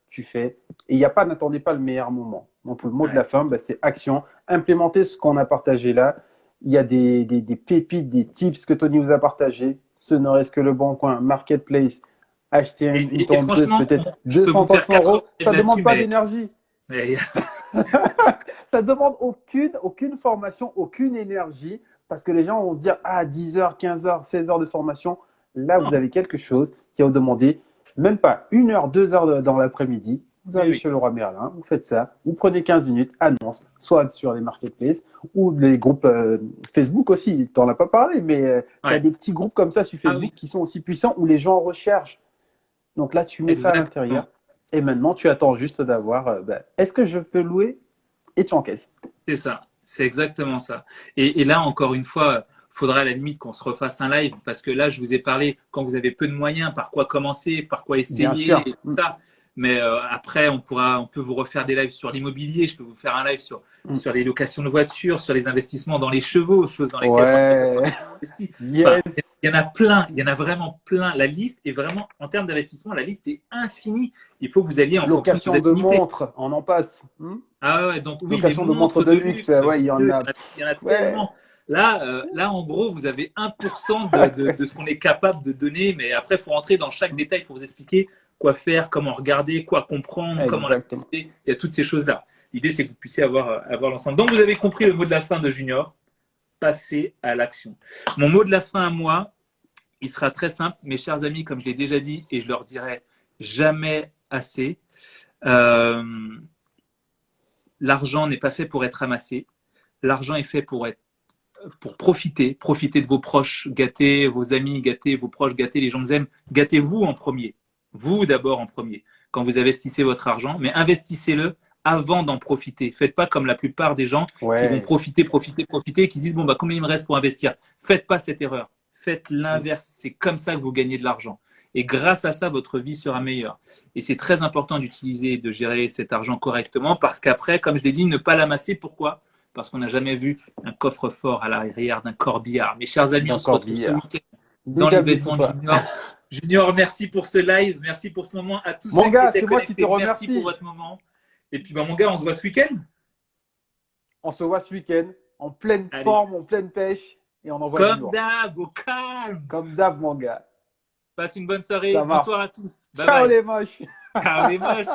tu fais. Et il n'y a pas, n'attendez pas le meilleur moment. Donc le mot de Ouais. la fin, ben, c'est action. Implémenter ce qu'on a partagé là. Il y a des pépites, des tips que Tony vous a partagés. Ce ne reste que le bon coin, marketplace, acheter une Et tondeuse, franchement, peut-être je peux vous 200, faire 300 4 heures euros. de Ça live ne là-dessus, demande pas d'énergie. mais Ça demande aucune formation, aucune énergie, parce que les gens vont se dire, ah, 10 heures, 15 heures, 16 heures de formation. Là, vous non, avez quelque chose qui va vous demander même pas 1 heure, 2 heures dans l'après-midi. Vous mais allez oui. chez Leroy Merlin, vous faites ça, vous prenez 15 minutes, annonce, soit sur les marketplaces ou les groupes Facebook aussi. Tu n'en as pas parlé, mais tu as Ouais. des petits groupes comme ça sur Ah Facebook oui, qui sont aussi puissants où les gens recherchent. Donc là, tu mets ça à exactement. l'intérieur et maintenant, tu attends juste d'avoir est-ce que je peux louer et tu encaisses. C'est ça, c'est exactement ça. Et là, encore une fois, faudra à la limite qu'on se refasse un live parce que là, je vous ai parlé quand vous avez peu de moyens, par quoi commencer, par quoi Bien essayer, sûr. et tout ça. Mais après, on peut vous refaire des lives sur l'immobilier. Je peux vous faire un live sur les locations de voitures, sur les investissements dans les chevaux, choses dans lesquelles moi j'ai Ouais. investi. Enfin, Yes. il y en a plein, il y en a vraiment plein. La liste est vraiment, en termes d'investissement, la liste est infinie. Il faut que vous alliez en fonction de vos Location de affinités. montres, on en passe. Ah ouais, donc oui, les Location de montres montres de de luxe, luxe, ouais, il y en a. il y en a Ouais. tellement. Là, en gros, vous avez 1% de ce qu'on est capable de donner, mais après, il faut rentrer dans chaque détail pour vous expliquer quoi faire, comment regarder, quoi comprendre, comment Exactement. l'appliquer. Il y a toutes ces choses-là. L'idée, c'est que vous puissiez avoir l'ensemble. Donc, vous avez compris le mot de la fin de Junior, passer à l'action. Mon mot de la fin à moi, il sera très simple. Mes chers amis, comme je l'ai déjà dit, et je leur dirai jamais assez, euh, l'argent n'est pas fait pour être amassé. L'argent est fait pour profiter de vos proches, gâter vos amis, gâter vos proches, gâter les gens que vous aiment. Gâtez-vous en premier. Vous d'abord en premier. Quand vous investissez votre argent, mais investissez-le avant d'en profiter. Faites pas comme la plupart des gens qui vont Ouais. profiter, et qui se disent bon bah combien il me reste pour investir. Faites pas cette erreur. Faites l'inverse. C'est comme ça que vous gagnez de l'argent. Et grâce à ça, votre vie sera meilleure. Et c'est très important d'utiliser et de gérer cet argent correctement parce qu'après, comme je l'ai dit, ne pas l'amasser. Pourquoi? Parce qu'on n'a jamais vu un coffre-fort à l'arrière d'un corbillard. Mes chers amis, on se D'accord, retrouve ce billard. week-end dans Big up, l'événement de Youssoufa. Junior. Junior, merci pour ce live, merci pour ce moment. À tous Mon ceux qui gars, étaient c'est moi qui te connectés, merci pour remercie. votre moment. Et puis, bah, mon gars, on se voit ce week-end. On se voit ce week-end, en pleine Allez, forme, en pleine pêche, et on envoie du comme lourd. d'hab, au calme. Comme d'hab, mon gars. Passe une bonne soirée. Ça Bonsoir marche. à tous. Bye Ciao bye. les moches. Ciao les moches.